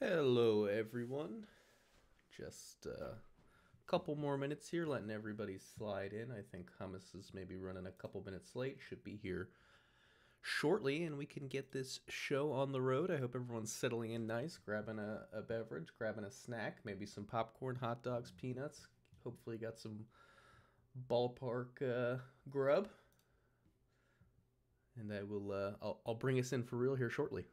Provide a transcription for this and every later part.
Hello, everyone. Just a couple more minutes here, letting everybody slide in. I think Hummus is maybe running a couple minutes late. Should be here shortly, and we can get this show on the road. I hope everyone's settling in nice, grabbing a beverage, grabbing a snack, maybe some popcorn, hot dogs, peanuts. Hopefully, got some ballpark grub, and I'll bring us in for real here shortly.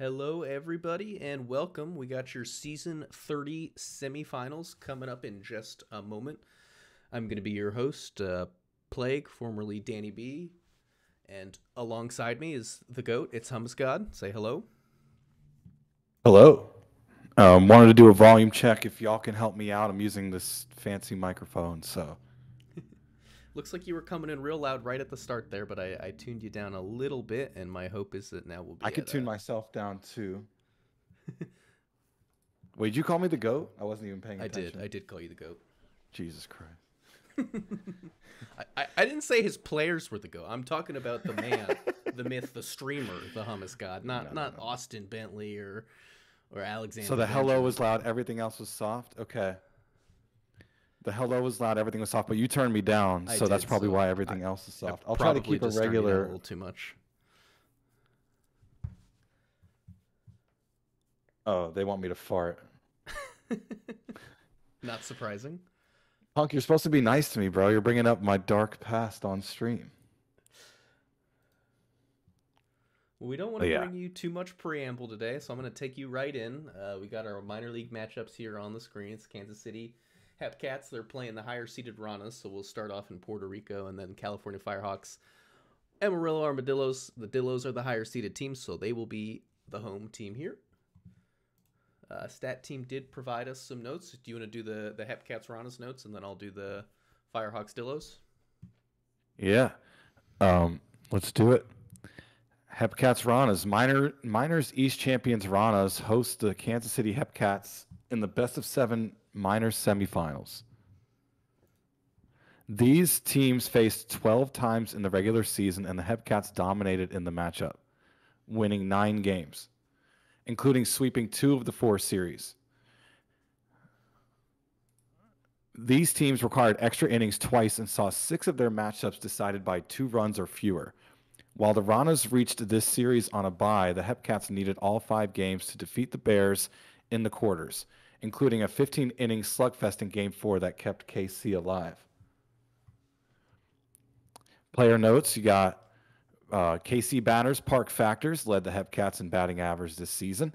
Hello, everybody, and welcome. We got your Season 30 semifinals coming up in just a moment. I'm going to be your host, Plague, formerly Danny B, and alongside me is the GOAT. It's Hummus God. Say hello. Hello. Wanted to do a volume check. If y'all can help me out, I'm using this fancy microphone, so. Looks like you were coming in real loud right at the start there, but I tuned you down a little bit, and my hope is that now we'll be I could at tune myself down too. Wait, did you call me the GOAT? I wasn't even paying attention. I did call you the GOAT. Jesus Christ. I didn't say his players were the GOAT. I'm talking about the man, the myth, the streamer, the Hummus God, not Austin Bentley or Alexander. So the Benjamin. hello was loud, everything else was soft? Okay. The hello was loud, everything was soft, but you turned me down, so that's probably why everything else is soft. I'll try to keep a regular. A little too much. Oh, they want me to fart. Not surprising. Punk, you're supposed to be nice to me, bro. You're bringing up my dark past on stream. Well, we don't want to bring you too much preamble today, so I'm going to take you right in. We got our minor league matchups here on the screen. It's Kansas City Hepcats. They're playing the higher-seeded Ranas, so we'll start off in Puerto Rico, and then California Firehawks. Amarillo Armadillos. The Dillos are the higher-seeded team, so they will be the home team here. Stat Team did provide us some notes. Do you want to do the Hepcats Ranas notes, and then I'll do the Firehawks Dillos? Yeah. Let's do it. Hepcats Ranas. Minors East champions Ranas host the Kansas City Hepcats in the best of 7 minors semifinals. These teams faced 12 times in the regular season, and the Hepcats dominated in the matchup, winning 9 games, including sweeping 2 of the 4 series. These teams required extra innings twice and saw 6 of their matchups decided by 2 runs or fewer. While the Ranas reached this series on a bye, the Hepcats needed all 5 games to defeat the Bears in the quarters, including a 15-inning slugfest in Game 4 that kept KC alive. Player notes, you got KC batters Park Factors led the Hepcats in batting average this season.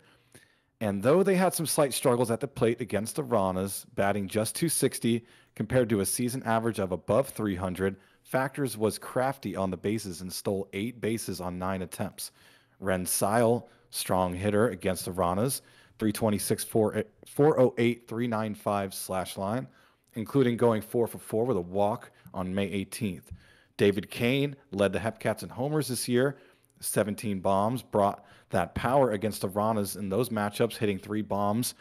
And though they had some slight struggles at the plate against the Ranas, batting just .260 compared to a season average of above .300, Factors was crafty on the bases and stole 8 bases on 9 attempts. Ren Sile, strong hitter against the Ranas, 326, 408, 395 slash line, including going 4 for 4 with a walk on May 18th. David Kane led the Hepcats in homers this year. 17 bombs, brought that power against the Ranas in those matchups, hitting 3 bombs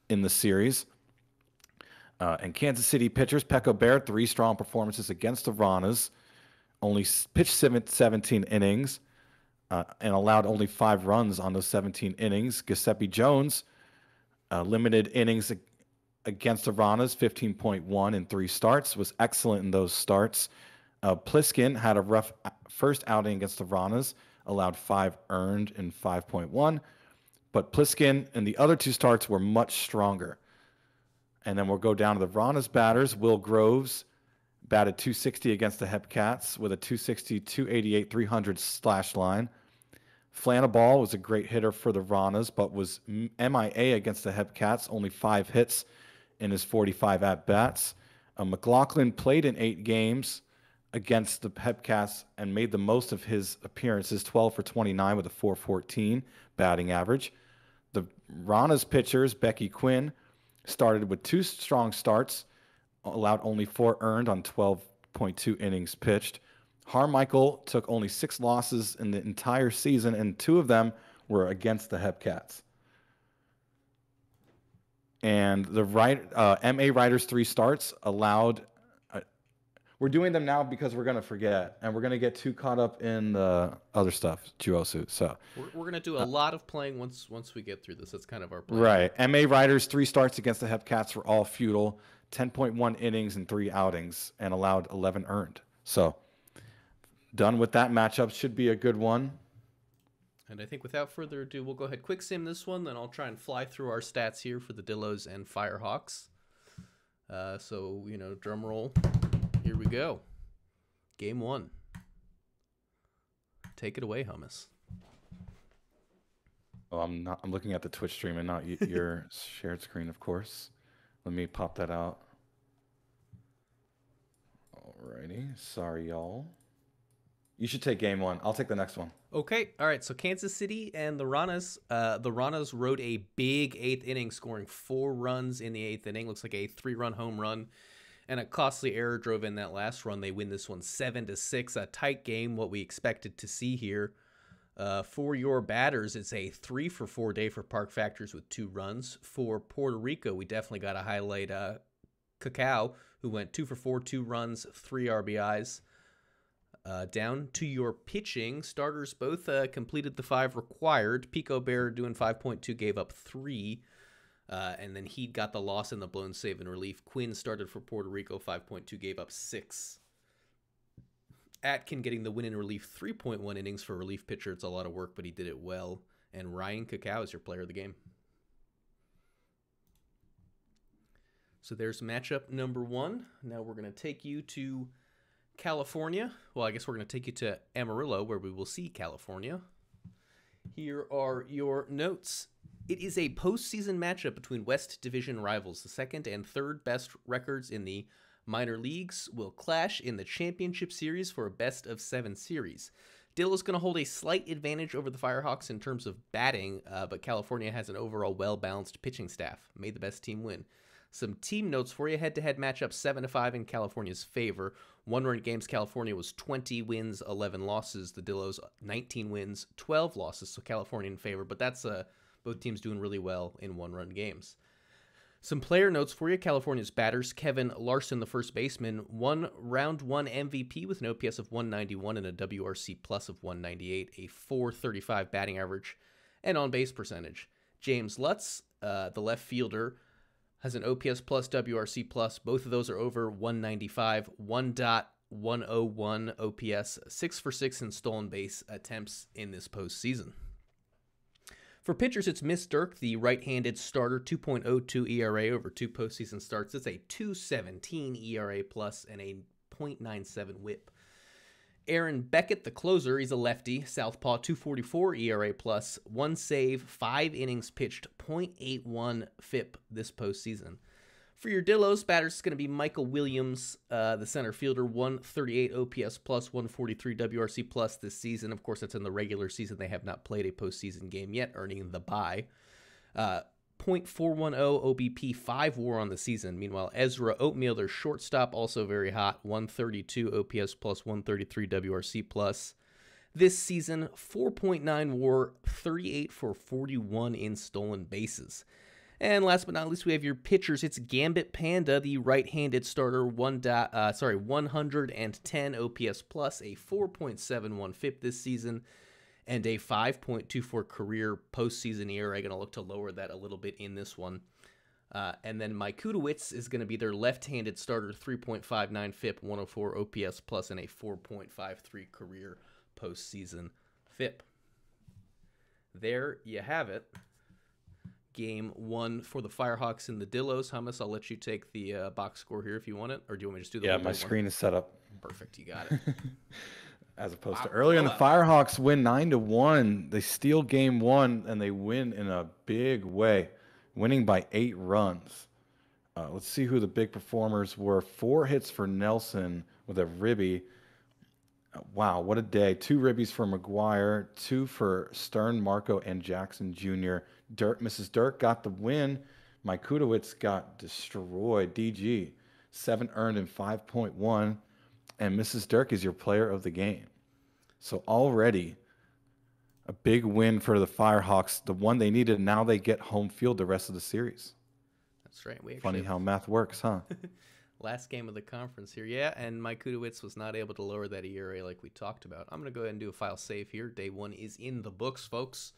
in the series. And Kansas City pitchers, Pecco Bear, 3 strong performances against the Ranas, only pitched 17 innings and allowed only 5 runs on those 17 innings. Giuseppe Jones, limited innings against the Ranas, 15.1 in 3 starts, was excellent in those starts. Pliskin had a rough first outing against the Ranas, allowed 5 earned in 5.1, but Pliskin and the other 2 starts were much stronger. And then we'll go down to the Ranas batters. Will Groves batted .260 against the Hepcats with a .260, .288, 300 slash line. Flanaball was a great hitter for the Ranas, but was MIA against the Hepcats, only 5 hits in his 45 at-bats. McLaughlin played in 8 games against the Hepcats and made the most of his appearances, 12 for 29 with a .414 batting average. The Ranas pitchers, Becky Quinn, started with 2 strong starts, allowed only 4 earned on 12.2 innings pitched. Harmichael took only 6 losses in the entire season, and 2 of them were against the Hepcats. And the MA Riders 3 starts allowed. We're doing them now because we're going to forget, and we're going to get too caught up in the other stuff, Juosu. So we're going to do a lot of playing once we get through this. That's kind of our plan. Right. MA Riders 3 starts against the Hepcats were all futile, 10.1 innings and 3 outings, and allowed 11 earned. So done with that matchup. Should be a good one. And I think without further ado, we'll go ahead quick sim this one, then I'll try and fly through our stats here for the Dillos and Firehawks. So, drum roll. Here we go. Game 1. Take it away, Hummus. Oh, I'm not. I'm looking at the Twitch stream and not your shared screen, of course. Let me pop that out. Alrighty. Sorry, y'all. You should take game one. I'll take the next one. Okay, all right. So Kansas City and the Ranas. The Ranas rode a big 8th inning, scoring 4 runs in the 8th inning. Looks like a 3-run home run, and a costly error drove in that last run. They win this one 7-6. A tight game, what we expected to see here. For your batters, it's a 3-for-4 day for Park Factors with 2 runs. For Puerto Rico, we definitely got to highlight Cacao, who went 2-for-4, 2 runs, 3 RBIs. Down to your pitching, starters both completed the 5 required. Pico Bear doing 5.2, gave up 3. And then he got the loss in the blown save and relief. Quinn started for Puerto Rico, 5.2, gave up 6. Atkin getting the win in relief, 3.1 innings for relief pitcher. It's a lot of work, but he did it well. And Ryan Cacao is your player of the game. So there's matchup number 1. Now we're going to take you to California. Well, I guess we're going to take you to Amarillo, where we will see California. Here are your notes. It is a postseason matchup between West Division rivals. The second and third best records in the minor leagues will clash in the championship series for a best-of-7 series. Dill is going to hold a slight advantage over the Firehawks in terms of batting, but California has an overall well-balanced pitching staff. May the best team win. Some team notes for you. Head-to-head matchup 7-5 in California's favor. One-run games, California was 20 wins, 11 losses. The Dillos, 19 wins, 12 losses, so California in favor. But that's both teams doing really well in one-run games. Some player notes for you. California's batters, Kevin Larson, the first baseman, won round 1 MVP with an OPS of 191 and a WRC plus of 198, a .435 batting average, and on-base percentage. James Lutz, the left fielder, has an OPS plus, WRC plus. Both of those are over 195, 1.101 OPS, 6 for 6 in stolen base attempts in this postseason. For pitchers, it's Miss Dirk, the right-handed starter, 2.02 ERA over 2 postseason starts. It's a 2.17 ERA plus and a .97 whip. Aaron Beckett, the closer, he's a lefty, southpaw, 2.44 ERA plus, 1 save, 5 innings pitched, .81 FIP this postseason. For your Dillos, batters is going to be Michael Williams, the center fielder, 138 OPS plus, 143 WRC plus this season. Of course, that's in the regular season. They have not played a postseason game yet, earning the bye. .410 OBP, 5 WAR on the season. Meanwhile, Ezra Oatmeal, their shortstop, also very hot, 132 OPS plus, 133 WRC plus. This season, 4.9 WAR, 38 for 41 in stolen bases. And last but not least, we have your pitchers. It's Gambit Panda, the right-handed starter, 110 OPS plus, a 4.71 FIP this season, and a 5.24 career postseason ERA. Going to look to lower that a little bit in this one. And then Mike Kudowitz is going to be their left-handed starter, 3.59 FIP, 104 OPS plus, and a 4.53 career postseason FIP. There you have it. Game 1 for the Firehawks and the Dillos. Hummus, I'll let you take the box score here if you want it, or do you want me to just do the Yeah, my screen is set up. Perfect, you got it. As opposed to earlier, the Firehawks win 9-1. They steal game 1 and they win in a big way, winning by 8 runs. Let's see who the big performers were. 4 hits for Nelson with a ribby. Wow, what a day. 2 ribbies for McGuire, 2 for Stern, Marco, and Jackson Jr. Mrs. Dirk got the win. Mike Kudowitz got destroyed. DG, 7 earned and 5.1. And Mrs. Dirk is your player of the game. So already a big win for the Firehawks, the one they needed. Now they get home field the rest of the series. That's right. Funny how math works, huh? Last game of the conference here. Yeah, and Mike Kudowitz was not able to lower that ERA like we talked about. I'm going to go ahead and do a file save here. Day 1 is in the books, folks.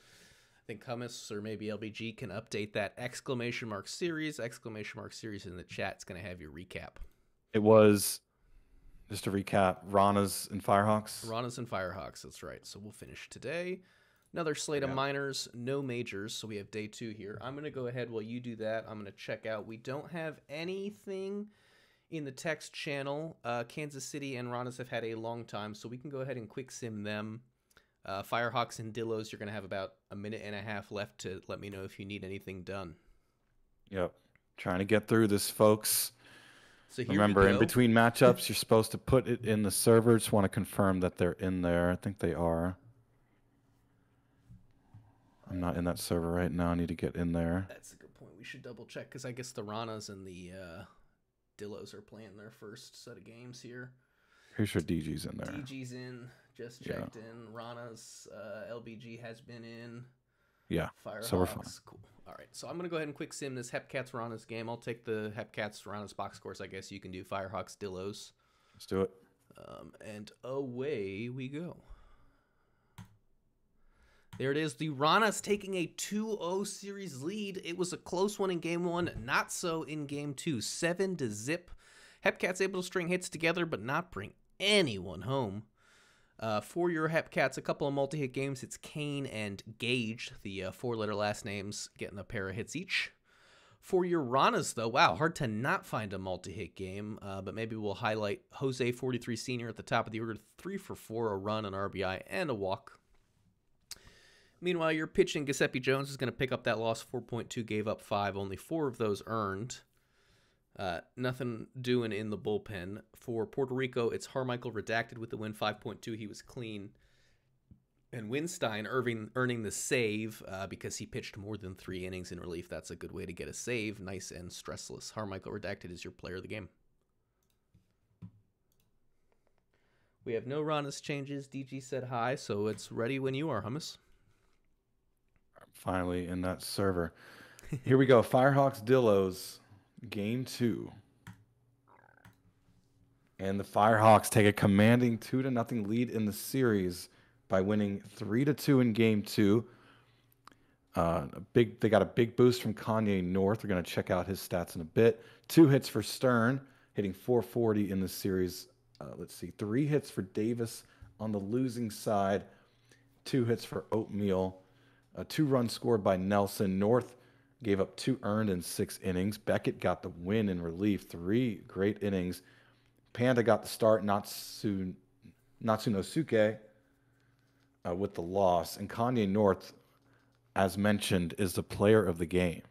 I think Hummus or maybe LBG can update that exclamation mark series in the chat. It's going to have your recap. It was, just to recap, Ranas and Firehawks. Ranas and Firehawks, that's right. So we'll finish today. Another slate of minors, no majors. So we have day 2 here. I'm going to go ahead while you do that. I'm going to check out. We don't have anything in the text channel. Kansas City and Ranas have had a long time, so we can go ahead and quick sim them. Firehawks and Dillos, you're going to have about a minute and a half left to let me know if you need anything done. Yep. Trying to get through this, folks. So here Remember, we in go. between matchups, you're supposed to put it in the server. Just want to confirm that they're in there. I think they are. I'm not in that server right now. I need to get in there. That's a good point. We should double check because I guess the Ranas and the Dillos are playing their first set of games here. Here's your DG's in there. DG's in. Just checked in. Ranas, LBG has been in. Yeah. Firehawks. So we're fine. Cool. All right. So I'm going to go ahead and quick sim this Hepcats Ranas game. I'll take the Hepcats Ranas box scores. I guess you can do Firehawks Dillos. Let's do it. And away we go. There it is. The Ranas taking a 2-0 series lead. It was a close one in game 1. Not so in game 2. 7-0. Hepcats able to string hits together but not bring anyone home. For your Hepcats, a couple of multi-hit games. It's Kane and Gage, the 4-letter last names, getting a pair of hits each. For your Ranas, though, wow, hard to not find a multi-hit game, but maybe we'll highlight Jose 43 Sr. at the top of the order, 3 for 4, a run, an RBI, and a walk. Meanwhile, your pitching, Giuseppe Jones is going to pick up that loss. 4.2, gave up 5, only 4 of those earned. Nothing doing in the bullpen. For Puerto Rico, it's Harmichael redacted with the win, 5.2. He was clean. And Winstein earning the save because he pitched more than 3 innings in relief. That's a good way to get a save. Nice and stressless. Harmichael redacted is your player of the game. We have no Ranas changes. DG said hi, so it's ready when you are, Hummus. Finally in that server. Here we go. Firehawks Dillos, game 2. And the Firehawks take a commanding 2-0 lead in the series by winning 3-2 in game 2. They got a big boost from Kanye North. We're going to check out his stats in a bit. 2 hits for Stern, hitting .440 in the series. Let's see, 3 hits for Davis on the losing side. 2 hits for Oatmeal. 2 runs scored by Nelson. North gave up 2 earned in 6 innings. Beckett got the win in relief. 3 great innings. Panda got the start. Natsunosuke with the loss. And Kanye North, as mentioned, is the player of the game.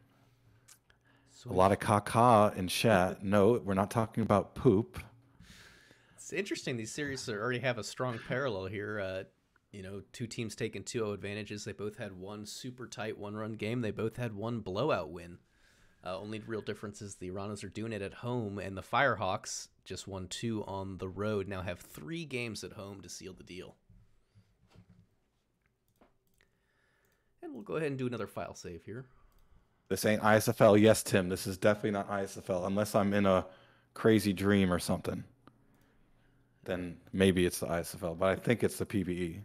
Sweet. A lot of caca in chat. No, we're not talking about poop. It's interesting. These series already have a strong parallel here. 2 teams taking 2-0 advantages. They both had one super tight 1-run game. They both had 1 blowout win. Only real difference is the Ranas are doing it at home, and the Firehawks just won 2 on the road. Now have 3 games at home to seal the deal. And we'll go ahead and do another file save here. This ain't ISFL. Yes, Tim, this is definitely not ISFL, unless I'm in a crazy dream or something. Then maybe it's the ISFL, but I think it's the PBE.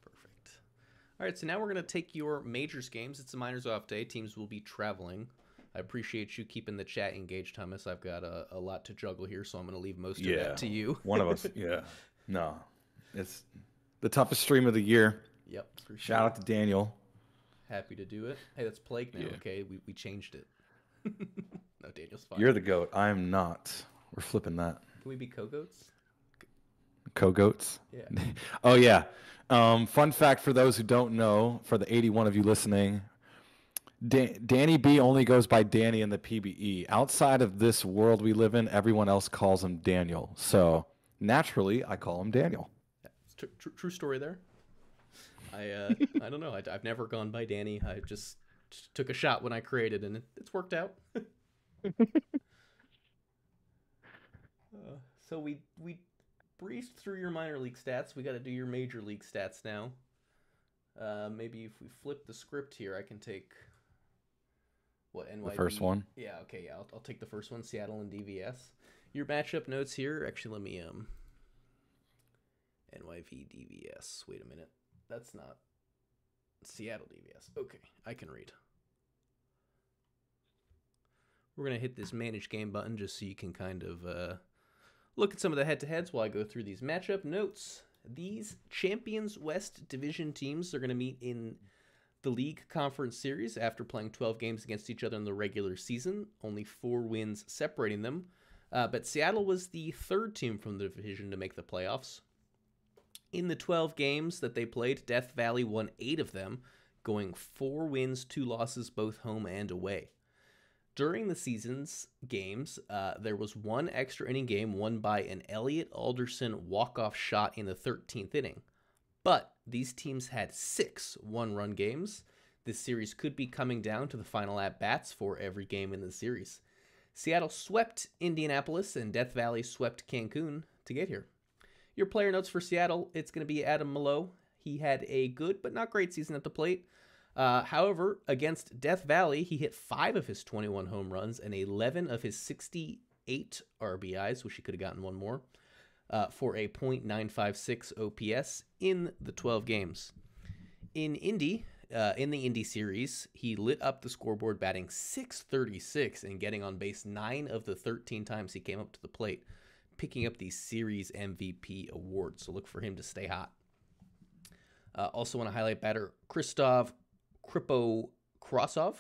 Perfect. All right, so now we're going to take your majors games. It's a minors off day. Teams will be traveling. I appreciate you keeping the chat engaged, Thomas. I've got a lot to juggle here, so I'm going to leave most of that to you. One of us, yeah. No, it's the toughest stream of the year. Yep. Shout out to Daniel. Happy to do it. Hey, that's Plague now, okay? We changed it. No, Daniel's fine. You're the GOAT. I am not. We're flipping that. Can we be co-goats? Co-goats? Yeah. Oh, yeah. Fun fact for those who don't know, for the 81 of you listening, Danny B only goes by Danny in the PBE. Outside of this world we live in, everyone else calls him Daniel. So naturally, I call him Daniel. Yeah, true story there. I don't know. I've never gone by Danny. I just took a shot when I created, and it's worked out. So we breezed through your minor league stats. We got to do your major league stats now. Maybe if we flip the script here, I can take what NYV. The first one. Yeah. Okay. Yeah. I'll take the first one. Seattle and DVS. Your matchup notes here. Actually, let me NYV DVS. Wait a minute. That's not Seattle DVS. Okay, I can read. We're going to hit this manage game button just so you can kind of look at some of the head-to-heads while I go through these matchup notes. These Champions West Division teams are going to meet in the League Conference Series after playing 12 games against each other in the regular season. Only 4 wins separating them. But Seattle was the 3rd team from the division to make the playoffs. In the 12 games that they played, Death Valley won 8 of them, going 4 wins, 2 losses, both home and away. During the season's games, there was one extra inning game won by an Elliot Alderson walk-off shot in the 13th inning. But these teams had 6 one-run games. This series could be coming down to the final at-bats for every game in the series. Seattle swept Indianapolis, and Death Valley swept Cancun to get here. Your player notes for Seattle, it's going to be Adam Mallow. He had a good but not great season at the plate. However, against Death Valley, he hit 5 of his 21 home runs and 11 of his 68 RBIs, wish he could have gotten one more, for a .956 OPS in the 12 games. In the Indy series, he lit up the scoreboard batting .636 and getting on base 9 of the 13 times he came up to the plate, picking up the series MVP award. So look for him to stay hot. Also want to highlight batter Kristov Kripokrasov.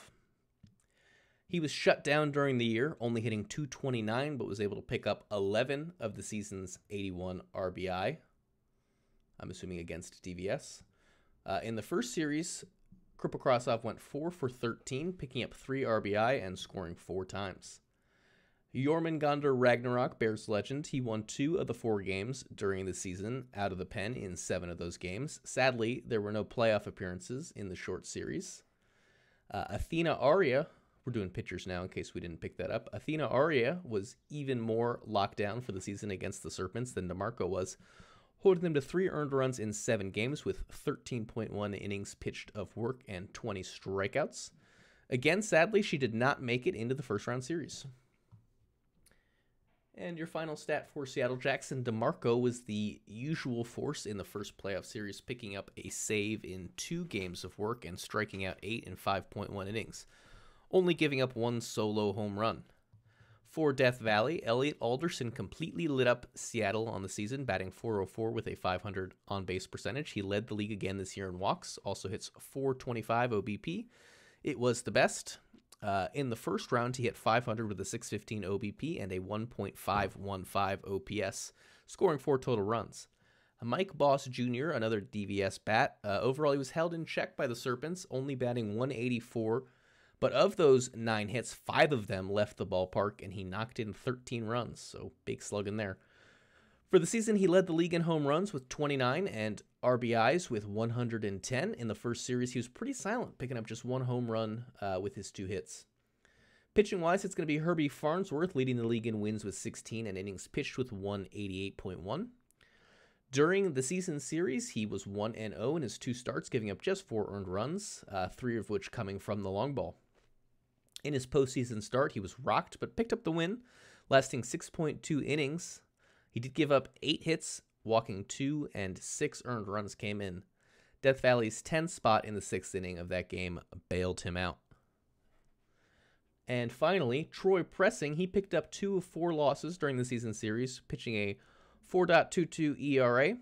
He was shut down during the year, only hitting .229, but was able to pick up 11 of the season's 81 RBI. I'm assuming against DVS. In the first series, Kripokrasov went 4 for 13, picking up 3 RBI and scoring 4 times. Jormungandr Ragnarok, Bears legend, he won 2 of the 4 games during the season out of the pen in 7 of those games. Sadly, there were no playoff appearances in the short series. Athena Aria, we're doing pitchers now in case we didn't pick that up. Athena Aria was even more locked down for the season against the Serpents than DeMarco was, holding them to 3 earned runs in 7 games with 13.1 innings pitched of work and 20 strikeouts. Again, sadly, she did not make it into the first round series. And your final stat for Seattle, Jackson DeMarco was the usual force in the first playoff series, picking up a save in 2 games of work and striking out 8 in 5.1 innings, only giving up 1 solo home run. For Death Valley, Elliot Alderson completely lit up Seattle on the season, batting .404 with a .500 on-base percentage. He led the league again this year in walks, also hits .425 OBP. It was the best. In the first round, he hit .500 with a .615 OBP and a 1.515 OPS, scoring 4 total runs. Mike Boss Jr., another DVS bat, overall he was held in check by the Serpents, only batting .184, but of those 9 hits, 5 of them left the ballpark, and he knocked in 13 runs, so big slug in there. For the season, he led the league in home runs with 29 and RBIs with 110. In the first series, he was pretty silent, picking up just 1 home run with his 2 hits. Pitching-wise, it's going to be Herbie Farnsworth leading the league in wins with 16 and innings pitched with 188.1. During the season series, he was 1-0 in his 2 starts, giving up just 4 earned runs, 3 of which coming from the long ball. In his postseason start, he was rocked, but picked up the win, lasting 6.2 innings. He did give up 8 hits, walking 2, and 6 earned runs came in. Death Valley's 10th spot in the 6th inning of that game bailed him out. And finally, Troy Pressing, he picked up 2 of 4 losses during the season series, pitching a 4.22 ERA,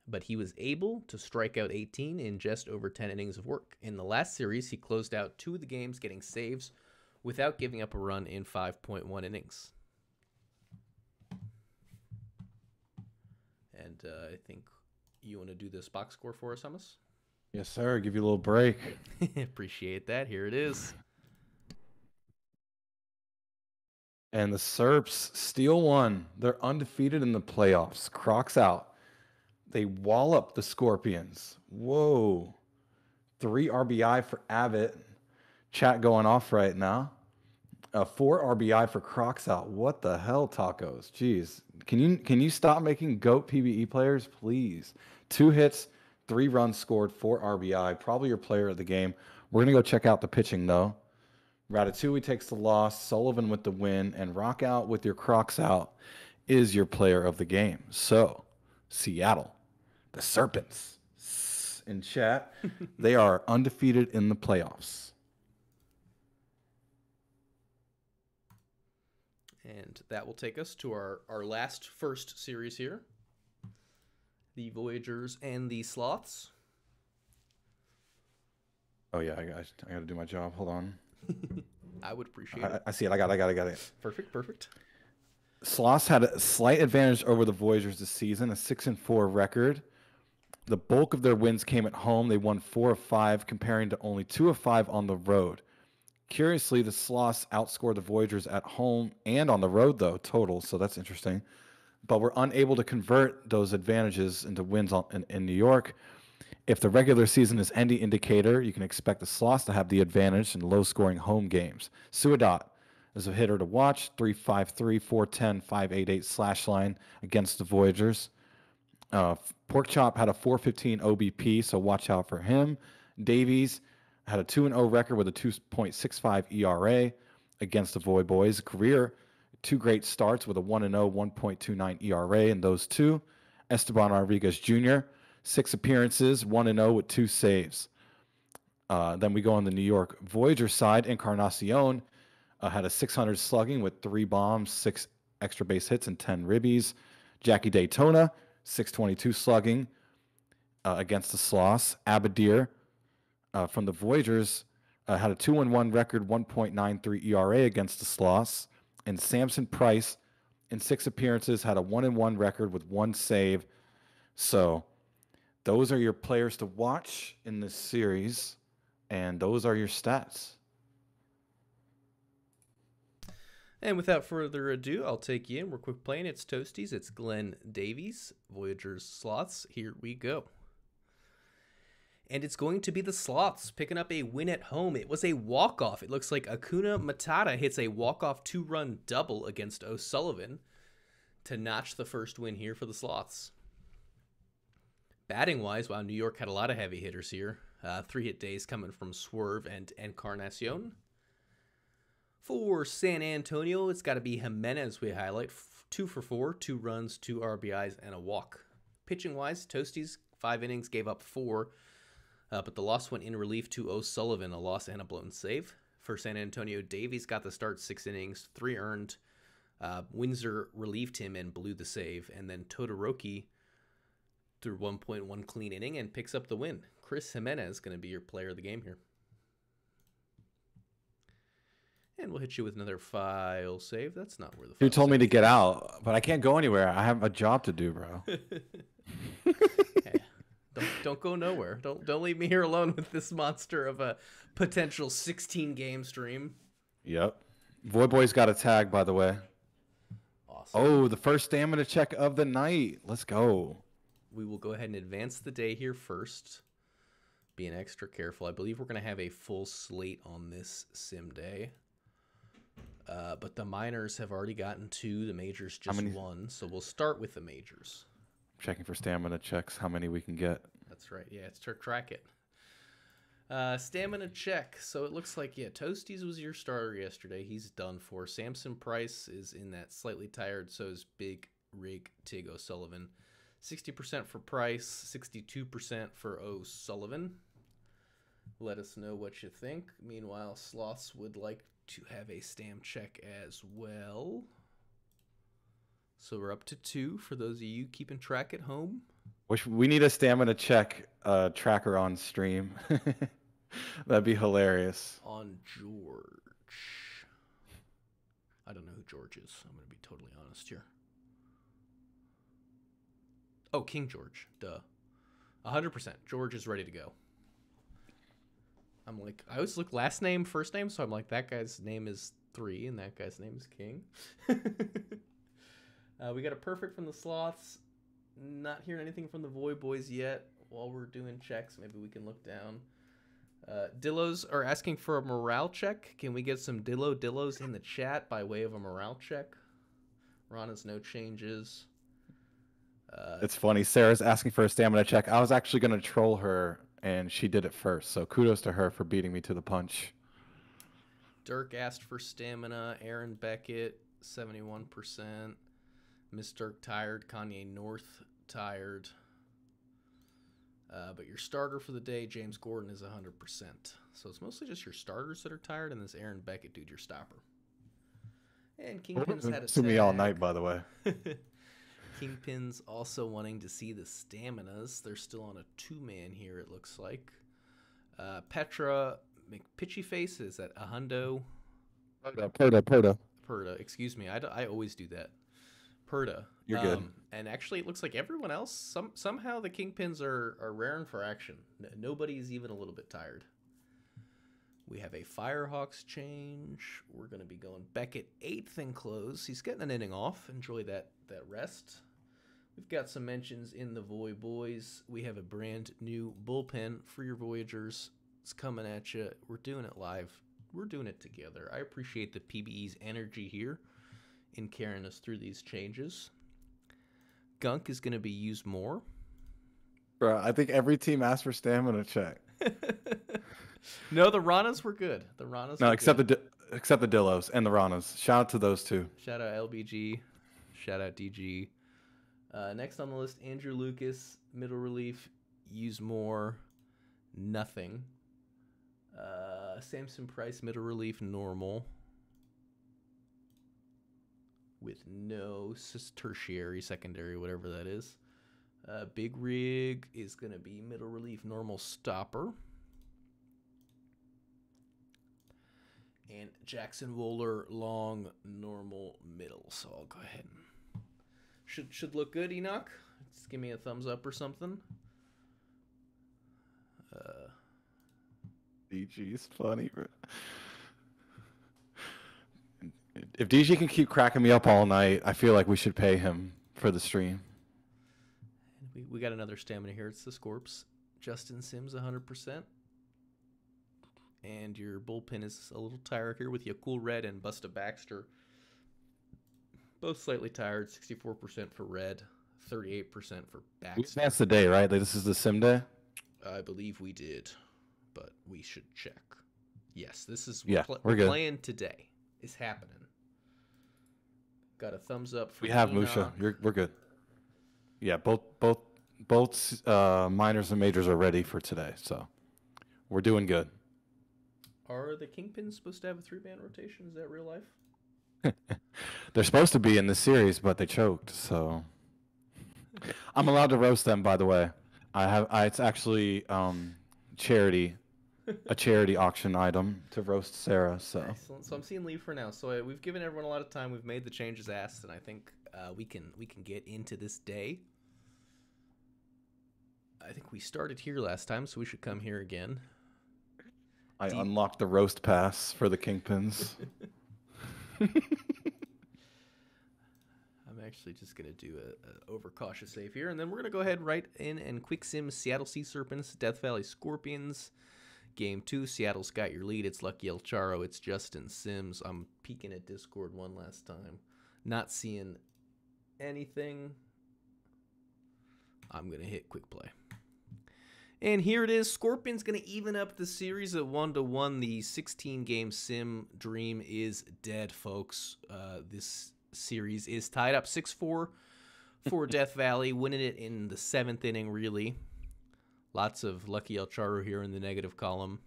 but he was able to strike out 18 in just over 10 innings of work. In the last series, he closed out 2 of the games, getting saves without giving up a run in 5.1 innings. And I think you want to do this box score for us, Hummus? Yes, sir. Give you a little break. Appreciate that. Here it is. And the Serps steal one. They're undefeated in the playoffs. Crocs out. They wallop the Scorpions. Whoa. 3 RBI for Abbott. Chat going off right now. 4 RBI for Crocs out. What the hell, tacos? Jeez. Can you stop making GOAT PBE players, please? 2 hits, 3 runs scored, 4 RBI. Probably your player of the game. We're going to go check out the pitching, though. Ratatouille takes the loss, Sullivan with the win, and Rock Out with your Crocs out is your player of the game. So, Seattle, the Serpents, in chat, they are undefeated in the playoffs. And that will take us to our last first series here. The Voyagers and the Sloths. Oh, yeah, I got to do my job. Hold on. I would appreciate it. I see it. I got it. Perfect. Sloths had a slight advantage over the Voyagers this season, a 6-4 record. The bulk of their wins came at home. They won 4 of 5, comparing to only 2 of 5 on the road. Curiously, the Sloths outscored the Voyagers at home and on the road, though, total. So that's interesting. But were unable to convert those advantages into wins in New York. If the regular season is any indicator, you can expect the Sloths to have the advantage in low-scoring home games. Suadat is a hitter to watch, 3.53, 4.10, 5.88 slash line against the Voyagers. Porkchop had a 4.15 OBP, so watch out for him. Davies had a 2-0 record with a 2.65 ERA against the Voy Boys. Career, 2 great starts with a 1-0, 1.29 ERA in those 2. Esteban Rodriguez Jr., 6 appearances, 1-0 with 2 saves. Then we go on the New York Voyager side. Encarnacion had a 600 slugging with 3 bombs, 6 extra base hits, and 10 ribbies. Jackie Daytona, 622 slugging against the Sloths. Abadir from the Voyagers had a 2-1 record, 1.93 ERA against the Sloths. And Samson Price, in 6 appearances, had a 1-1 record with 1 save. So those are your players to watch in this series, and those are your stats. And without further ado, I'll take you in. We're quick playing. It's Toasties. It's Glenn Davies, Voyagers Sloths. Here we go. And it's going to be the Sloths picking up a win at home. It was a walk-off. It looks like Acuna Matata hits a walk-off 2-run double against O'Sullivan to notch the first win here for the Sloths. Batting-wise, wow, New York had a lot of heavy hitters here. 3-hit days coming from Swerve and Encarnacion. For San Antonio, it's got to be Jimenez we highlight. 2 for 4, 2 runs, 2 RBIs, and a walk. Pitching-wise, Toasties, 5 innings, gave up 4. But the loss went in relief to O'Sullivan, a loss and a blown save. For San Antonio, Davies got the start, 6 innings, 3 earned. Windsor relieved him and blew the save. And then Todoroki threw 1.1 clean inning and picks up the win. Chris Jimenez going to be your player of the game here. And we'll hit you with another file save. That's not where the file You told me save to get out, but I can't go anywhere. I have a job to do, bro. Hey, don't go nowhere. Don't leave me here alone with this monster of a potential 16-game stream. Yep. Voy Boy's got a tag, by the way. Awesome. Oh, the first stamina check of the night. Let's go. We will go ahead and advance the day here first. Being extra careful. I believe we're going to have a full slate on this sim day. But the minors have already gotten 2. The majors just 1. So we'll start with the majors. Checking for stamina checks, how many we can get. That's right. Yeah, it's to track it. Stamina check. So it looks like, yeah, Toasties was your starter yesterday. He's done for. Samson Price is in that slightly tired. So is Big Rig Tig O'Sullivan. 60% for Price, 62% for O'Sullivan. Let us know what you think. Meanwhile, Sloths would like to have a stam check as well. So we're up to 2 for those of you keeping track at home. We need a stamina check tracker on stream. That'd be hilarious. On George. I don't know who George is. I'm going to be totally honest here. Oh, King George. Duh. 100%. George is ready to go. I'm like, I always look last name, first name, so I'm like, that guy's name is 3 and that guy's name is King. We got a perfect from the Sloths. Not hearing anything from the Voy Boys yet. While we're doing checks, maybe we can look down. Dillos are asking for a morale check. Can we get some Dillos in the chat by way of a morale check? Ron has no changes. It's funny. Sarah's asking for a stamina check. I was actually going to troll her, and she did it first. So kudos to her for beating me to the punch. Dirk asked for stamina. Aaron Beckett, 71%. Miss Dirk tired. Kanye North tired. But your starter for the day, James Gordon, is 100%. So it's mostly just your starters that are tired, and this Aaron Beckett dude, your stopper. And Kingpin's had a took me all night, by the way. Kingpin's also wanting to see the staminas. They're still on a 2-man here, it looks like. Petra McPitchyface is at a hundo. Perda. Perda, excuse me. I always do that. Perta. You're good. And actually, it looks like everyone else, somehow the Kingpins are raring for action. Nobody's even a little bit tired. We have a Firehawks change. We're going to be going Beckett 8th in close. He's getting an inning off. Enjoy that rest. We've got some mentions in the Voy Boys. We have a brand new bullpen for your Voyagers. It's coming at you. We're doing it live. We're doing it together. I appreciate the PBE's energy here in carrying us through these changes. Gunk is going to be used more. Bro, I think every team asked for stamina check. No, the Ranas were good. Except the Dillos and the Ranas. Shout out to those two. Shout out LBG. Shout out DG. Next on the list, Andrew Lucas, middle relief, use more, nothing. Samson Price, middle relief, normal, with no tertiary, secondary, whatever that is. Big Rig is going to be middle relief, normal, stopper. And Jackson Wohler, long, normal, middle. So I'll go ahead and... Should look good, Enoch? Just give me a thumbs up or something. DG's funny, bro. If DG can keep cracking me up all night, I feel like we should pay him for the stream. We got another stamina here. It's the Scorps. Justin Sims, 100%. And your bullpen is a little tired here with Yakul Red and Busta Baxter. Both slightly tired, 64% for Red, 38% for Baxter. We advanced the day, right? Like, this is the sim day? I believe we did, but we should check. Yes, this is we're good. Playing today. Is happening. Got a thumbs up for We have Enoch. Musha. We're good. Yeah, both minors and majors are ready for today, so we're doing good. Are the Kingpins supposed to have a 3-man rotation? Is that real life? They're supposed to be in this series, but they choked, so I'm allowed to roast them, by the way. It's actually a charity auction item to roast Sarah. So excellent. So I'm seeing leave for now. So we've given everyone a lot of time. We've made the changes asked, and I think we can get into this day. I think we started here last time, so we should come here again. I unlocked the roast pass for the Kingpins. I'm actually just going to do a overcautious save here, and then we're going to go ahead right in and quick sim Seattle Sea Serpents, Death Valley Scorpions. Game 2, Seattle's got your lead. It's Lucky El Charo. It's Justin Sims. I'm peeking at Discord one last time. Not seeing anything. I'm going to hit quick play. And here it is. Scorpion's going to even up the series at 1-1. The 16-game sim dream is dead, folks. This series is tied up 6-4 for Death Valley, winning it in the 7th inning, really. Lots of Lucky El Charo here in the negative column.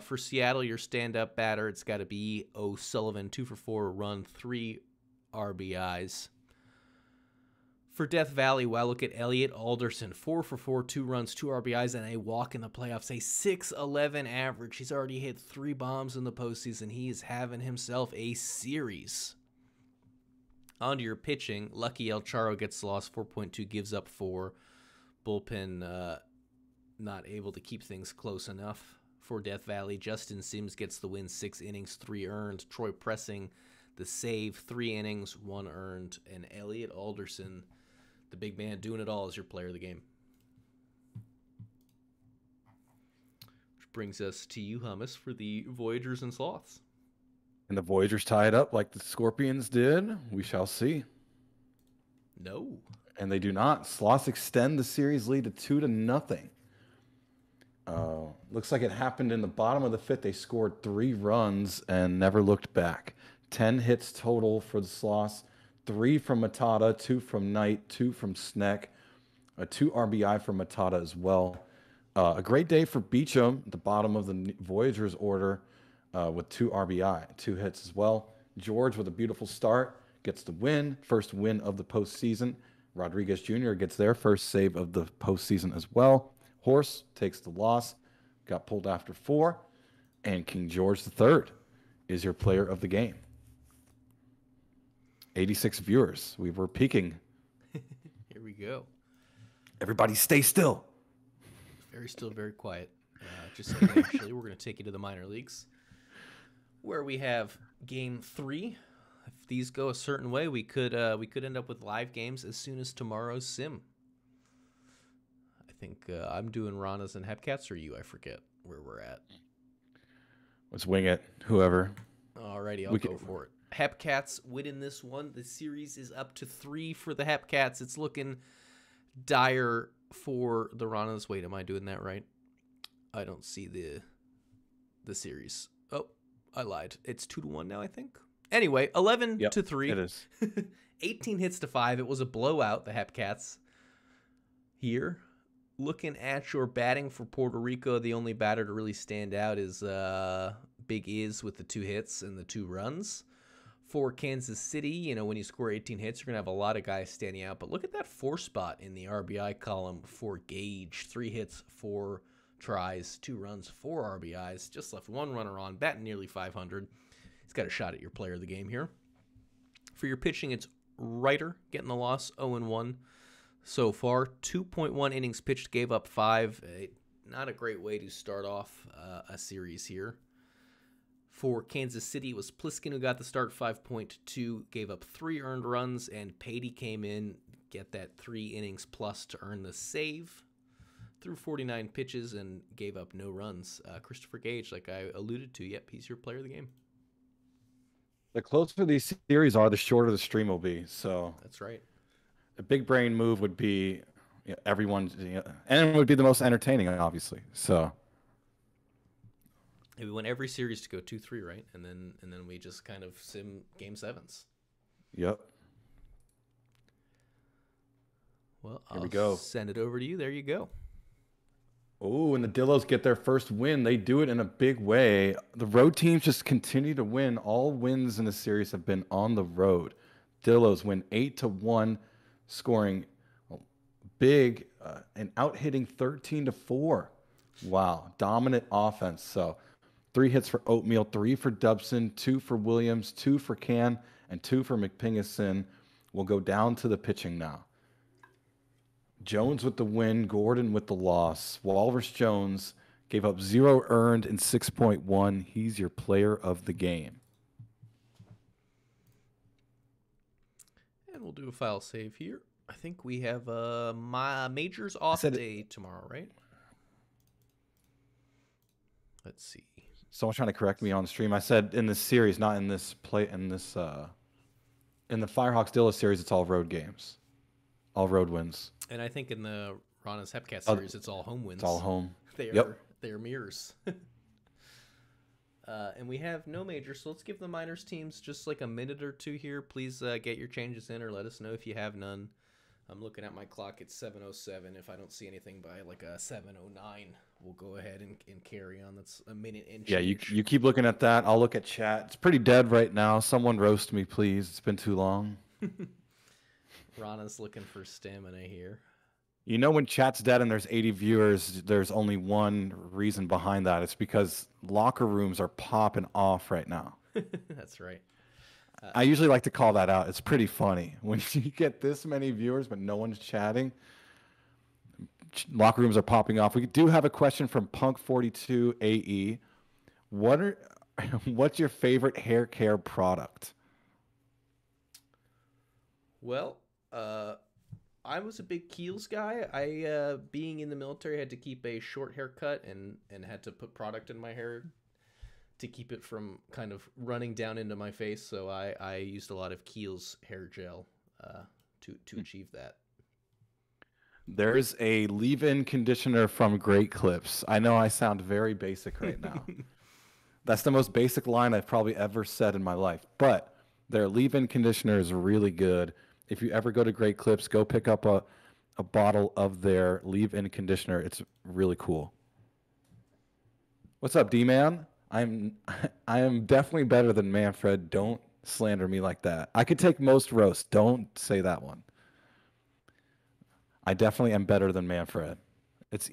For Seattle, your stand-up batter, it's got to be O'Sullivan, 2 for 4, run, 3 RBIs. For Death Valley, wow, look at Elliot Alderson, 4 for 4, 2 runs, 2 RBIs, and a walk in the playoffs, a 6.11 average. He's already hit 3 bombs in the postseason. He is having himself a series. On to your pitching, Lucky El Charo gets lost, 4.2, gives up 4. Bullpen not able to keep things close enough for Death Valley. Justin Sims gets the win, 6 innings, 3 earned. Troy Pressing, the save, 3 innings, 1 earned. And Elliot Alderson, the big man, doing it all as your player of the game. Which brings us to you, Hummus, for the Voyagers and Sloths. And the Voyagers tied up like the Scorpions did. We shall see. No. And they do not. Sloths extend the series lead to 2-0. Looks like it happened in the bottom of the 5th. They scored 3 runs and never looked back. 10 hits total for the Sloths. 3 from Matata, 2 from Knight, 2 from Sneck, a 2 RBI from Matata as well. A great day for Beecham at the bottom of the Voyagers order with 2 RBI, 2 hits as well. George with a beautiful start gets the win, first win of the postseason. Rodriguez Jr. gets their first save of the postseason as well. Horse takes the loss, got pulled after 4, and King George III is your player of the game. 86 viewers. We were peaking. Here we go. Everybody stay still. Very still, very quiet. Just saying, actually, we're going to take you to the minor leagues, where we have Game 3. If these go a certain way, we could end up with live games as soon as tomorrow's sim. I think I'm doing Ranas and Hepcats, or you. I forget where we're at. Let's wing it. Whoever. Alrighty, I'll go for it. Hepcats winning this one. The series is up to 3 for the Hepcats. It's looking dire for the Ranas. Wait, am I doing that right? I don't see the series. Oh, I lied. It's 2-1 now, I think. Anyway, 11-3. It is. 18 hits to 5. It was a blowout, the Hepcats. Here, looking at your batting for Puerto Rico, the only batter to really stand out is Big Iz with the 2 hits and the 2 runs. For Kansas City, when you score 18 hits, you're going to have a lot of guys standing out. But look at that 4 spot in the RBI column for Gage. 3 hits, 4 tries, 2 runs, 4 RBIs. Just left 1 runner on, batting nearly 500. He's got a shot at your player of the game here. For your pitching, it's Reiter getting the loss, 0-1 so far. 2.1 innings pitched, gave up 5. Not a great way to start off a series here. For Kansas City, it was Pliskin who got the start, 5.2, gave up 3 earned runs, and Patey came in, get that 3 innings plus to earn the save. Threw 49 pitches and gave up no runs. Christopher Gage, like I alluded to, yep, he's your player of the game. The closer these series are, the shorter the stream will be. So that's right. A big brain move would be everyone, and it would be the most entertaining, obviously. So we want every series to go 2-3, right? And then we just kind of sim game 7s. Yep. Well, I'll send it over to you. There you go. Oh, and the Dillos get their first win. They do it in a big way. The road teams just continue to win. All wins in the series have been on the road. Dillos win 8-1, scoring big and out-hitting 13-4. Wow, dominant offense. So 3 hits for Oatmeal, 3 for Dubson, 2 for Williams, 2 for Can, and 2 for McPingerson. We'll go down to the pitching now. Jones with the win, Gordon with the loss. Walrus Jones gave up 0 earned and 6.1. He's your player of the game. And we'll do a file save here. I think we have my Majors off day tomorrow, right? Let's see. Someone's trying to correct me on stream. I said in this series, not in this in the Firehawks Dilla series, it's all road games. All road wins. And I think in the Rana's Hepcat series, it's all home wins. It's all home. They are mirrors. And we have no majors, so let's give the minors teams just like a minute or 2 here. Please get your changes in or let us know if you have none. I'm looking at my clock. It's 7:07. If I don't see anything by like a 7:09, we'll go ahead and carry on. That's a minute and change. Yeah, you keep looking at that. I'll look at chat. It's pretty dead right now. Someone roast me, please. It's been too long. Rana's looking for stamina here. When chat's dead and there's 80 viewers, there's only one reason behind that. It's because locker rooms are popping off right now. That's right. I usually like to call that out. It's pretty funny. When you get this many viewers but no one's chatting, locker rooms are popping off. We do have a question from Punk42AE. What's your favorite hair care product? Well, I was a big Kiehl's guy. I, being in the military, had to keep a short haircut and had to put product in my hair to keep it from kind of running down into my face. So I used a lot of Kiehl's hair gel to achieve that. There's a leave-in conditioner from Great Clips. I know I sound very basic right now. That's the most basic line I've probably ever said in my life. But their leave-in conditioner is really good. If you ever go to Great Clips, go pick up a bottle of their leave-in conditioner. It's really cool. What's up, D-Man? I am definitely better than Manfred. Don't slander me like that. I could take most roasts. Don't say that one. I definitely am better than Manfred. It's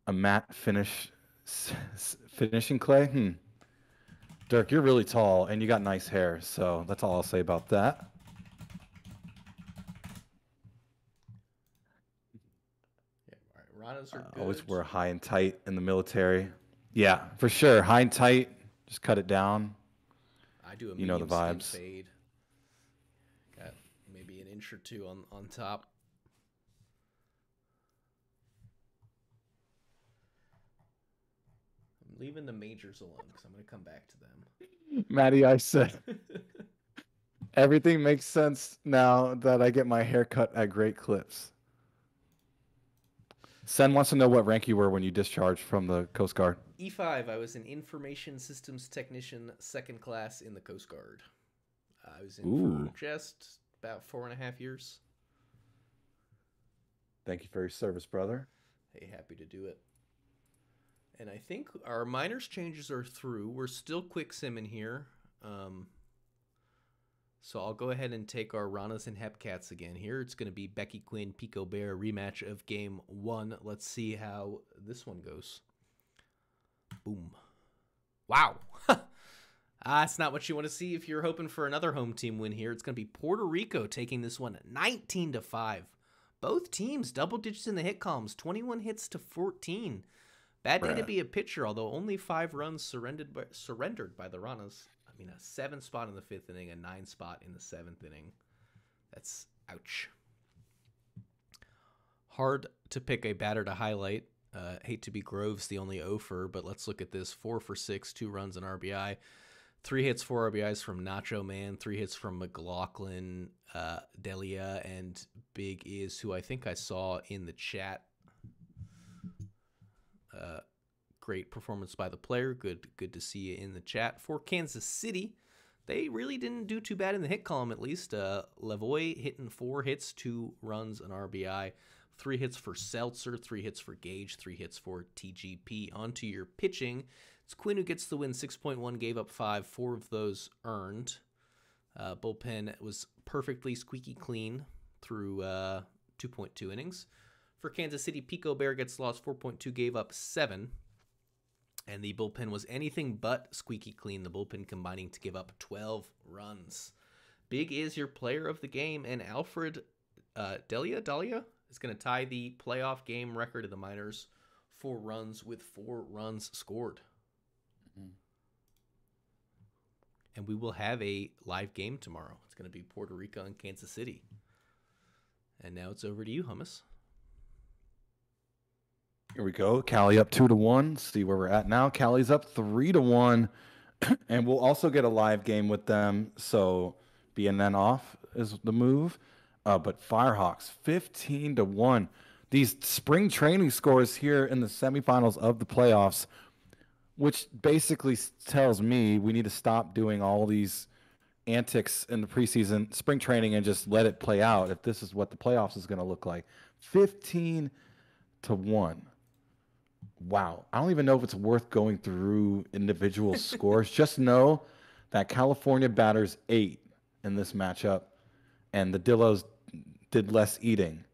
a matte finishing clay. Dirk, you're really tall and you got nice hair, so that's all I'll say about that. Yeah, all right. Ranas are good. Always wear high and tight in the military. Yeah, for sure. High and tight. Just cut it down. I do a You know the medium skin vibes. fade. Got maybe an inch or two on top. I'm leaving the majors alone because I'm going to come back to them. Maddie, I said everything makes sense now that I get my hair cut at Great Clips. Sen wants to know what rank you were when you discharged from the Coast Guard. E5, I was an information systems technician, 2nd class in the Coast Guard. I was in for just about 4.5 years. Thank you for your service, brother. Hey, happy to do it. And I think our minors changes are through. We're still quick simming here. So I'll go ahead and take our Ranas and Hepcats again here. It's going to be Becky Quinn, Pico Bear rematch of game 1. Let's see how this one goes. Boom. Wow. That's not what you want to see if you're hoping for another home team win here. It's going to be Puerto Rico taking this one 19-5. Both teams double digits in the hit columns, 21 hits to 14. Bad day to be a pitcher, although only 5 runs surrendered by the Ranas. I mean, a 7 spot in the 5th inning, a 9 spot in the 7th inning. That's ouch. Hard to pick a batter to highlight. Hate to be Groves, the only offer, but let's look at this. 4 for 6, 2 runs and RBI. 3 hits, 4 RBIs from Nacho Man. 3 hits from McLaughlin, Delia, and Big Is, who I think I saw in the chat. Great performance by the player. Good to see you in the chat. For Kansas City, they really didn't do too bad in the hit column, at least. Lavoie hitting 4 hits, 2 runs, an RBI. 3 hits for Seltzer, 3 hits for Gage, 3 hits for TGP. Onto your pitching. It's Quinn who gets the win, 6.1, gave up 5, 4 of those earned. Bullpen was perfectly squeaky clean through 2.2 innings. For Kansas City, Pico Bear gets lost, 4.2, gave up 7. And the bullpen was anything but squeaky clean, the bullpen combining to give up 12 runs. Big Is your player of the game, and Alfred Delia is going to tie the playoff game record of the minors, 4 runs with 4 runs scored. And we will have a live game tomorrow. It's going to be Puerto Rico and Kansas City. And now it's over to you, Hummus. Here we go. Cali up 2-1. See where we're at now. Cali's up 3-1. And we'll also get a live game with them. So BNN off is the move. But Firehawks 15-1. These spring training scores here in the semifinals of the playoffs, which basically tells me we need to stop doing all these antics in the preseason spring training and just let it play out if this is what the playoffs is going to look like. 15-1. Wow. I don't even know if it's worth going through individual scores. Just know that California batters 8 in this matchup, and the Dillos did less eating.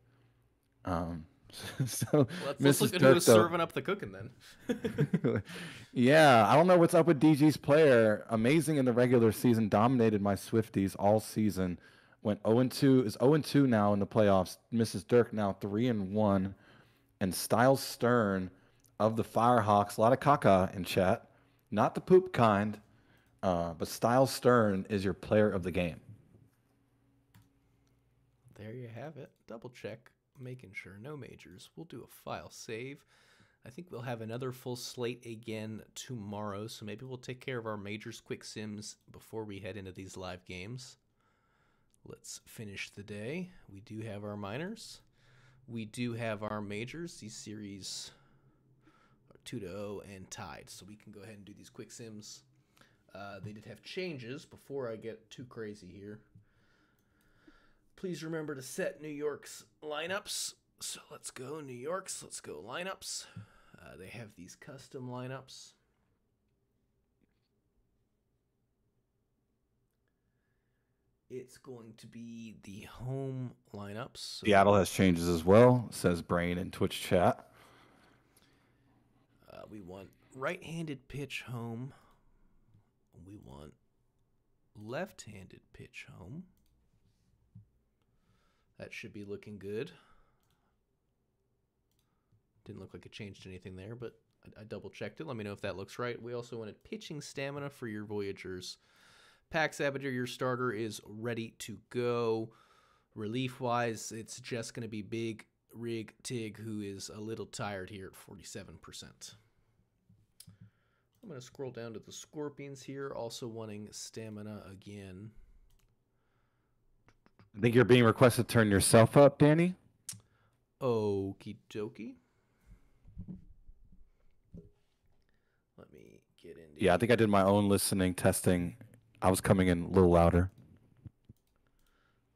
So let's look at who's serving up the cooking then. Yeah, I don't know what's up with DG's player. Amazing in the regular season, dominated my Swifties all season. Went 0-2, is 0-2 now in the playoffs. Mrs. Dirk now 3-1, and Styles Stern of the Firehawks. A lot of caca in chat, not the poop kind, but Styles Stern is your player of the game. There you have it. Double check, making sure no majors. We'll do a file save. I think we'll have another full slate again tomorrow, so maybe we'll take care of our majors quick sims before we head into these live games. Let's finish the day. We do have our minors. We do have our majors. These series are 2-0 and tied, so we can go ahead and do these quick sims. They did have changes before I get too crazy here. Please remember to set New York's lineups. So let's go New York's. Let's go lineups. They have these custom lineups. It's going to be the home lineups. So Seattle has changes as well, says Brain in Twitch chat. We want right-handed pitch home we want left-handed pitch home. That should be looking good. Didn't look like it changed anything there, but I double-checked it. Let me know if that looks right. We also wanted pitching stamina for your Voyagers. Pax Abadir, your starter, is ready to go. Relief-wise, it's just going to be Big Rig Tig, who is a little tired here at 47%. I'm going to scroll down to the Scorpions here, also wanting stamina again. I think you're being requested to turn yourself up, Danny. Okie dokie. Let me get into Yeah, I think I did my own listening testing. I was coming in a little louder.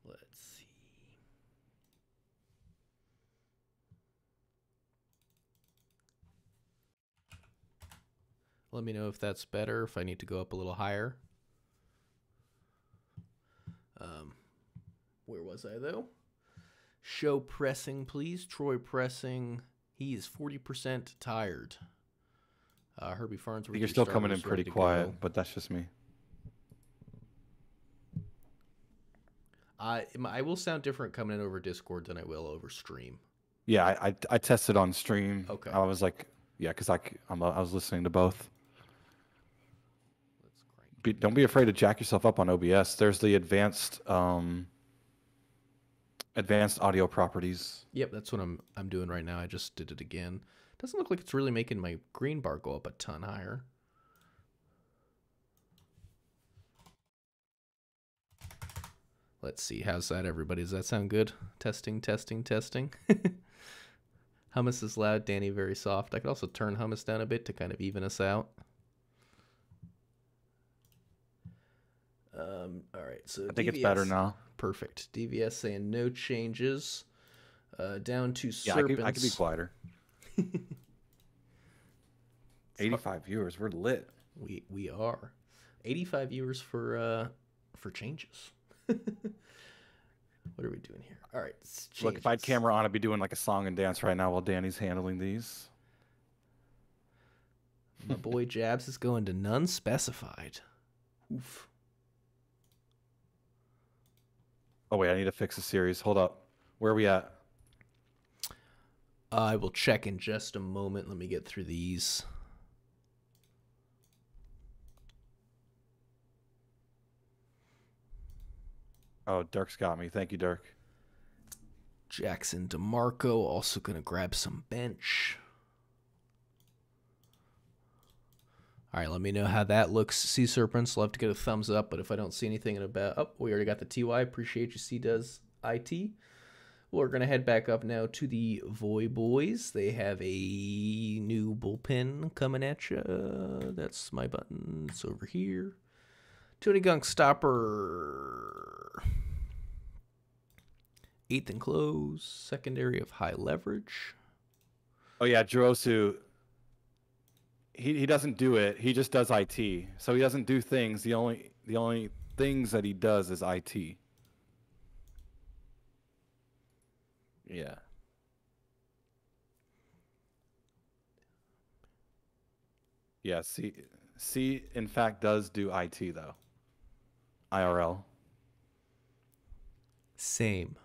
Let's see. Let me know if that's better, if I need to go up a little higher. Where was I, though? Show pressing, please. Troy pressing. He is 40% tired. Herbie Farnsworth. You're still coming in pretty quiet, but that's just me. I will sound different coming in over Discord than I will over stream. Yeah, I tested on stream. Okay. I was like, yeah, because I was listening to both. Don't be afraid to jack yourself up on OBS. There's the advanced audio properties. Yep, that's what I'm doing right now. I just did it again. Doesn't look like it's really making my green bar go up a ton higher. Let's see. How's that, everybody? Does that sound good? Testing, testing, testing. Hummus is loud. Danny very soft. I could also turn Hummus down a bit to kind of even us out. All right, so I think DVS, it's better now. Perfect. DVS saying no changes. Down to Yeah, Serpents. I could be quieter. 85 viewers. We're lit. We are. 85 viewers for changes. What are we doing here? All right. Look, if I had camera on, I'd be doing like a song and dance right now while Danny's handling these. My boy Jabs is going to none specified. Oof. Oh, wait, I need to fix the series. Hold up. Where are we at? I will check in just a moment. Let me get through these. Oh, Dirk's got me. Thank you, Dirk. Jackson DeMarco also going to grab some bench. All right, let me know how that looks. Sea Serpents, love to get a thumbs up, but if I don't see anything in about... Oh, we already got the TY. Appreciate you, C does IT. We're going to head back up now to the Voy Boys. They have a new bullpen coming at you. That's my button. It's over here. Tony Gunk Stopper. 8th and close. Secondary of high leverage. Oh, yeah, Jirosu... He doesn't do it. He just does IT. So he doesn't do things. The only things that he does is IT. Yeah. Yeah, C in fact does do IT though. IRL. Same.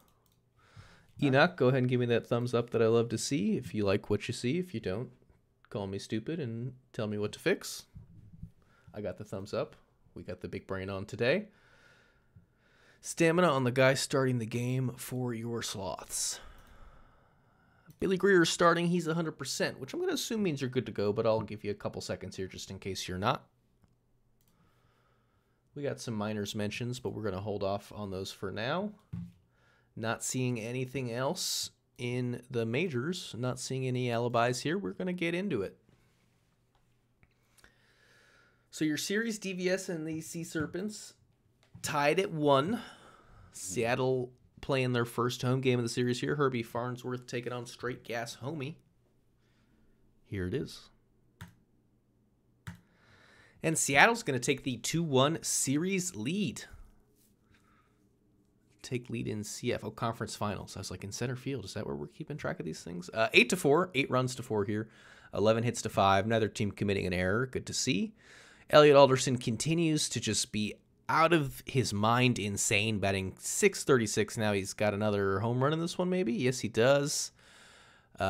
Enoch, go ahead and give me that thumbs up that I love to see. If you like what you see, if you don't, call me stupid and tell me what to fix. I got the thumbs up. We got the big brain on today. Stamina on the guy starting the game for your Sloths. Billy Greer is starting. He's 100%, which I'm going to assume means you're good to go, but I'll give you a couple seconds here just in case you're not. We got some minors mentions, but we're going to hold off on those for now. Not seeing anything else in the majors, not seeing any alibis here. We're going to get into it. So your series, DVS and the Sea Serpents, tied at 1. Seattle playing their first home game of the series here. Herbie Farnsworth taking on Straight Gas Homie. Here it is. And Seattle's going to take the 2-1 series lead. Take lead in CFO conference finals. I was like, in center field. Is that where we're keeping track of these things? 8-4, 8 runs to 4 here. 11 hits to 5. Neither team committing an error. Good to see. Elliot Alderson continues to just be out of his mind insane, batting .636 now. He's got another home run in this one, maybe? Yes, he does.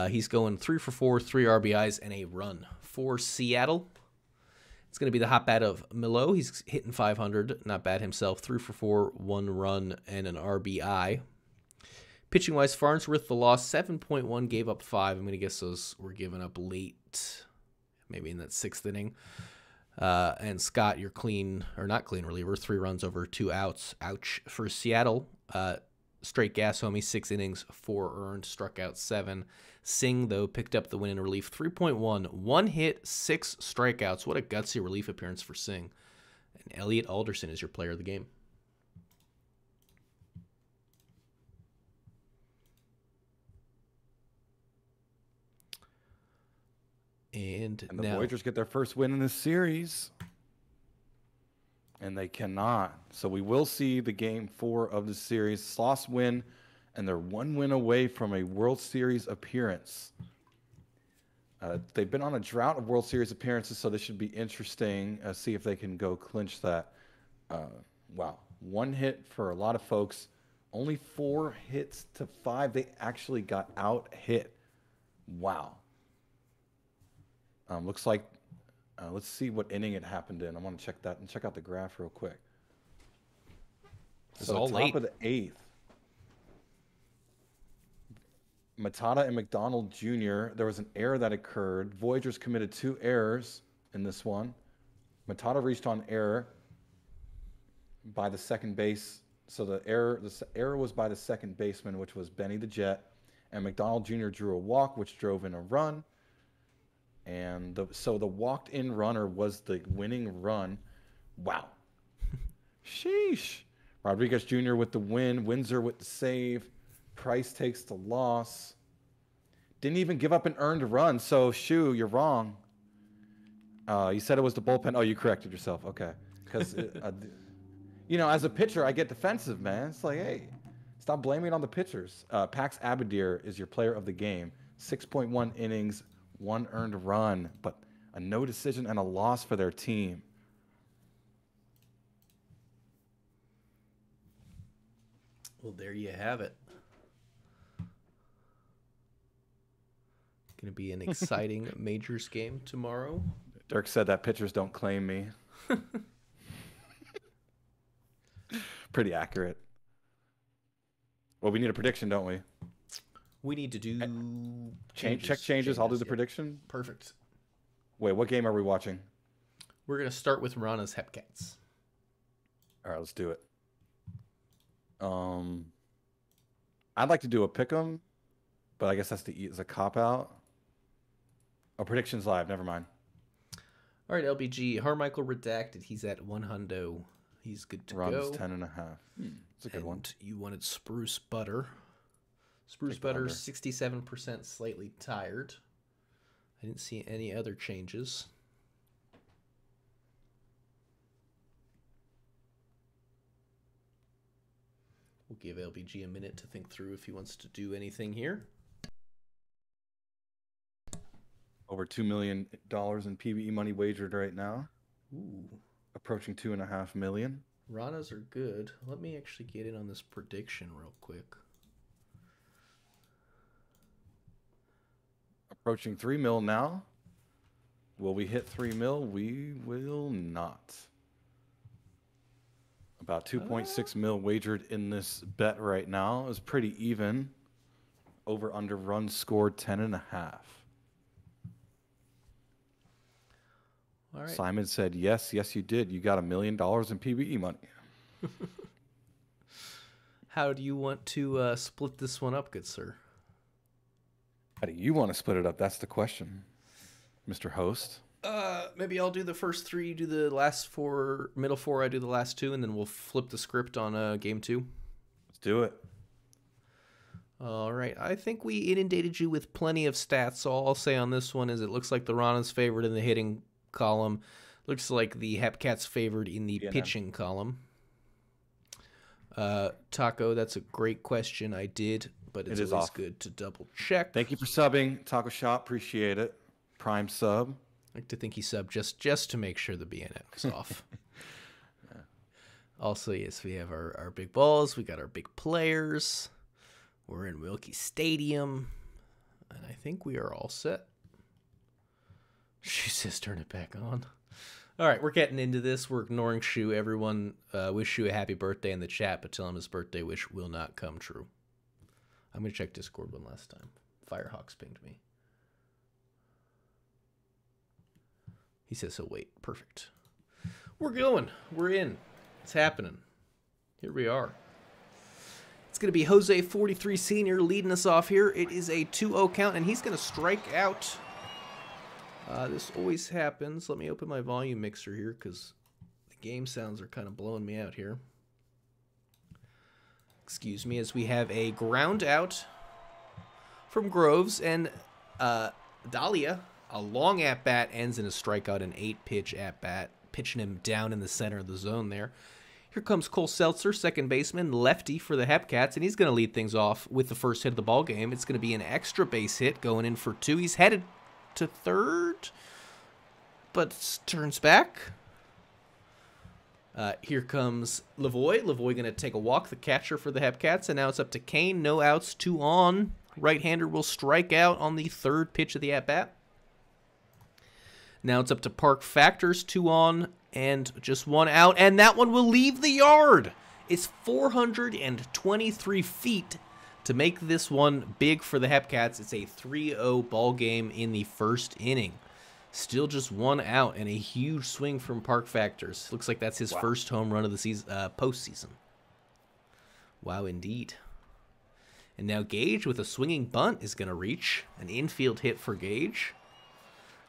He's going 3 for 4, 3 RBIs, and a run for Seattle. It's going to be the hot bat of Milo. He's hitting .500. Not bad himself. 3 for 4, 1 run, and an RBI. Pitching-wise, Farnsworth, the loss, 7.1, gave up 5. I'm going to guess those were given up late, maybe in that 6th inning. And Scott, your clean, or not clean reliever, 3 runs over 2 outs. Ouch. For Seattle, straight gas homie, 6 innings, 4 earned, struck out 7. Singh, though, picked up the win in relief, 3.1, 1 hit, 6 strikeouts. What a gutsy relief appearance for Singh. And Elliot Alderson is your player of the game. And the now, Voyagers get their first win in this series. And they cannot. So we will see the game 4 of the series. Sloths win, and they're 1 win away from a World Series appearance. They've been on a drought of World Series appearances, so this should be interesting. See if they can go clinch that. Wow. 1 hit for a lot of folks. Only 4 hits to 5. They actually got out hit. Wow. Looks like, let's see what inning it happened in. I want to check that and check out the graph real quick. It's So all top late. of the 8th. Matata and McDonald Jr., there was an error that occurred. Voyagers committed 2 errors in this one. Matata reached on error by the second base. So the error was by the second baseman, which was Benny the Jet. And McDonald Jr. drew a walk, which drove in a run. And so the walked-in runner was the winning run. Wow. Sheesh. Rodriguez Jr. with the win. Windsor with the save. Price takes the loss. Didn't even give up an earned run. So, Shu, you're wrong. You said it was the bullpen. Oh, you corrected yourself. Okay. Because, as a pitcher, I get defensive, man. It's like, hey, stop blaming it on the pitchers. Pax Abadir is your player of the game. 6.1 innings. 1 earned run, but a no decision and a loss for their team. Well, there you have it. Going to be an exciting majors game tomorrow. Dirk said that pitchers don't claim me. Pretty accurate. Well, we need a prediction, don't we? We need to do check changes. I'll do the prediction. Perfect. Wait, what game are we watching? We're going to start with Rana's Hepcats. All right, let's do it. I'd like to do a pick'em, but I guess that's a cop-out. Oh, predictions live. Never mind. All right, LBG. Harmichael redacted. He's at 100. He's good to Runs go. 10.5. It's a good one. You wanted Spruce Butter. Spruce Butter, 67%, slightly tired. I didn't see any other changes. We'll give LBG a minute to think through if he wants to do anything here. Over $2 million in PBE money wagered right now. Ooh. Approaching $2.5 million. Ranas are good. Let me actually get in on this prediction real quick. Approaching 3 mil now. Will we hit 3 mil? We will not. About 2.6 mil wagered in this bet right now. Is pretty even. Over under runs scored 10.5. All right. Simon said, yes, you did. You got $1 million in PBE money. How do you want to split this one up, good sir? How do you want to split it up? That's the question, Mr. Host. Maybe I'll do the first 3, you do the last 4, middle 4, I do the last 2, and then we'll flip the script on game 2. Let's do it. All right. I think we inundated you with plenty of stats, so all I'll say on this one is it looks like the Rana's favored in the hitting column. Looks like the Hepcats favored in the pitching column. Taco, that's a great question. I did, but it's always good to double check. Thank you for subbing, Taco Shop. Appreciate it. Prime sub. like to think he subbed just to make sure the bayonet was off. Yeah. Also, yes, we have our big balls. We got our big players. We're in Wilkie Stadium. And I think we are all set. She says turn it back on. All right, we're getting into this. We're ignoring Shu. Everyone wish Shu a happy birthday in the chat, but tell him his birthday wish will not come true. I'm going to check Discord one last time. Firehawks pinged me. He says he'll wait. Perfect. We're going. We're in. It's happening. Here we are. It's going to be Jose 43 Sr. leading us off here. It is a 2-0 count, and he's going to strike out. This always happens. Let me open my volume mixer here because the game sounds are kind of blowing me out here. Excuse me, as we have a ground out from Groves, and Dahlia, a long at-bat, ends in a strikeout, an 8-pitch at-bat, pitching him down in the center of the zone there. Here comes Cole Seltzer, second baseman, lefty for the Hepcats, and he's going to lead things off with the first hit of the ball game. It's going to be an extra base hit going in for 2. He's headed to third, but turns back. Here comes Lavoie. Lavoie going to take a walk, the catcher for the Hepcats, and now it's up to Kane. No outs, 2 on. Right-hander will strike out on the third pitch of the at-bat. Now it's up to Park Factors, 2 on and just 1 out, and that one will leave the yard. It's 423 feet to make this one big for the Hepcats. It's a 3-0 ball game in the first inning. Still just 1 out and a huge swing from Park Factors. Looks like that's his first home run of the season, postseason. Wow, indeed. And now Gage with a swinging bunt is going to reach. An infield hit for Gage.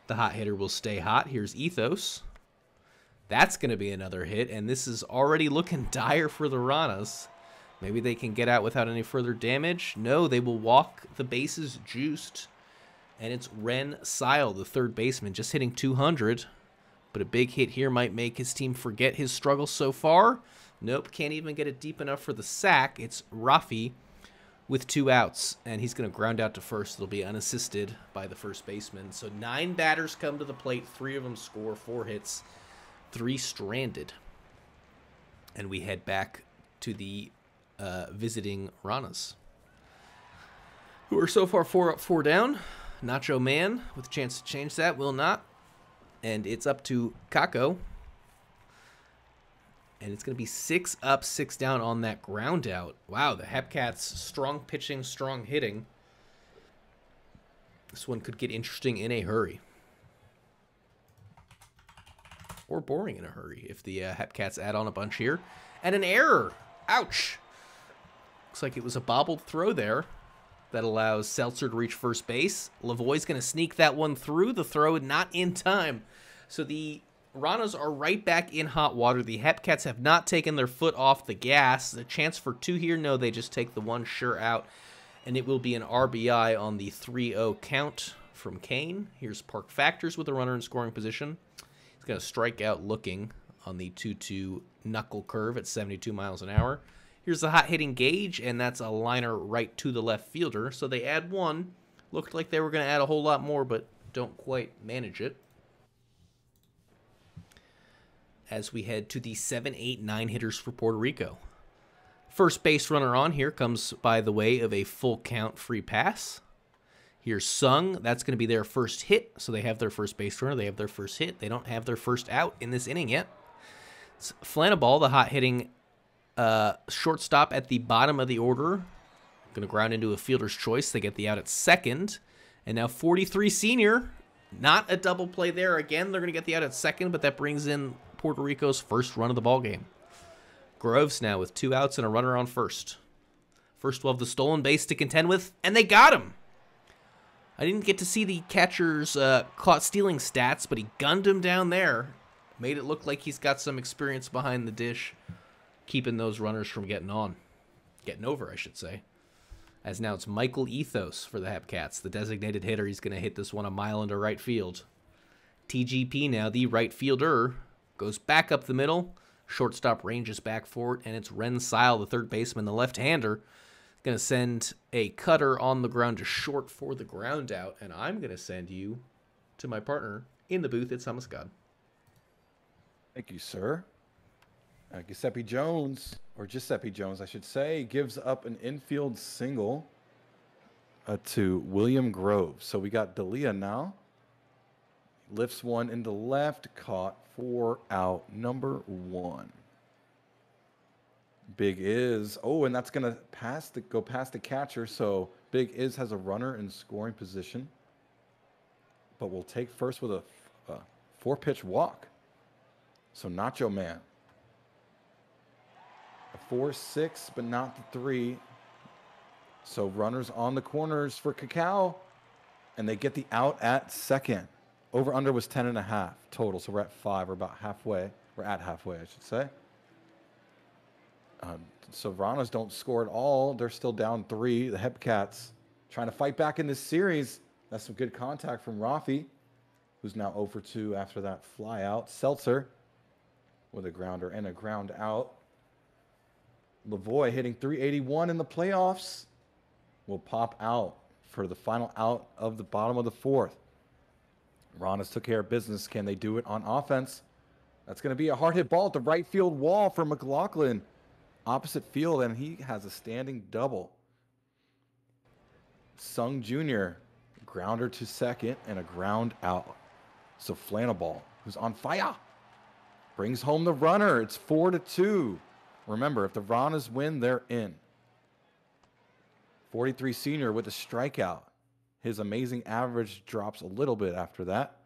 The hot hitter will stay hot. Here's Ethos. That's going to be another hit, and this is already looking dire for the Ranas. Maybe they can get out without any further damage. No, they will walk the bases juiced. And it's Ren Sile, the third baseman, just hitting 200. But a big hit here might make his team forget his struggles so far. Nope, can't even get it deep enough for the sack. It's Rafi with 2 outs, and he's going to ground out to first. It'll be unassisted by the first baseman. So 9 batters come to the plate. 3 of them score, 4 hits, 3 stranded. And we head back to the visiting Ranas, who are so far 4 up, 4 down. Nacho Man with a chance to change that, will not. And it's up to Kako. And it's going to be 6 up, 6 down on that ground out. Wow, the Hepcats, strong pitching, strong hitting. This one could get interesting in a hurry. Or boring in a hurry if the Hepcats add on a bunch here. And an error. Ouch. Looks like it was a bobbled throw there that allows Seltzer to reach first base. Lavoie's going to sneak that one through. The throw not in time. So the Ranas are right back in hot water. The Hepcats have not taken their foot off the gas. A chance for 2 here. No, they just take the one sure out. And it will be an RBI on the 3-0 count from Kane. Here's Park Factors with a runner in scoring position. He's going to strike out looking on the 2-2 knuckle curve at 72 miles an hour. Here's the hot-hitting Gage, and that's a liner right to the left fielder. So they add 1. Looked like they were going to add a whole lot more, but don't quite manage it. As we head to the 7, 8, 9 hitters for Puerto Rico. First base runner on here comes by the way of a full count free pass. Here's Sung. That's going to be their first hit. So they have their first base runner. They have their first hit. They don't have their first out in this inning yet. It's Flanaball, the hot-hitting shortstop at the bottom of the order. Going to ground into a fielder's choice. They get the out at second. And now 43 Senior. Not a double play there. Again, they're going to get the out at second, but that brings in Puerto Rico's first run of the ball game. Groves now with 2 outs and a runner on first. First will have the stolen base to contend with, and they got him. I didn't get to see the catcher's caught stealing stats, but he gunned him down there. Made it look like he's got some experience behind the dish, keeping those runners from getting over, I should say. As now it's Michael Ethos for the Hepcats, the designated hitter. He's going to hit this one a mile into right field. TGP now, the right fielder, goes back up the middle. Shortstop ranges back for it, and it's Ren Sile, the third baseman, the left-hander. Going to send a cutter on the ground to short for the ground out, and I'm going to send you to my partner, In the booth, it's Thomas God. Thank you, sir. Giuseppe Jones, or Giuseppe Jones, I should say, gives up an infield single to William Groves. So we got D'Elia now. Lifts one into left, caught for out number 1. Big Iz. Oh, and that's going to go past the catcher. So Big Iz has a runner in scoring position. But we'll take first with a 4-pitch walk. So Nacho Man. A 4-6, but not the 3. So runners on the corners for Cacao. And they get the out at second. Over under was 10.5 total. So we're at 5. We're about halfway. We're at halfway, I should say. So Ranas don't score at all. They're still down 3. The Hepcats trying to fight back in this series. That's some good contact from Rafi, who's now 0 for 2 after that fly out. Seltzer with a grounder and a ground out. Lavoie hitting .381 in the playoffs will pop out for the final out of the bottom of the 4th. Ranas took care of business. Can they do it on offense? That's going to be a hard hit ball at the right field wall for McLaughlin. Opposite field, and he has a standing double. Sung Jr. grounder to second and a ground out. So Flannaball, who's on fire, brings home the runner. It's 4-2. Remember, if the Ranas win, they're in. 43 senior with a strikeout. His amazing average drops a little bit after that.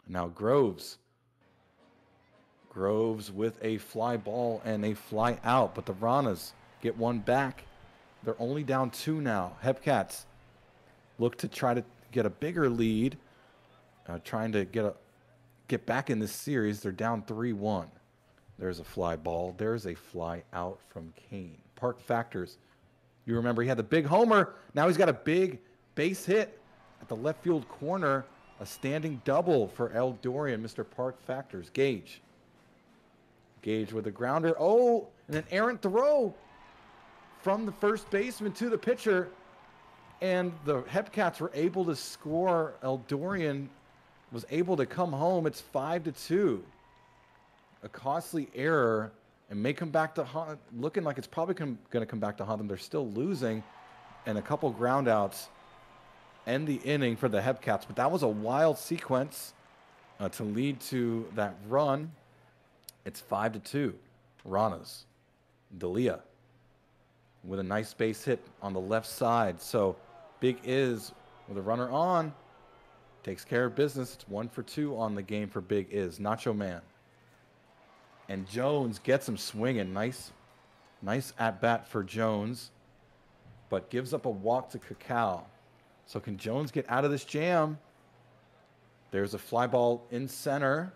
Now Groves. Groves with a fly ball and a fly out, but the Ranas get one back. They're only down 2 now. Hepcats look to try to get a bigger lead, trying to get back in this series. They're down 3-1. There's a fly ball. There's a fly out from Kane. Park Factors. You remember he had the big homer. Now he's got a big base hit at the left field corner. A standing double for Eldorian, Mr. Park Factors. Gage with a grounder. Oh, and an errant throw from the first baseman to the pitcher. And the Hepcats were able to score. Eldorian was able to come home. It's 5-2. A costly error, and may come back to haunt, looking like it's probably going to come back to haunt them. They're still losing, and a couple ground outs end the inning for the Hepcats. But that was a wild sequence to lead to that run. It's 5-2. Ranas. D'Elia with a nice base hit on the left side. So Big Iz with a runner on takes care of business. It's 1 for 2 on the game for Big Iz. Nacho Man. And Jones gets him swinging. Nice at-bat for Jones, but gives up a walk to Cacao. So can Jones get out of this jam? There's a fly ball in center.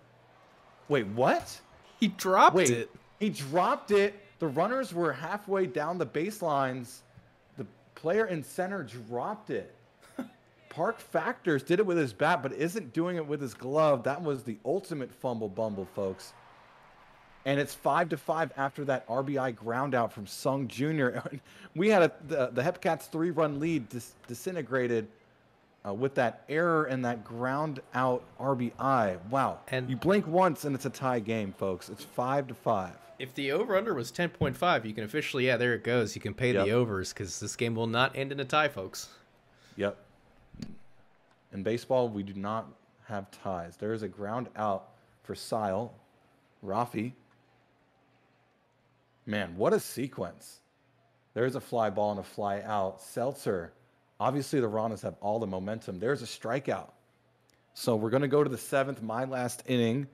Wait, what? He dropped it. He dropped it. The runners were halfway down the baselines. The player in center dropped it. Park Factors did it with his bat, but isn't doing it with his glove. That was the ultimate fumble bumble, folks. And it's 5-5 after that RBI ground out from Sung Jr. We had the Hepcats 3-run lead disintegrated with that error and that ground out RBI. Wow. And you blink once and it's a tie game, folks. It's 5-5. If the over-under was 10.5, you can officially, there it goes. You can pay the overs because this game will not end in a tie, folks. Yep. In baseball, we do not have ties. There is a ground out for Sile. Rafi. Man, what a sequence. There's a fly ball and a fly out. Seltzer. Obviously, the Ranas have all the momentum. There's a strikeout. So we're going to go to the 7th, my last inning,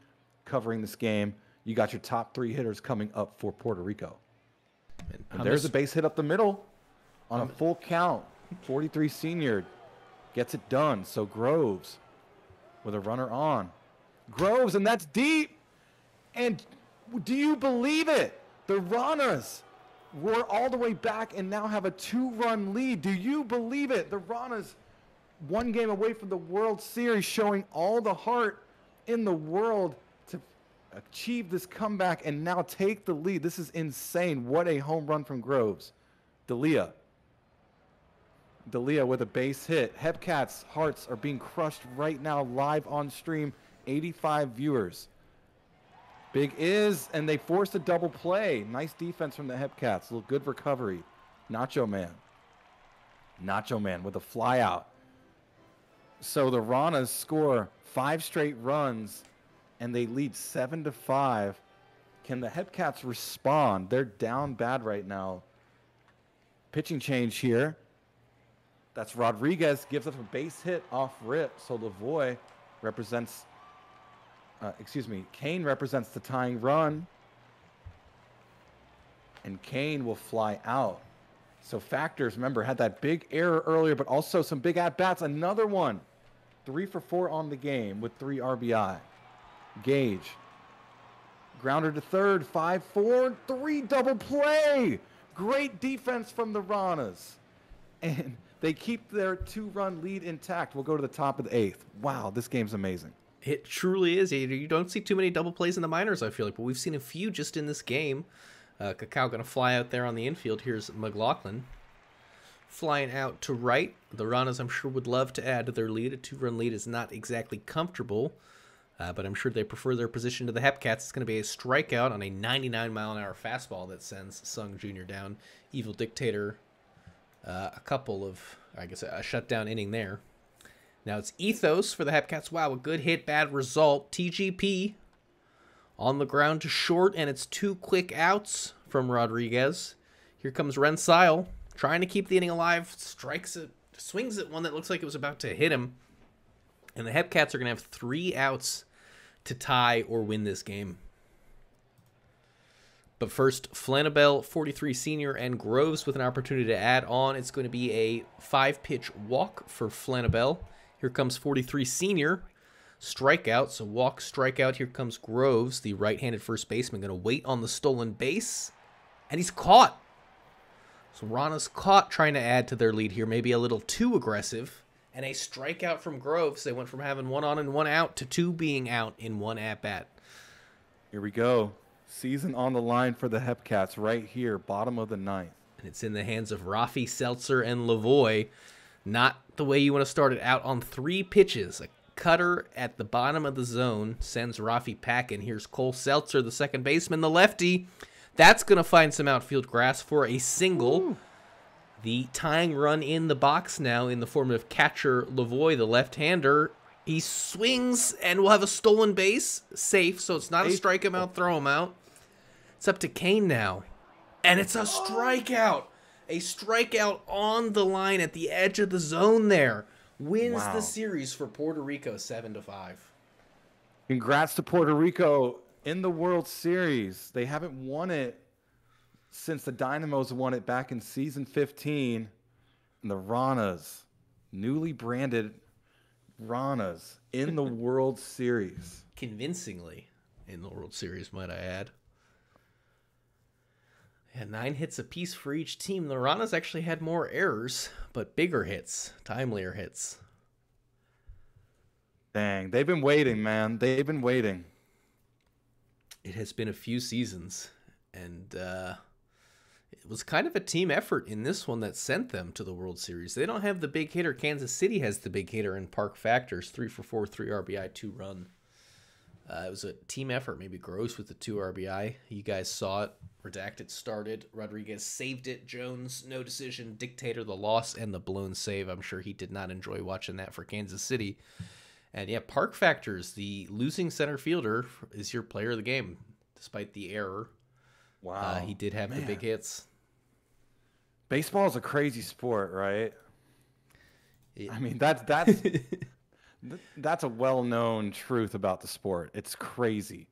covering this game. You got your top 3 hitters coming up for Puerto Rico. And there's a base hit up the middle on a full count. 43 senior gets it done. So Groves with a runner on. Groves, and that's deep. And do you believe it? The Ranas were all the way back and now have a 2-run lead. Do you believe it? The Ranas, 1 game away from the World Series, showing all the heart in the world to achieve this comeback and now take the lead. This is insane. What a home run from Groves. D'Elia with a base hit. Hepcats' hearts are being crushed right now live on stream 85 viewers. Big is, and they forced a double play. Nice defense from the Hepcats. A little good recovery. Nacho Man with a fly out. So the Ranas score 5 straight runs, and they lead 7-5. Can the Hepcats respond? They're down bad right now. Pitching change here. That's Rodriguez, gives up a base hit off rip. So Lavoie represents, Kane represents the tying run. And Kane will fly out. So Factors, remember, had that big error earlier, but also some big at-bats. Another one. 3 for 4 on the game with 3 RBI. Gage. Grounder to third, 5-4, 3 double play. Great defense from the Ranas. And they keep their 2-run lead intact. We'll go to the top of the 8th. Wow, this game's amazing. It truly is. You don't see too many double plays in the minors, I feel like, but we've seen a few just in this game. Cacao going to fly out there on the infield. Here's McLaughlin flying out to right. The Ranas, I'm sure, would love to add to their lead. A 2-run lead is not exactly comfortable, but I'm sure they prefer their position to the Hepcats. It's going to be a strikeout on a 99-mile-an-hour fastball that sends Sung Jr. down. Evil Dictator, a couple of, I guess, a shutdown inning there. Now it's Ethos for the Hepcats. Wow, a good hit, bad result. TGP on the ground to short, and it's 2 quick outs from Rodriguez. Here comes Rensile, trying to keep the inning alive. Swings at one that looks like it was about to hit him. And the Hepcats are going to have 3 outs to tie or win this game. But first, Flanabelle, 43 senior, and Groves with an opportunity to add on. It's going to be a 5-pitch walk for Flanabelle. Here comes 43 senior. Strikeout, so walk, strikeout. Here comes Groves, the right-handed first baseman, going to wait on the stolen base. And he's caught. So Rana's caught trying to add to their lead here, maybe a little too aggressive. And a strikeout from Groves. They went from having 1 on and 1 out to 2 being out in 1 at-bat. Here we go. Season on the line for the Hepcats right here, bottom of the 9th. And it's in the hands of Rafi, Seltzer, and Lavoie. Not the way you want to start it out on 3 pitches. A cutter at the bottom of the zone sends Rafi packing. Here's Cole Seltzer, the second baseman, the lefty. That's going to find some outfield grass for a single. Ooh. The tying run in the box now in the form of catcher Lavoie, the left-hander. He swings and will have a stolen base. Safe, so it's not a strike him out, throw him out. It's up to Kane now. And it's a strikeout. A strikeout on the line at the edge of the zone there. Wins the series for Puerto Rico 7-5. Congrats to Puerto Rico in the World Series. They haven't won it since the Dynamos won it back in season 15. And the Ranas, newly branded Ranas, in the World Series. Convincingly in the World Series, might I add. Yeah, 9 hits apiece for each team. The Ranas actually had more errors, but bigger hits, timelier hits. Dang, they've been waiting, man. They've been waiting. It has been a few seasons, and it was kind of a team effort in this one that sent them to the World Series. They don't have the big hitter. Kansas City has the big hitter in Park Factors, 3 for 4, 3 RBI, 2 run. It was a team effort, maybe Gross with the 2 RBI. You guys saw it. Redacted started. Rodriguez saved it. Jones, no decision. Dictator, the loss, and the blown save. I'm sure he did not enjoy watching that for Kansas City. And yeah, Park Factors, the losing center fielder, is your player of the game, despite the error. Wow. He did have the big hits. Baseball is a crazy sport, right? I mean, that's that's a well-known truth about the sport. It's crazy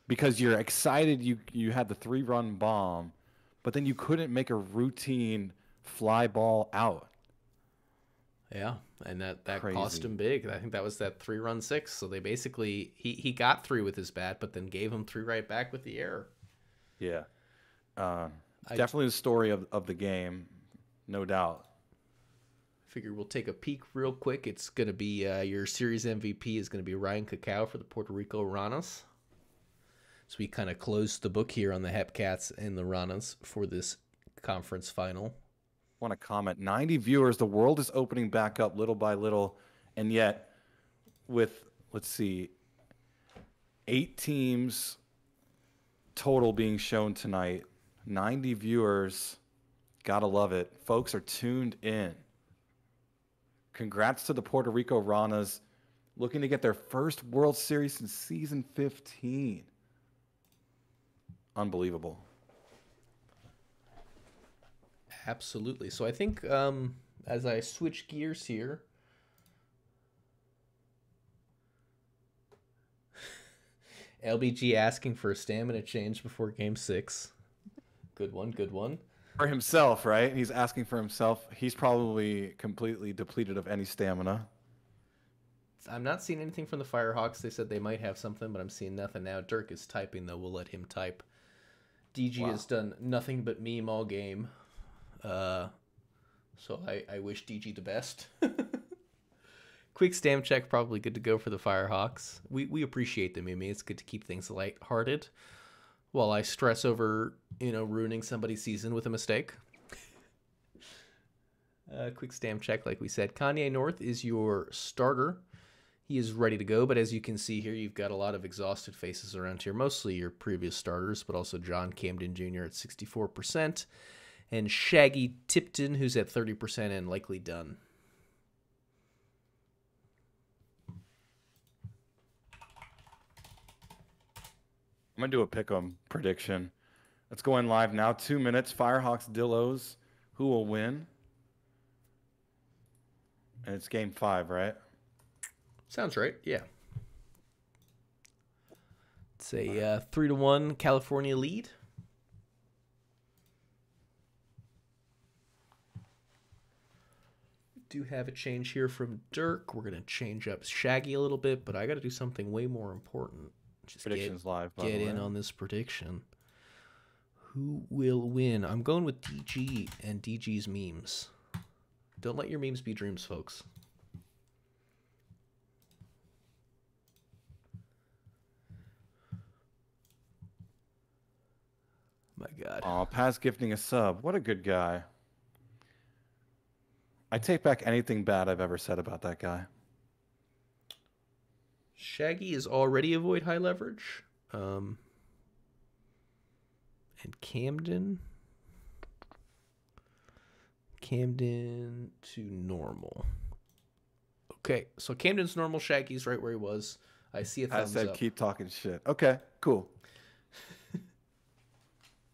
because you're excited you had the 3-run bomb, but then you couldn't make a routine fly ball out. Yeah, and that cost him big. I think that was that 3-run 6. So they basically he got 3 with his bat, but then gave him 3 right back with the error. Yeah, definitely the story of the game, no doubt. Figure we'll take a peek real quick. It's going to be your series MVP is going to be Ryan Cacao for the Puerto Rico Ranas. So we kind of closed the book here on the Hepcats and the Ranas for this conference final. Want to comment, 90 viewers. The world is opening back up little by little, and yet with, let's see, 8 teams total being shown tonight. 90 viewers. Gotta love it. Folks are tuned in. Congrats to the Puerto Rico Ranas, looking to get their first World Series since season 15. Unbelievable. Absolutely. So I think as I switch gears here, LBG asking for a stamina change before Game 6. Good one, good one. For himself, right? He's asking for himself. He's probably completely depleted of any stamina. I'm not seeing anything from the Firehawks. They said they might have something, but I'm seeing nothing now. Dirk is typing, though. We'll let him type. DG has done nothing but meme all game. So I wish DG the best. Quick stamp check, probably good to go for the Firehawks. We appreciate the meme. It's good to keep things lighthearted while I stress over, ruining somebody's season with a mistake. Quick stamp check, like we said. Kanye North is your starter. He is ready to go, but as you can see here, you've got a lot of exhausted faces around here, mostly your previous starters, but also John Camden Jr. at 64%, and Shaggy Tipton, who's at 30% and likely done. I'm going to do a pick'em prediction. Let's go in live now. 2 minutes. Firehawks, Dillos. Who will win? And it's game 5, right? Sounds right, yeah. It's a 3-1 California lead. Do have a change here from Dirk. We're going to change up Shaggy a little bit, but I got to do something way more important. Just Predictions live, by get the way. in on this prediction. Who will win? I'm going with DG and DG's memes. Don't let your memes be dreams, folks. My God. Aw, Paz gifting a sub. What a good guy. I take back anything bad I've ever said about that guy. Shaggy is already avoid high leverage. And Camden to normal. Okay, so Camden's normal. Shaggy's right where he was. I see a thumbs I said up. keep talking shit. Okay, cool.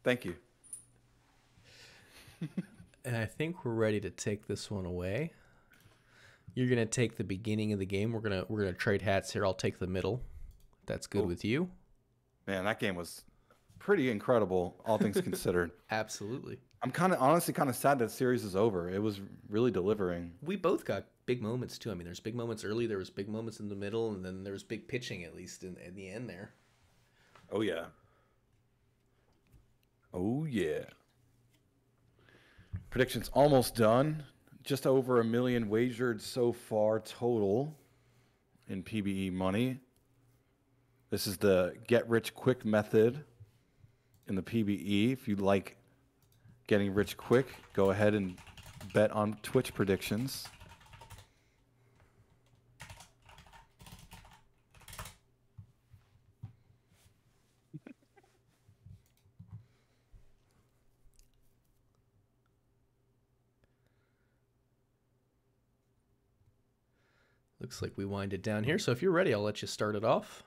Thank you. And I think we're ready to take this one away. You're gonna take the beginning of the game. We're gonna trade hats here. I'll take the middle. If that's good with you. Man, that game was pretty incredible, all things considered. Absolutely. I'm honestly kind of sad that series is over. It was really delivering. We both got big moments too. I mean, there's big moments early, there was big moments in the middle, and then there was big pitching at least in the end there. Oh yeah. Oh yeah. Predictions almost done. Just over 1 million wagered so far total in PBE money. This is the get rich quick method in the PBE. If you like getting rich quick, go ahead and bet on Twitch predictions. Looks like we wind it down here. So if you're ready, I'll let you start it off.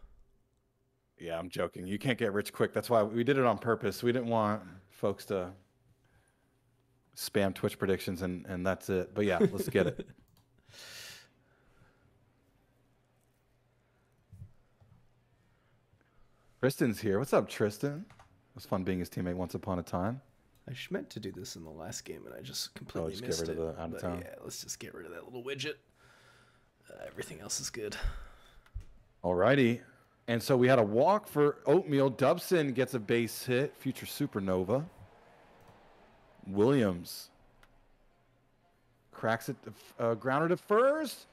Yeah, I'm joking. You can't get rich quick. That's why we did it on purpose. We didn't want folks to spam Twitch predictions and that's it. But yeah, let's get it. Tristan's here. What's up, Tristan? It was fun being his teammate once upon a time. I meant to do this in the last game, and I just completely just missed get rid it. of the out of town. Yeah, let's just get rid of that little widget. Everything else is good. Alrighty. And so we had a walk for Oatmeal. Dubson gets a base hit. Future Supernova. Williams cracks it. Grounder to first.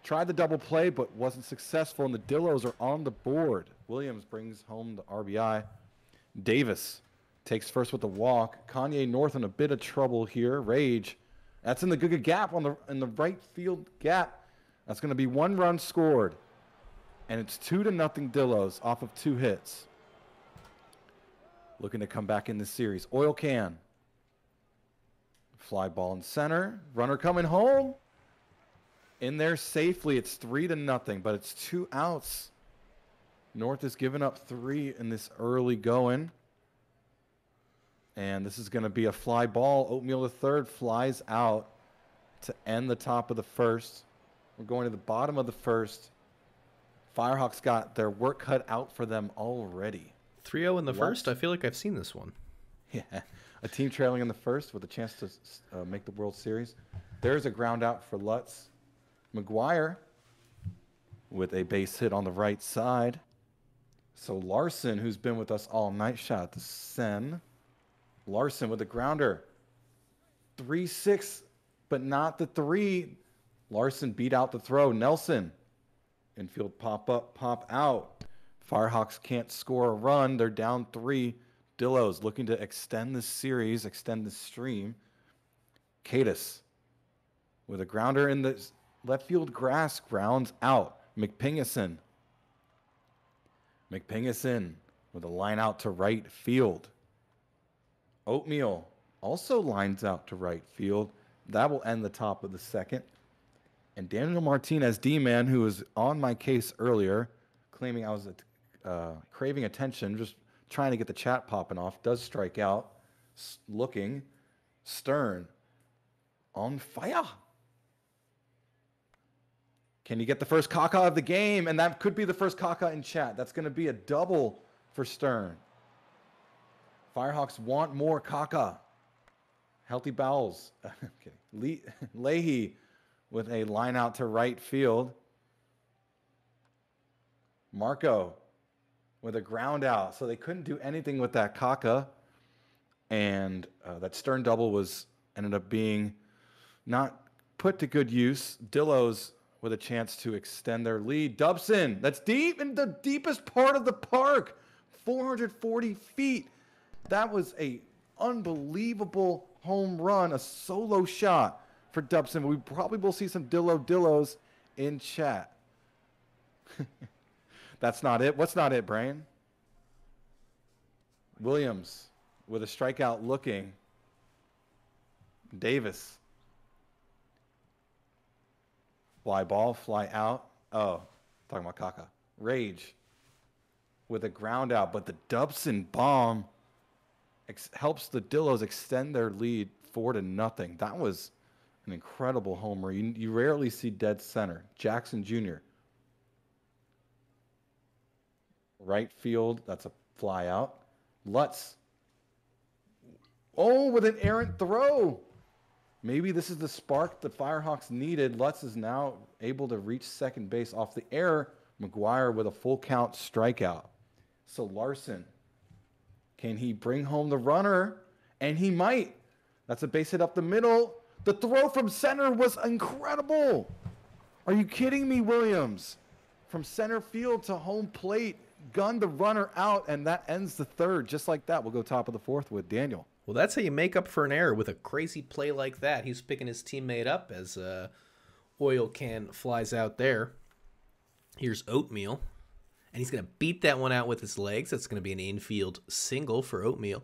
Tried the double play, but wasn't successful. And the Dillos are on the board. Williams brings home the RBI. Davis takes first with the walk. Kanye North in a bit of trouble here. Rage. That's in the Guga gap in the right field gap. That's going to be 1 run scored. And it's 2-0 Dillos off of 2 hits. Looking to come back in this series. Oil can. Fly ball in center. Runner coming home. In there safely. It's 3-0, but it's 2 outs. North has given up 3 in this early going. And this is going to be a fly ball. Oatmeal the third flies out to end the top of the first. We're going to the bottom of the first. Firehawks got their work cut out for them already. 3-0 in the first? I feel like I've seen this one. Yeah. A team trailing in the first with a chance to make the World Series. There's a ground out for Lutz. McGuire with a base hit on the right side. So Larson, who's been with us all night, shot at the Sen. Larson with a grounder. 3-6, but not the 3. Larson beat out the throw. Nelson. Infield pop up, pop out. Firehawks can't score a run. They're down 3. Dillos looking to extend this series, extend the stream. Cadis with a grounder in the left field grass, grounds out. McPingison with a line out to right field. Oatmeal also lines out to right field. That will end the top of the second. And Daniel Martinez, D-man, who was on my case earlier, claiming I was craving attention, just trying to get the chat popping off, does strike out. Looking. Stern on fire. Can you get the first caca of the game? And that could be the first caca in chat. That's going to be a double for Stern. Firehawks want more caca. Healthy bowels. Okay. Leahy with a line out to right field. Marco with a ground out. So they couldn't do anything with that caca. And that Stern double ended up being not put to good use. Dillos with a chance to extend their lead. Dubson, that's deep in the deepest part of the park. 440 feet. That was a unbelievable home run, a solo shot for Dubson. We probably will see some Dillos in chat. That's not it. What's not it, Brain? Williams with a strikeout looking. Davis. Fly ball, fly out. Oh, talking about Kaka. Rage with a ground out, but the Dubson bomb helps the Dillos extend their lead 4-0. That was an incredible homer. You rarely see dead center. Jackson Jr. Right field, that's a fly out. Lutz. Oh, with an errant throw. Maybe this is the spark the Firehawks needed. Lutz is now able to reach second base off the error. McGuire with a full count strikeout. So Larson, can he bring home the runner? And he might. That's a base hit up the middle. The throw from center was incredible. Are you kidding me, Williams? From center field to home plate, gunned the runner out, and that ends the third. Just like that, we'll go top of the fourth with Daniel. Well, that's how you make up for an error with a crazy play like that. He's picking his teammate up as Oil Can flies out there. Here's Oatmeal. And he's going to beat that one out with his legs. That's going to be an infield single for Oatmeal.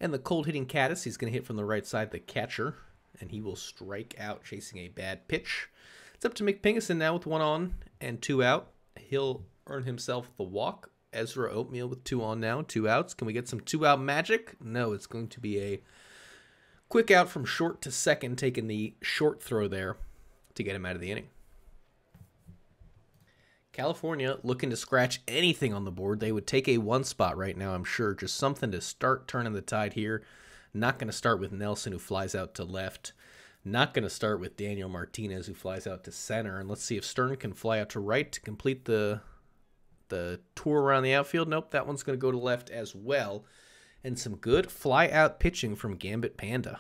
And the cold hitting Caddis, he's going to hit from the right side, the catcher. And he will strike out chasing a bad pitch. It's up to McPingison now with 1 on and 2 out. He'll earn himself the walk. Ezra Oatmeal with 2 on now, 2 outs. Can we get some 2-out magic? No, it's going to be a quick out from short to second, taking the short throw there to get him out of the inning. California looking to scratch anything on the board. They would take a 1 spot right now, I'm sure. Just something to start turning the tide here. Not going to start with Nelson, who flies out to left. Not going to start with Daniel Martinez, who flies out to center. And let's see if Stern can fly out to right to complete the tour around the outfield. Nope, that one's going to go to left as well. And some good fly-out pitching from Gambit Panda.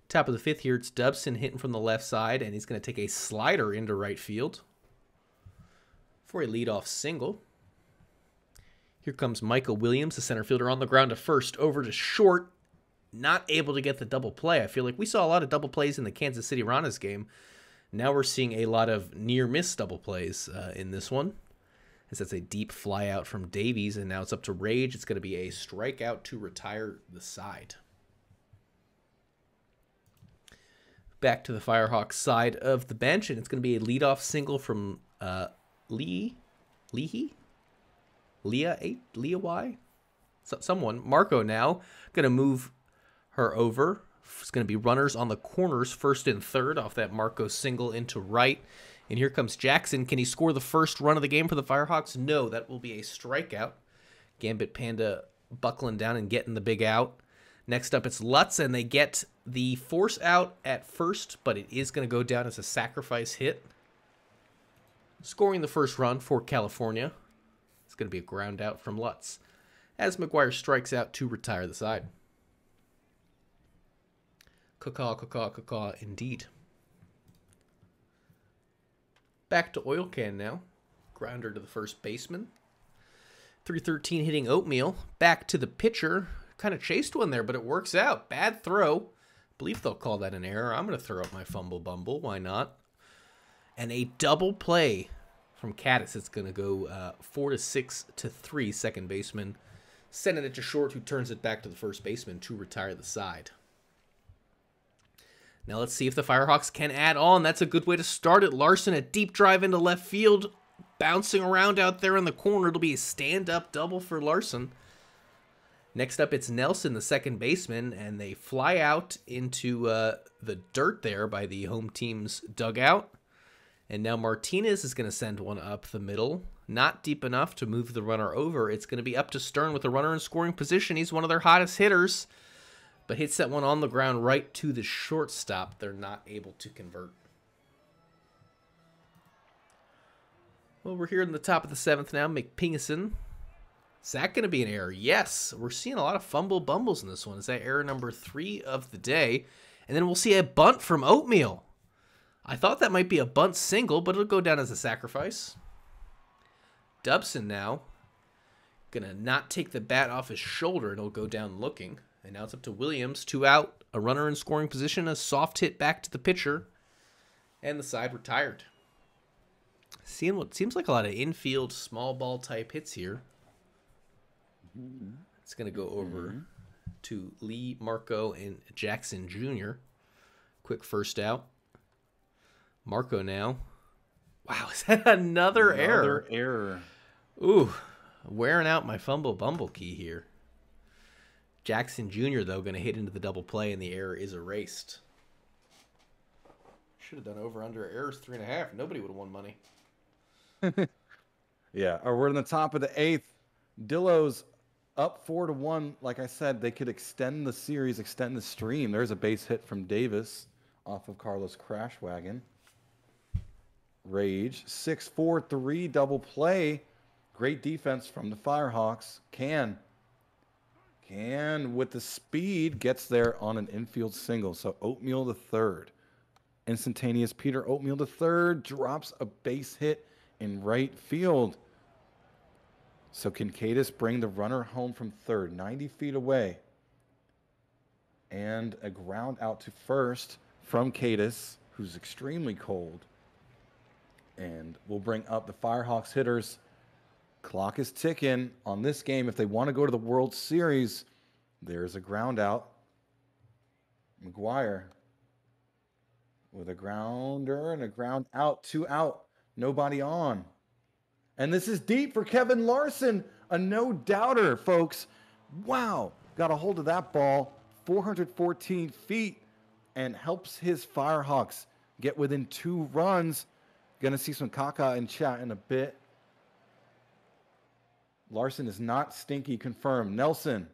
Top of the 5th here, it's Dubson hitting from the left side, and he's going to take a slider into right field for a leadoff single. Here comes Michael Williams, the center fielder, on the ground to first, over to short. Not able to get the double play. I feel like we saw a lot of double plays in the Kansas City Ranas game. Now we're seeing a lot of near-miss double plays in this one, as that's a deep fly out from Davies, and now it's up to Rage. It's going to be a strikeout to retire the side. Back to the Firehawks side of the bench, and it's going to be a leadoff single from Leah Y? Someone. Marco now going to move her over. It's going to be runners on the corners, first and third, off that Marco single into right. And here comes Jackson. Can he score the first run of the game for the Firehawks? No, that will be a strikeout. Gambit Panda buckling down and getting the big out. Next up, it's Lutz, and they get the force out at first, but it is going to go down as a sacrifice hit. Scoring the first run for California. It's going to be a ground out from Lutz, as McGuire strikes out to retire the side. Caw, indeed. Back to Oil Can now. Grounder to the first baseman. 313 hitting Oatmeal. Back to the pitcher. Kind of chased one there, but it works out. Bad throw. I believe they'll call that an error. I'm going to throw up my fumble bumble. Why not? And a double play from Caddis. It's going to go 4-6-3. Second baseman sending it to short, who turns it back to the first baseman to retire the side. Now let's see if the Firehawks can add on. That's a good way to start it. Larson, a deep drive into left field. Bouncing around out there in the corner. It'll be a stand-up double for Larson. Next up, it's Nelson, the second baseman, and they fly out into the dirt there by the home team's dugout. And now Martinez is going to send one up the middle. Not deep enough to move the runner over. It's going to be up to Stern with the runner in scoring position. He's one of their hottest hitters, but hits that one on the ground right to the shortstop. They're not able to convert. Well, we're here in the top of the seventh now. McPingison. Is that going to be an error? Yes. We're seeing a lot of fumble bumbles in this one. Is that error number 3 of the day? And then we'll see a bunt from Oatmeal. I thought that might be a bunt single, but it'll go down as a sacrifice. Dubson now going to not take the bat off his shoulder, and it'll go down looking. And now it's up to Williams. 2 out, a runner in scoring position, a soft hit back to the pitcher, and the side retired. Seeing what seems like a lot of infield small ball type hits here. It's going to go over to Lee, Marco, and Jackson Jr. Quick first out. Marco now. Wow, is that another error? Error. Ooh, wearing out my fumble bumble key here. Jackson Jr., though, going to hit into the double play, and the error is erased. Should have done over-under errors 3.5. Nobody would have won money. Yeah, or we're in the top of the 8th. Dillo's up 4-1. Like I said, they could extend the series, extend the stream. There's a base hit from Davis off of Carlos Crashwagon. Rage, 6-4-3 double play. Great defense from the Firehawks. Can with the speed gets there on an infield single. So Oatmeal the third. Instantaneous Peter Oatmeal the third drops a base hit in right field. So can Cadis bring the runner home from third, 90 feet away? And a ground out to first from Cadis, who's extremely cold. And we'll bring up the Firehawks hitters. Clock is ticking on this game. If they want to go to the World Series, there's a ground out. McGuire with a grounder and a ground out, 2 out, nobody on. And this is deep for Kevin Larson, a no-doubter, folks. Wow, got a hold of that ball, 414 feet, and helps his Firehawks get within 2 runs. Gonna see some caca in chat in a bit. Larson is not stinky confirmed. Nelson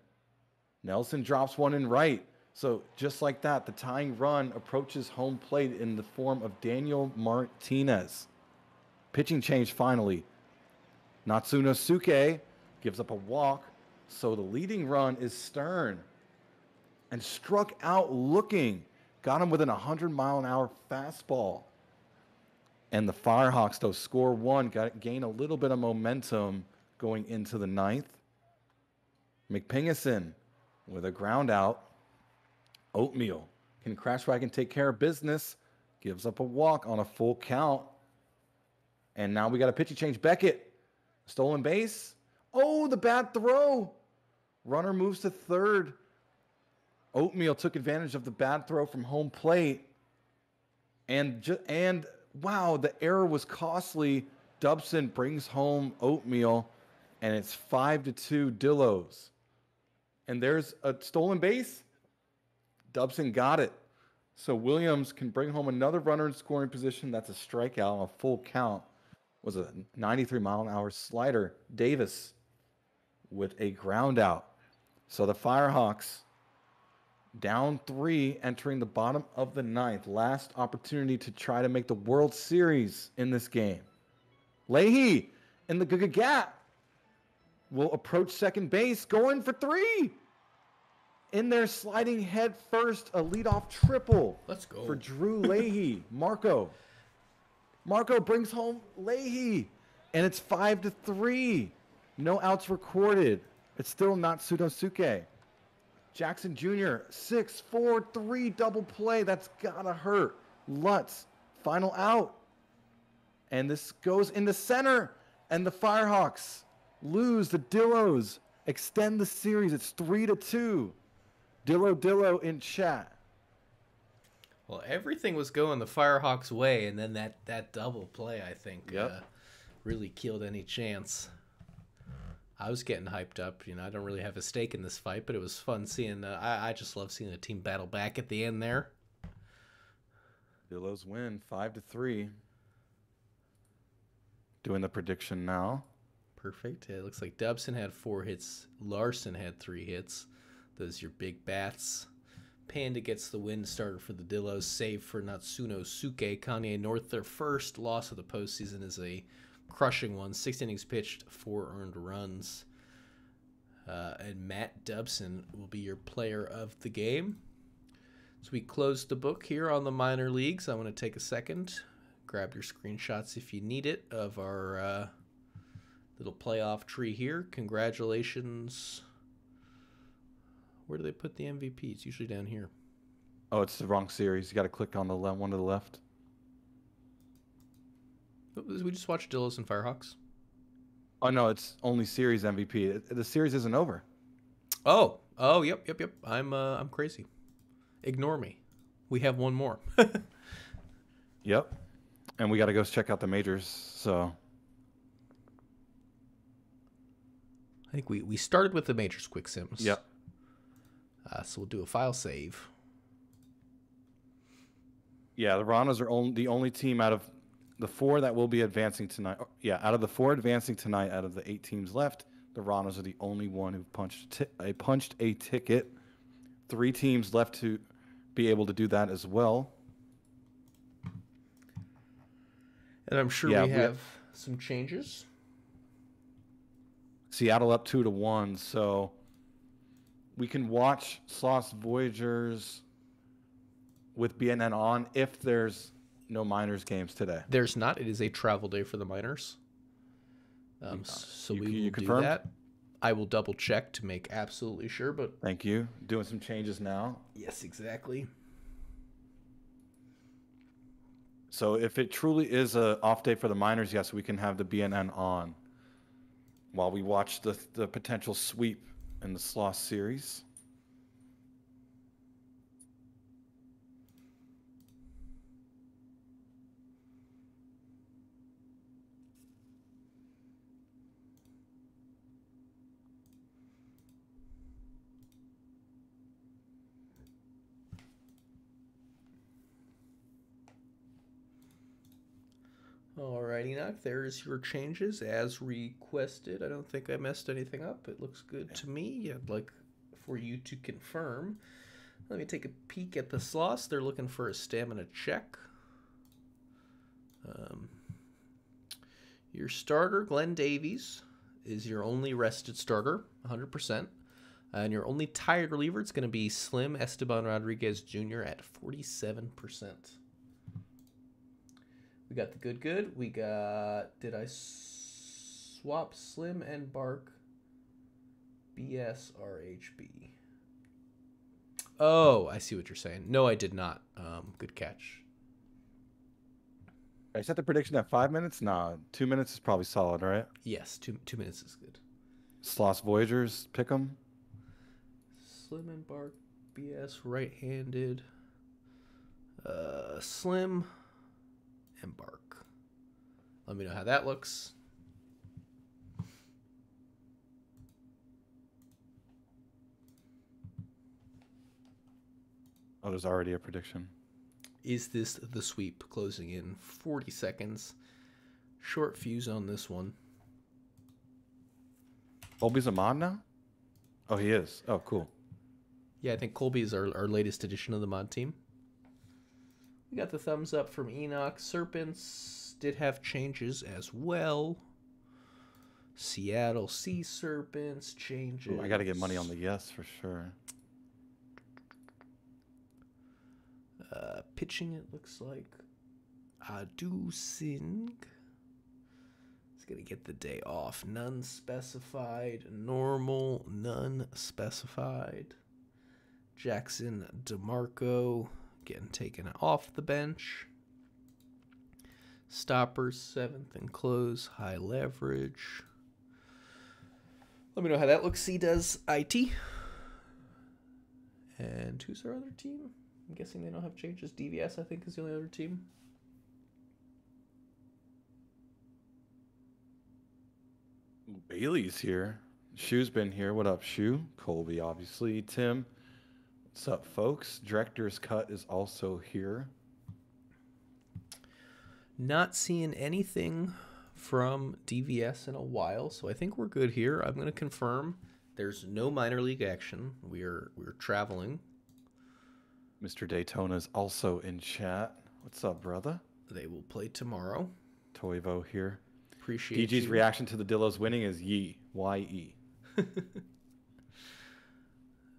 drops one in right. So just like that, the tying run approaches home plate in the form of Daniel Martinez. Pitching change finally. Natsunosuke gives up a walk. So the leading run is Stern. And struck out looking. Got him within a 100-mile-an-hour fastball. And the Firehawks, though, score 1. Gain a little bit of momentum going into the 9th. McPingison with a ground out. Oatmeal. Can Crashwagon take care of business? gives up a walk on a full count. And now we got a pitching change. Beckett, stolen base. Oh, the bad throw. Runner moves to third. Oatmeal took advantage of the bad throw from home plate. And wow, the error was costly. Dobson brings home Oatmeal, and it's 5-2 Dillos. And there's a stolen base. Dobson got it. So Williams can bring home another runner in scoring position. That's a strikeout on a full count. Was a 93-mile-an-hour slider. Davis with a ground out. So the Firehawks down 3 entering the bottom of the 9th. Last opportunity to try to make the World Series in this game. Leahy in the gap will approach second base, going for 3. In there, sliding head first, a leadoff triple. Let's go. For Drew Leahy. Marco brings home Leahy, and it's 5-3. No outs recorded. It's still not Sudosuke. Jackson Jr., 6-4-3 double play. That's gotta hurt. Lutz, final out. And this goes in the center, and the Firehawks lose. The Dillos extend the series. It's 3-2. Dillo in chat. Well, everything was going the Firehawks' way, and then that double play, I think, really killed any chance. I was getting hyped up. You know, I don't really have a stake in this fight, but it was fun seeing. I just love seeing the team battle back at the end there. Dillos win 5-3. Doing the prediction now. Perfect. It looks like Dobson had 4 hits. Larson had 3 hits. Those are your big bats. Panda gets the win starter for the Dillos. Save for Natsuno Suke. Kanye North, their first loss of the postseason, is a crushing one. 6 innings pitched, 4 earned runs. And Matt Dobson will be your player of the game. So we close the book here on the minor leagues. I want to take a second. Grab your screenshots if you need it of our little playoff tree here. Congratulations. Where do they put the MVP? It's usually down here. Oh, it's the wrong series. You got to click on the one to the left. We just watched Dillos and Firehawks. Oh, no, it's only series MVP. The series isn't over. Oh, yep. I'm crazy. Ignore me. We have one more. Yep. And we got to go check out the majors, so. I think we started with the majors quick sims. Yep. So we'll do a file save. Yeah, the Ranas are the only team out of the 4 that will be advancing tonight. Out of the 4 advancing tonight, out of the 8 teams left, the Ranas are the only one who punched a ticket. 3 teams left to be able to do that as well. And I'm sure we have some changes. Seattle up 2-1, so we can watch Sloths Voyagers with BNN on if there's no minors games today. There's not. It is a travel day for the minors. So we will confirmed? do that. I will double check to make absolutely sure. But thank you. Doing some changes now. Yes, exactly. So if it truly is an off day for the minors, yes, we can have the BNN on while we watch the potential sweep in the Sloth series. Alrighty, Enoch, there's your changes as requested. I don't think I messed anything up. It looks good to me. I'd like for you to confirm. Let me take a peek at the Sloths. They're looking for a stamina check. Your starter, Glenn Davies, is your only rested starter, 100%. And your only tired reliever, it's going to be Slim Esteban Rodriguez Jr. at 47%. We got the good. We got, did I swap Slim and Bark? BSRHB. Oh, I see what you're saying. No, I did not. Good catch. I set the prediction at 5 minutes. Nah, 2 minutes is probably solid, right? Yes, 2 minutes is good. Sloths Voyagers, pick them. Slim and Bark, BS, right-handed. Slim and Bark. Let me know how that looks. Oh, there's already a prediction. Is this the sweep? Closing in 40 seconds. Short fuse on this one. Colby's a mod now? Oh, he is. Oh, cool. Yeah, I think Colby is our latest addition of the mod team. We got the thumbs up from Enoch. Serpents did have changes as well. Seattle Sea Serpents changes. Ooh, I got to get money on the yes for sure. Pitching, it looks like Adusing. He's going to get the day off. None specified. Normal, none specified. Jackson DeMarco getting taken off the bench. Stoppers, 7th and close. High leverage. Let me know how that looks. C does IT. And who's our other team? I'm guessing they don't have changes. DVS, I think, is the only other team. Bailey's here. Shu's been here. What up, Shu? Colby, obviously. Tim. What's up, folks? Director's Cut is also here. Not seeing anything from DVS in a while, so I think we're good here. I'm going to confirm there's no minor league action. We're traveling. Mr. Daytona is also in chat. What's up, brother? They will play tomorrow. Toivo here. Appreciate DG's you. reaction to the Dillos winning is ye. Y-E.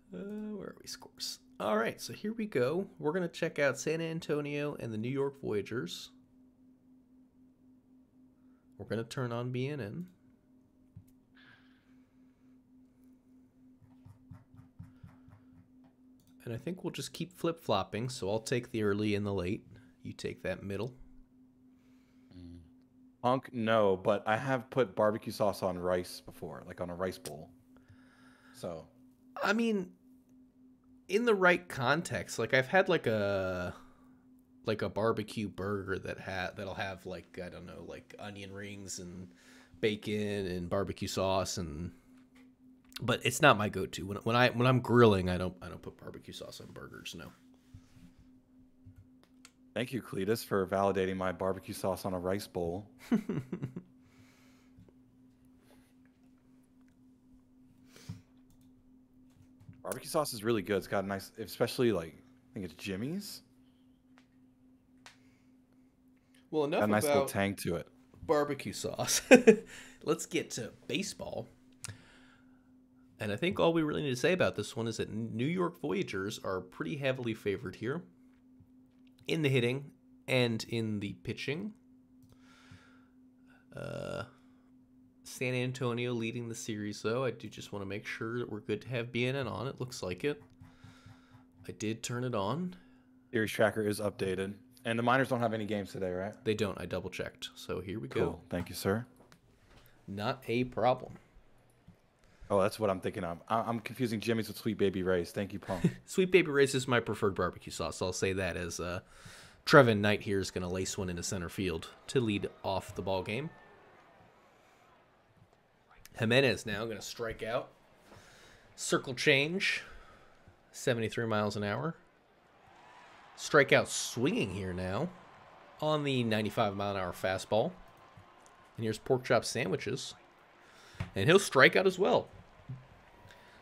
Where are we scores? All right, so here we go. We're going to check out San Antonio and the New York Voyagers. We're going to turn on BNN. And I think we'll just keep flip-flopping, so I'll take the early and the late. You take that middle. Punk, no, but I have put barbecue sauce on rice before, like on a rice bowl. So, I mean, in the right context, like I've had like a barbecue burger that'll have like, I don't know, like onion rings and bacon and barbecue sauce, and but it's not my go-to. When I'm grilling, I don't put barbecue sauce on burgers. No. thank you, Cletus, for validating my barbecue sauce on a rice bowl. Barbecue sauce is really good. It's got a nice, especially like, I think it's Jimmy's. Well, enough Got a nice little about tang to it. barbecue sauce. Let's get to baseball. And I think all we really need to say about this one is that New York Voyagers are pretty heavily favored here in the hitting and in the pitching. San Antonio leading the series, though. I do just want to make sure that we're good to have BNN on. It looks like it. I did turn it on. Series tracker is updated. And the minors don't have any games today, right? They don't. I double-checked. So here we Cool. go. Thank you, sir. Not a problem. Oh, that's what I'm thinking of. I'm confusing Jimmy's with Sweet Baby Ray's. Thank you, Punk. Sweet Baby Ray's is my preferred barbecue sauce. I'll say that as Trevin Knight here is going to lace one into center field to lead off the ball game. Jimenez now going to strike out. Circle change. 73 miles an hour. Strikeout swinging here now on the 95-mile-an-hour fastball. And here's pork chop sandwiches. And he'll strike out as well.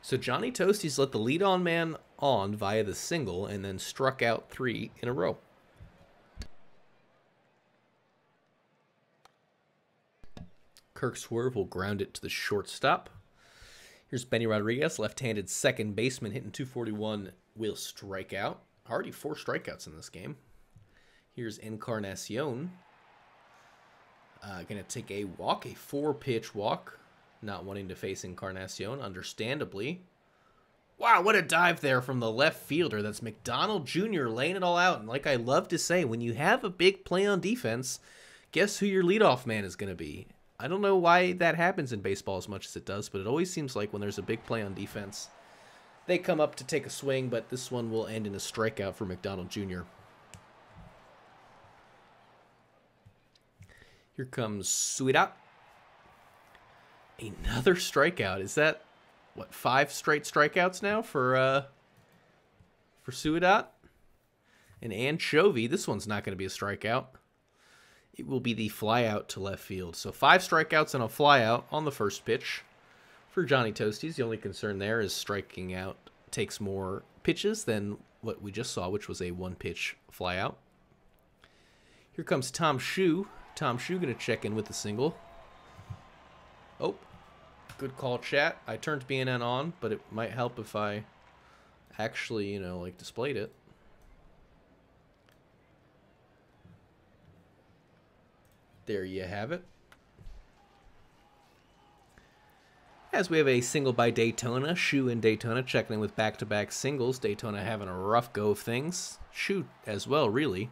So Johnny Toasties let the lead-on man on via the single and then struck out 3 in a row. Kirk Swerve will ground it to the shortstop. Here's Benny Rodriguez, left-handed second baseman, hitting 241, will strike out. Already 4 strikeouts in this game. Here's Encarnacion. Going to take a walk, a 4-pitch walk. Not wanting to face Encarnacion, understandably. Wow, what a dive there from the left fielder. That's McDonald Jr. laying it all out. And like I love to say, when you have a big play on defense, guess who your leadoff man is going to be? I don't know why that happens in baseball as much as it does, but it always seems like when there's a big play on defense, they come up to take a swing, but this one will end in a strikeout for McDonald Jr. Here comes Suida. Another strikeout. Is that, what, 5 straight strikeouts now for Suida? And Anchovy, this one's not going to be a strikeout. It will be the fly out to left field. So 5 strikeouts and a fly out on the first pitch for Johnny Toasties. The only concern there is striking out takes more pitches than what we just saw, which was a 1-pitch fly out. Here comes Tom Shue. Tom Shue going to check in with the single. Oh, good call, chat. I turned BNN on, but it might help if I actually, displayed it. There you have it. As we have a single by Daytona, Shue and Daytona checking in with back-to-back singles. Daytona having a rough go of things. Shue as well, really.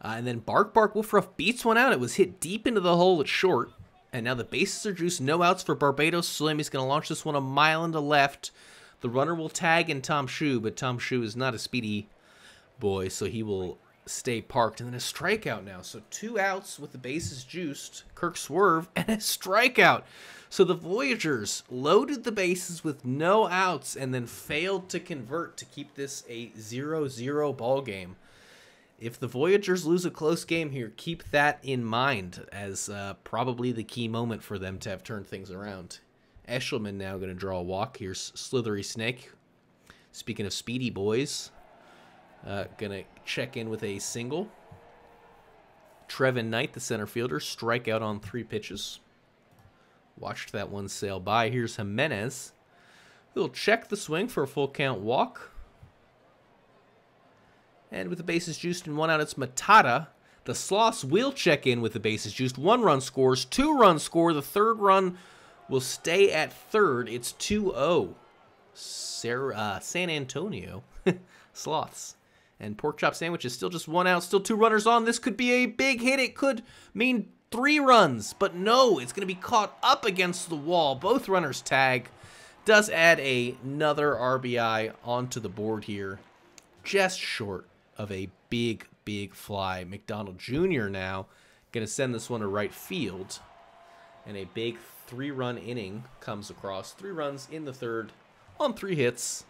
And then Bark Bark Wolf Ruff beats one out. It was hit deep into the hole at short. And now the bases are juiced. No outs for Barbados Slim. He's going to launch this one a mile into left. The runner will tag in Tom Shue, but Tom Shue is not a speedy boy, so he will stay parked. And then a strikeout now. So 2 outs with the bases juiced. Kirk Swerve and a strikeout. So the Voyagers loaded the bases with no outs and then failed to convert to keep this a 0-0 ball game. If the Voyagers lose a close game here, keep that in mind as probably the key moment for them to have turned things around. Eshelman now going to draw a walk. Here's Slithery Snake. Speaking of speedy boys, going to check in with a single. Trevin Knight, the center fielder, strike out on 3 pitches. Watched that one sail by. Here's Jimenez. He'll check the swing for a full count walk. And with the bases juiced and 1 out, it's Matata. The Sloths will check in with the bases juiced. 1 run scores, 2 runs score. The 3rd run will stay at 3rd. It's 2-0. San Antonio Sloths. And Pork Chop Sandwich is still just 1 out, still 2 runners on. This could be a big hit. It could mean 3 runs, but no, it's going to be caught up against the wall. Both runners tag. Does add another RBI onto the board here. Just short of a big, big fly. McDonald Jr. now going to send this one to right field. And a big 3-run inning comes across. 3 runs in the 3rd on 3 hits.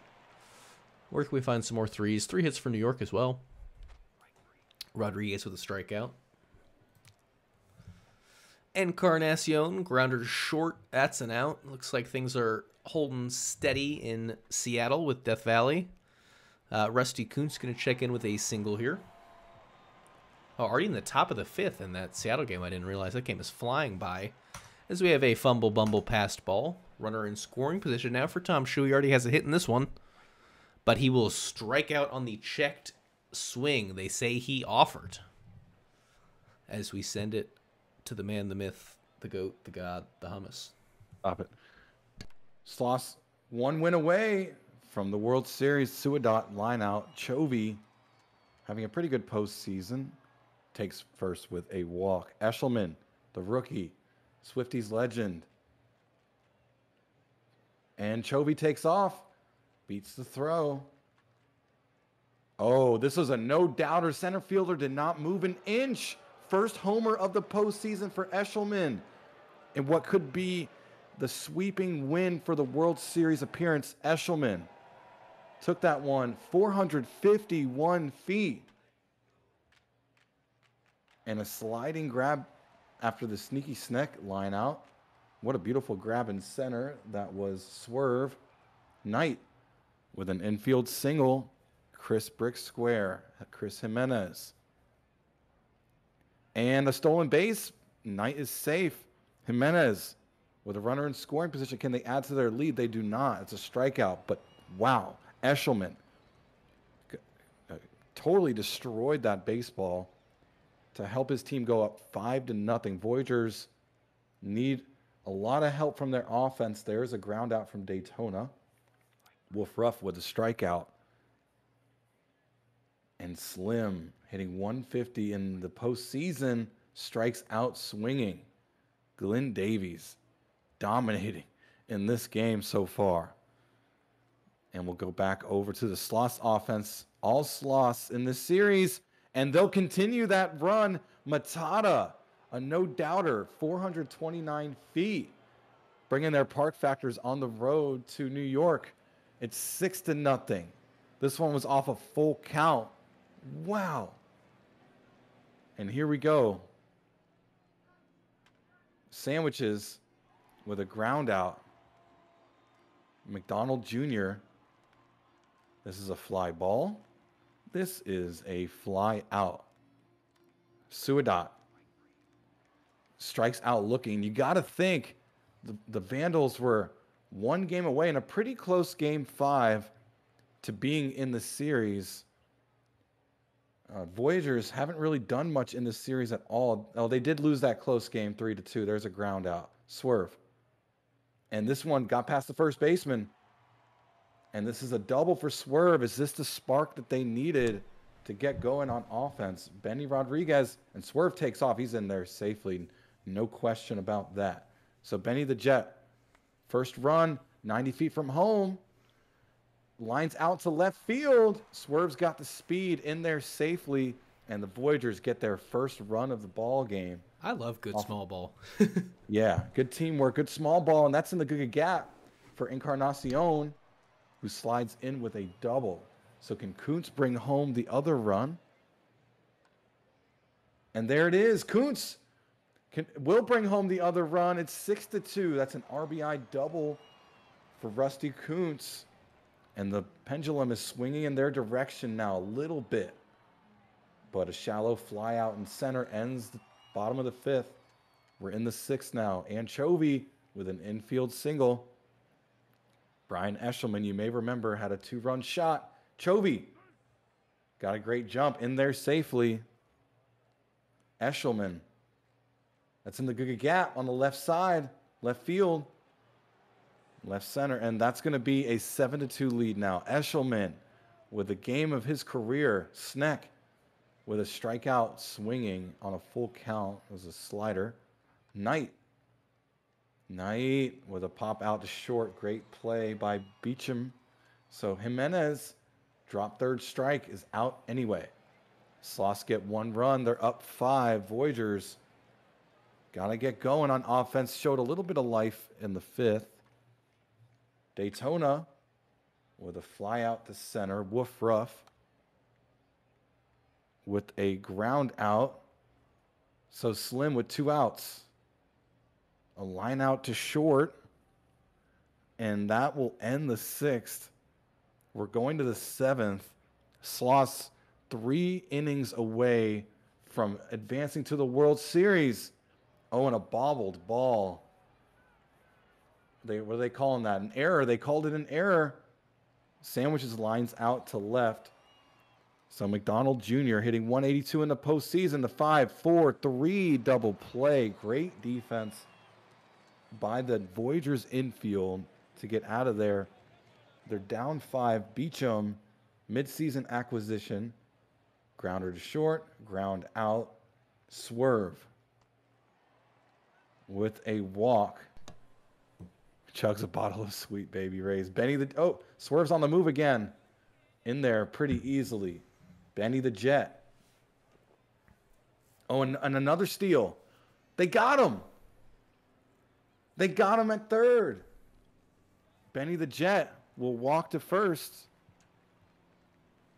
Where can we find some more 3s? 3 hits for New York as well. Rodriguez with a strikeout. Encarnacion, grounder to short. That's an out. Looks like things are holding steady in Seattle with Death Valley. Rusty Kuntz going to check in with a single here. Oh, already in the top of the 5th in that Seattle game. I didn't realize that game is flying by. As we have a fumble-bumble passed ball. Runner in scoring position now for Tom Shue. He already has a hit in this one. But he will strike out on the checked swing. They say he offered. As we send it to the man, the myth, the goat, the god, the hummus. Stop it. Sloths 1 win away from the World Series. Suidot line out. Chovy having a pretty good postseason. Takes first with a walk. Eshelman, the rookie. Swifties legend. And Chovy takes off. Beats the throw. Oh, this was a no-doubter. Center fielder did not move an inch. First homer of the postseason for Eshelman. And what could be the sweeping win for the World Series appearance. Eshelman took that one 451 feet. And a sliding grab after the sneaky snack line out. What a beautiful grab in center. That was Swerve. Knight with an infield single. Chris Brick Square. Chris Jimenez. And a stolen base. Knight is safe. Jimenez with a runner in scoring position. Can they add to their lead? They do not. It's a strikeout. But wow, Eshelman totally destroyed that baseball to help his team go up 5-0. Voyagers need a lot of help from their offense. There's a ground out from Daytona. Wolf Ruff with a strikeout. And Slim hitting 150 in the postseason, strikes out swinging. Glenn Davies dominating in this game so far. And we'll go back over to the Sloths offense. All Sloths in this series. And they'll continue that run. Matata, a no-doubter, 429 feet. Bringing their park factors on the road to New York. It's 6-0. This one was off a full count. Wow. And here we go. Sandwiches with a ground out. McDonald Jr. This is a fly ball. This is a fly out. Suadat strikes out looking. You got to think the Vandals were one game away in a pretty close game 5 to being in the series. Voyagers haven't really done much in this series at all. Oh, they did lose that close game 3-2. There's a ground out. Swerve. And this one got past the first baseman. And this is a double for Swerve. Is this the spark that they needed to get going on offense? Benny Rodriguez, and Swerve takes off. He's in there safely. No question about that. So Benny the Jet, first run, 90 feet from home. Lines out to left field. Swerve's got the speed in there safely, and the Voyagers get their first run of the ball game. I love good small ball. Yeah, good teamwork, good small ball, and that's in the good gap for Encarnacion, who slides in with a double. So can Kuntz bring home the other run? And there it is. Kuntz will bring home the other run. It's 6-2. That's an RBI double for Rusty Kuntz. And the pendulum is swinging in their direction now a little bit. But a shallow fly out in center ends the bottom of the 5th. We're in the 6th now. Anchovy with an infield single. Brian Eshelman, you may remember, had a 2-run shot. Chovy got a great jump in there safely. Eshelman. That's in the good gap on the left side, left field. Left center, and that's going to be a 7-2 lead now. Eshelman with the game of his career. Sneck with a strikeout swinging on a full count. It was a slider. Knight with a pop out to short. Great play by Beecham. So Jimenez, drop third strike, is out anyway. Sloths get 1 run. They're up 5. Voyagers got to get going on offense. Showed a little bit of life in the 5th. Daytona with a fly out to center. Woof Ruff with a ground out. So Slim with 2 outs. A line out to short. And that will end the 6th. We're going to the 7th. Sloths 3 innings away from advancing to the World Series. Oh, and a bobbled ball. What are they calling that? An error. They called it an error. Sandwiches lines out to left. So McDonald Jr. hitting 182 in the postseason. The 5-4-3 double play. Great defense by the Voyagers infield to get out of there. They're down 5. Beecham, midseason acquisition. Grounder to short. Ground out. Swerve with a walk. Chugs a bottle of Sweet Baby Ray's. Swerve's on the move again. In there pretty easily. Benny the Jet. Oh, and another steal. They got him. They got him at third. Benny the Jet will walk to first.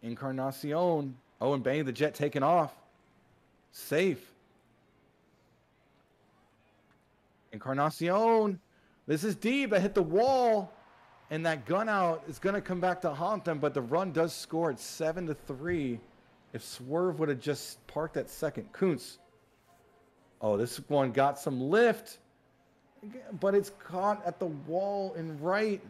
Encarnacion. Oh, and Benny the Jet taking off. Safe. Encarnacion. This is deep. I hit the wall, and that gun out is going to come back to haunt them, but the run does score at 7-3. If Swerve would have just parked at second. Kuntz. Oh, this one got some lift, but it's caught at the wall in right.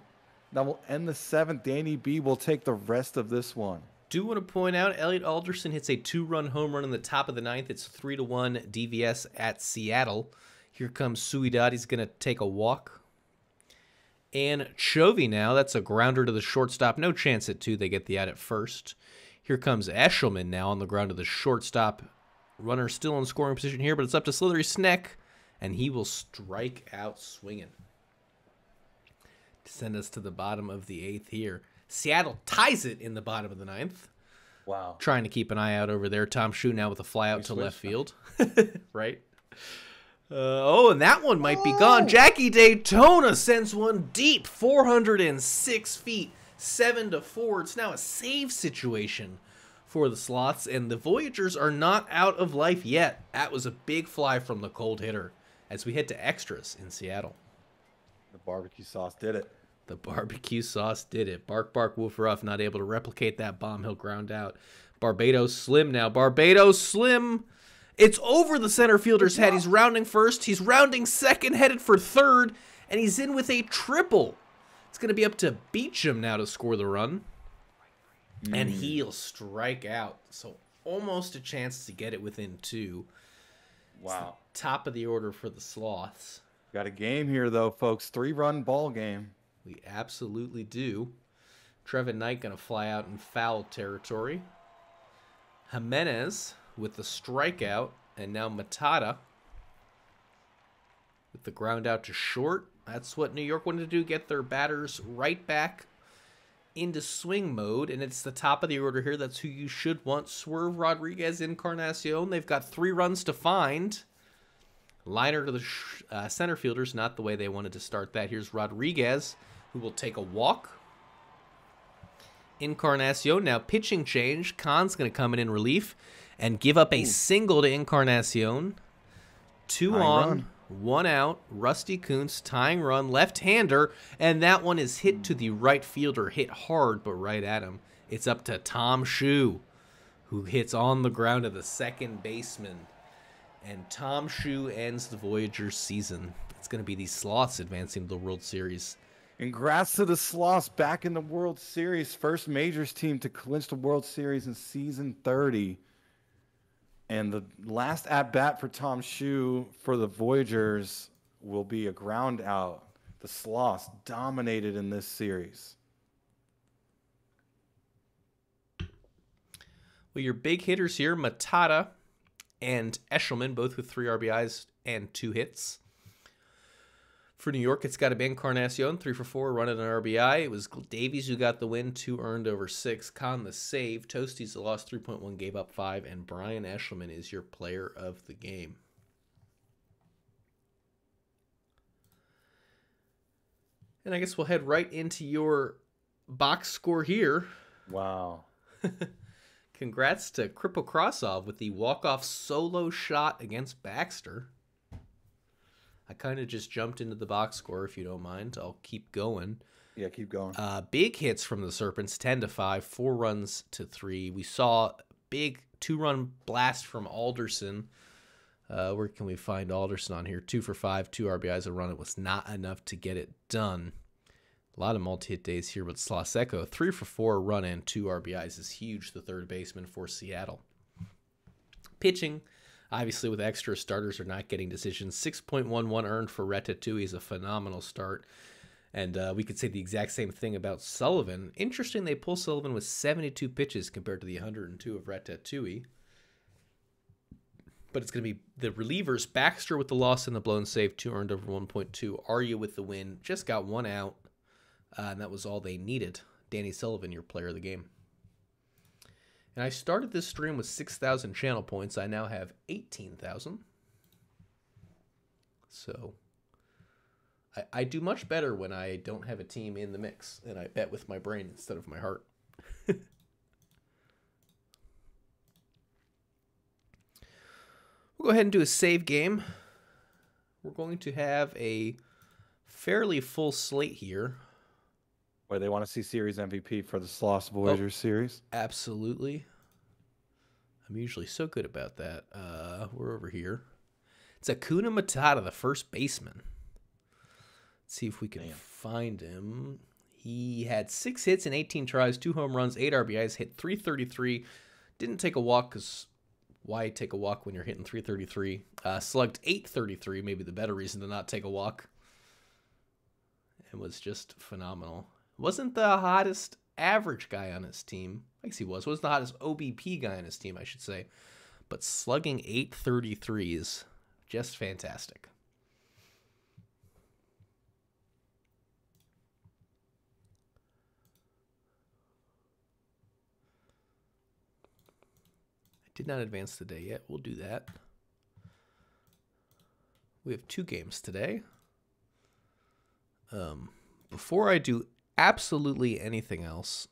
That will end the 7th. Danny B will take the rest of this one. Do want to point out, Elliot Alderson hits a 2-run home run in the top of the 9th. It's 3-1 DVS at Seattle. Here comes Suidad. He's going to take a walk. And Chovy now. That's a grounder to the shortstop. No chance at 2. They get the out at first. Here comes Eshelman now on the ground to the shortstop. Runner still in scoring position here, but it's up to Slithery Sneck, and he will strike out swinging to send us to the bottom of the 8th here. Seattle ties it in the bottom of the 9th. Wow. Trying to keep an eye out over there. Tom Shue now with a fly out to left field. Right? And that one might be gone. Jackie Daytona sends one deep, 406 feet, 7-4. It's now a save situation for the Sloths, and the Voyagers are not out of life yet. That was a big fly from the cold hitter as we head to extras in Seattle. The barbecue sauce did it. The barbecue sauce did it. Bark, bark, woof, rough, not able to replicate that bomb. He'll ground out. Barbados Slim now. Barbados Slim. It's over the center fielder's head. He's rounding first. He's rounding second, headed for third, and he's in with a triple. It's going to be up to Beecham now to score the run, and he'll strike out. So almost a chance to get it within 2. Wow. Top of the order for the Sloths. Got a game here, though, folks. 3-run ball game. We absolutely do. Trevor Knight going to fly out in foul territory. Jimenez with the strikeout, and now Matata with the ground out to short. That's what New York wanted to do, get their batters right back into swing mode, and it's the top of the order here. That's who you should want. Swerve Rodriguez, Encarnacion. They've got 3 runs to find. Liner to the center fielders, not the way they wanted to start that. Here's Rodriguez, who will take a walk. Encarnacion, now pitching change. Khan's going to come in relief and give up a single to Encarnacion. 2 on, 1 out. Rusty Kuntz, tying run, left-hander, and that one is hit to the right fielder. Hit hard, but right at him. It's up to Tom Shue, who hits on the ground to the second baseman. And Tom Shue ends the Voyagers season. It's going to be the Sloths advancing to the World Series. Congrats to the Sloths back in the World Series. First Majors team to clinch the World Series in season 30. And the last at-bat for Tom Shue for the Voyagers will be a ground out. The Sloths dominated in this series. Well, your big hitters here, Matata and Eshelman, both with 3 RBIs and 2 hits. For New York, it's got to be Encarnacion, 3 for 4, running an RBI. It was Davies who got the win, 2 earned over 6. Khan the save. Toasties the loss, 3.1, gave up 5. And Brian Eshelman is your player of the game. And I guess we'll head right into your box score here. Wow. Congrats to Kripo Krasov with the walk-off solo shot against Baxter. I kind of just jumped into the box score, if you don't mind. I'll keep going. Yeah, keep going. Big hits from the Serpents, 10-5, 4 runs to 3. We saw a big 2-run blast from Alderson. Where can we find Alderson on here? 2 for 5, 2 RBIs a run. It was not enough to get it done. A lot of multi-hit days here with Sloseko. 3 for 4, run and 2 RBIs is huge, the third baseman for Seattle. Pitching, obviously with extra, starters are not getting decisions. 6.11 earned for Ratatouille is a phenomenal start. And we could say the exact same thing about Sullivan. Interesting, they pull Sullivan with 72 pitches compared to the 102 of Ratatouille. But it's going to be the relievers. Baxter with the loss and the blown save, 2 earned over 1.2. Arya with the win, just got 1 out. And that was all they needed. Danny Sullivan, your player of the game. And I started this stream with 6,000 channel points. I now have 18,000. So I do much better when I don't have a team in the mix. And I bet with my brain instead of my heart. We'll go ahead and do a save game. We're going to have a fairly full slate here. Wait, they want to see series MVP for the Sloths Voyagers series? Absolutely. I'm usually so good about that. We're over here. It's Acuna Matata, the first baseman. Let's see if we can find him. He had 6 hits in 18 tries, 2 home runs, 8 RBIs, hit .333. Didn't take a walk because why take a walk when you're hitting .333? Slugged .833, maybe the better reason to not take a walk. and was just phenomenal. Wasn't the hottest average guy on his team. I guess he was. Wasn't the hottest OBP guy on his team, I should say. But slugging 833 is just fantastic. I did not advance today yet. We'll do that. We have 2 games today. Before I do absolutely anything else,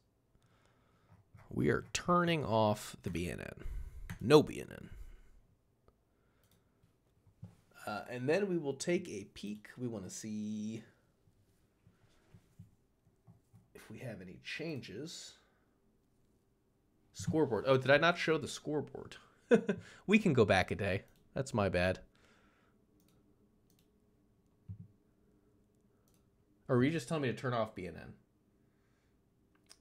we are turning off the BNN. No BNN. And then we will take a peek. We want to see if we have any changes. Scoreboard. Oh, did I not show the scoreboard? We can go back a day. That's my bad. Or were you just telling me to turn off BNN?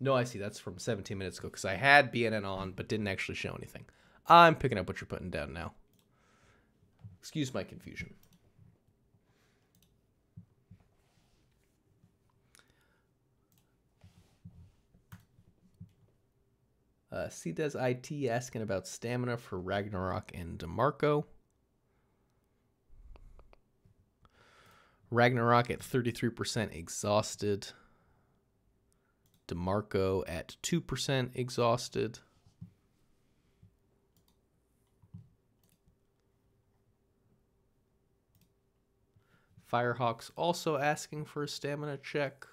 No, I see. That's from 17 minutes ago because I had BNN on but didn't actually show anything. I'm picking up what you're putting down now. Excuse my confusion. CDes IT asking about stamina for Ragnarok and DeMarco. Ragnarok at 33% exhausted. DeMarco at 2% exhausted. Firehawk's also asking for a stamina check.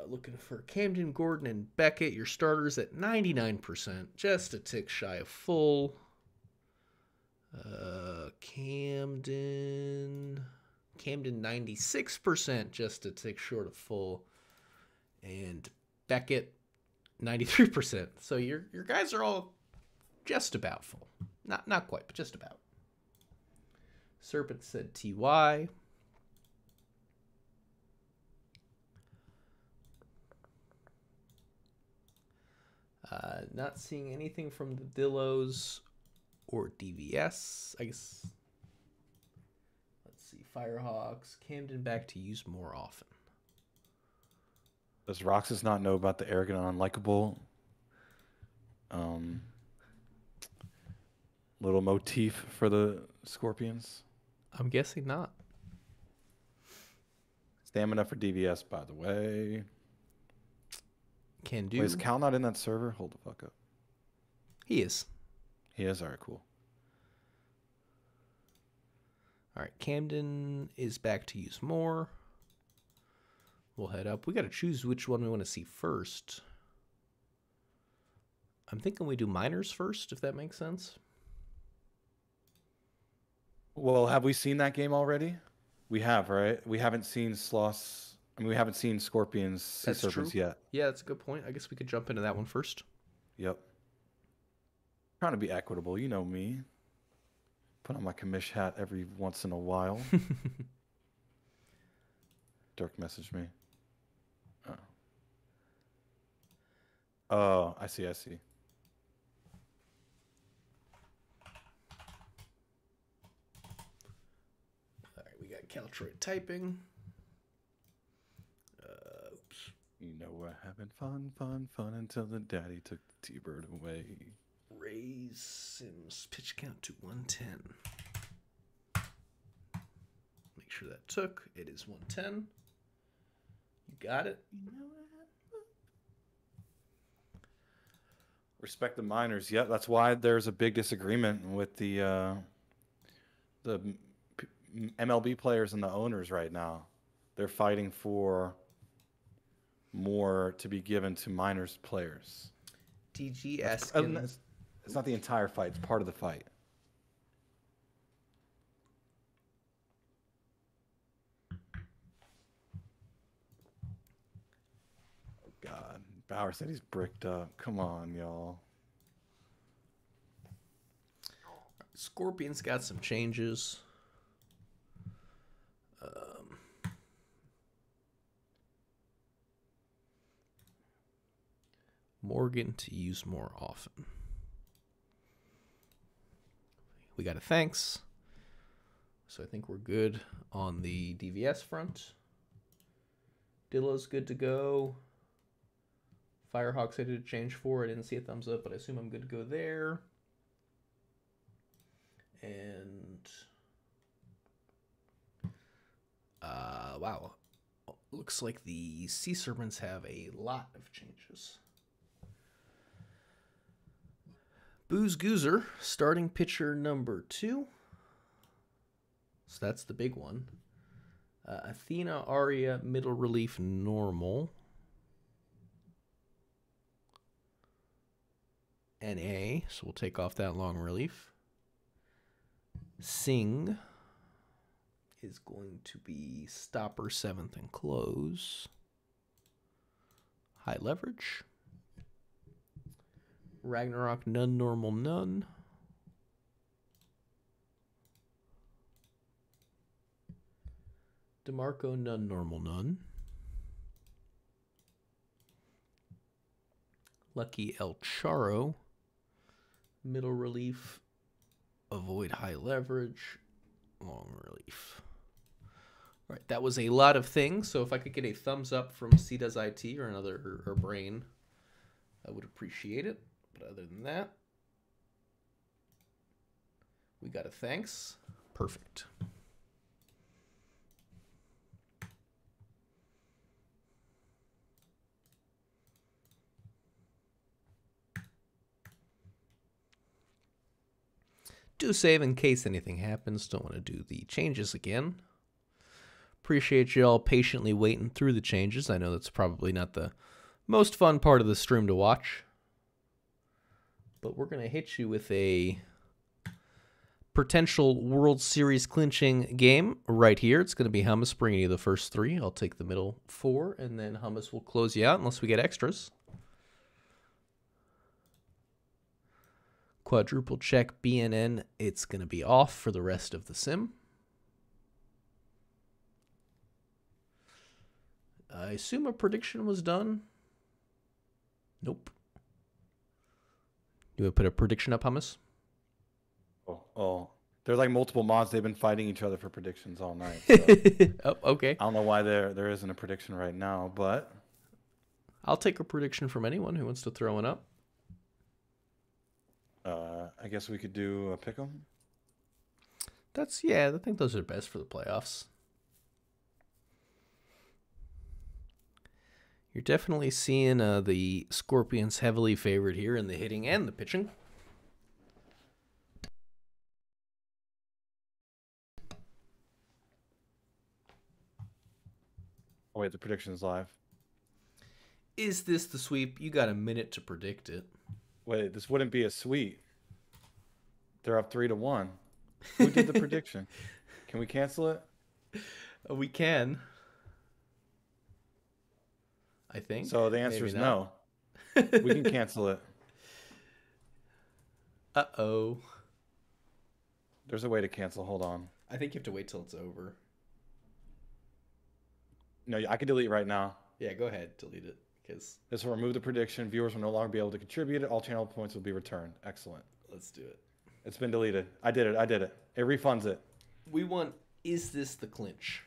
Looking for Camden, Gordon, and Beckett. Your starters at 99%, just a tick shy of full. Camden 96%, just a tick short of full. And Beckett 93%. So your guys are all just about full. Not quite, but just about. Serpent said TY. Not seeing anything from the Dillos or DVS. I guess. Let's see. Firehawks. Camden back to use more often. Does Roxas not know about the arrogant and unlikable little motif for the Scorpions? I'm guessing not. Stamina for DVS, by the way. Can do. Wait, is Cal not in that server? Hold the fuck up. He is. He is? All right, cool. All right, Camden is back to use more. We'll head up. We got to choose which one we want to see first. I'm thinking we do minors first, if that makes sense. Well, have we seen that game already? We have, right? We haven't seen Sloths. I mean, we haven't seen Scorpions Sea Serpents yet. Yeah, that's a good point. I guess we could jump into that one first. Yep. Trying to be equitable. You know me. Put on my commish hat every once in a while. Dirk messaged me. Oh, I see. All right, we got Caltroid typing. Oops. You know we're having fun until the daddy took the T-Bird away. Raise Sims pitch count to 110. Make sure that took. It is 110. You got it. You know what? Respect the minors. Yeah, that's why there's a big disagreement with the MLB players and the owners right now. They're fighting for more to be given to minors players. DG Eskins. It's not the entire fight. It's part of the fight. Oh, God. Bauer said he's bricked up. Come on, y'all. Scorpions got some changes. Morgan to use more often. We got a thanks. So I think we're good on the DVS front. Dilla's good to go. Firehawks I did a change for. I didn't see a thumbs up, but I assume I'm good to go there. And wow. Looks like the Sea Serpents have a lot of changes. Booze Goozer, starting pitcher number 2. So that's the big one. Athena Aria, middle relief, normal. NA, so we'll take off that long relief. Sing is going to be stopper 7th and close. High leverage. Ragnarok, none, normal, none. DeMarco, none, normal, none. Lucky El Charo, middle relief, avoid high leverage, long relief. All right, that was a lot of things. So if I could get a thumbs up from C Does IT or another or Brain, I would appreciate it. But other than that, we got a thanks. Perfect. Do save in case anything happens. Don't want to do the changes again. Appreciate you all patiently waiting through the changes. I know that's probably not the most fun part of the stream to watch. But we're going to hit you with a potential World Series clinching game right here. It's going to be Hummus bringing you the first 3. I'll take the middle 4, and then Hummus will close you out unless we get extras. Quadruple check BNN. It's going to be off for the rest of the sim. I assume a prediction was done. Nope. You would put a prediction up, Hummus? Oh. There's like multiple mods. They've been fighting each other for predictions all night. So. Oh, okay. I don't know why there isn't a prediction right now, but I'll take a prediction from anyone who wants to throw one up. I guess we could do a pick'em. Yeah, I think those are best for the playoffs. You're definitely seeing the Scorpions heavily favored here in the hitting and the pitching. Oh wait, the prediction is live. Is this the sweep? You got a minute to predict it. Wait, this wouldn't be a sweep. They're up 3-1. Who did the prediction? Can we cancel it? We can. I think. So the answer is no. We can cancel it. Uh-oh. There's a way to cancel. Hold on. I think you have to wait till it's over. No, I can delete right now. Yeah, go ahead. Delete it. This will remove the prediction. Viewers will no longer be able to contribute it. All channel points will be returned. Excellent. Let's do it. It's been deleted. I did it. It refunds it. We want, is this the clinch?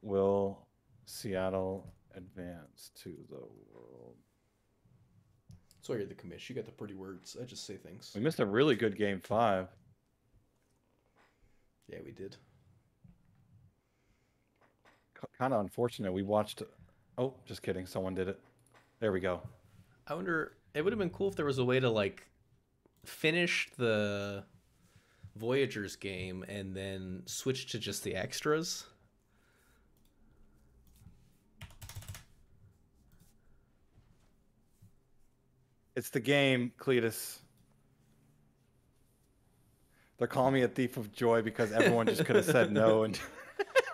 Will Seattle advance to the world? So you're the commish. You got the pretty words. I just say things. We missed a really good game 5. Yeah, we did. Kind of unfortunate. We watched... Oh, just kidding. Someone did it. There we go. I wonder, it would have been cool if there was a way to, like, finish the Voyagers game and then switch to just the extras. It's the game, Cletus. They're calling me a thief of joy because everyone just could have said no. And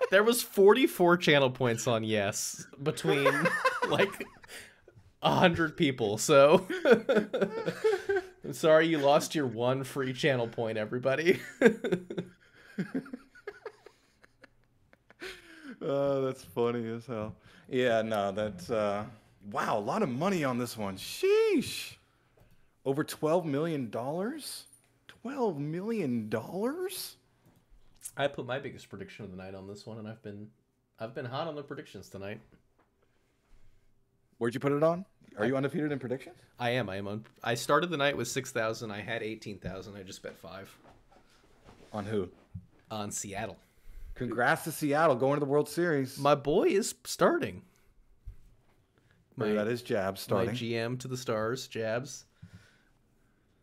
there was 44 channel points on yes between like 100 people. So I'm sorry you lost your 1 free channel point, everybody. Oh, that's funny as hell. Yeah, no, that's wow, a lot of money on this one. Sheesh. Over $12 million? $12 $12 million? I put my biggest prediction of the night on this one, and I've been hot on the predictions tonight. Where'd you put it on? Are you undefeated in predictions? I am. I started the night with 6,000. I had 18,000. I just bet 5. On who? On Seattle. Congrats to Seattle going to the World Series. My boy is starting. That is Jabs starting. My GM to the stars, Jabs.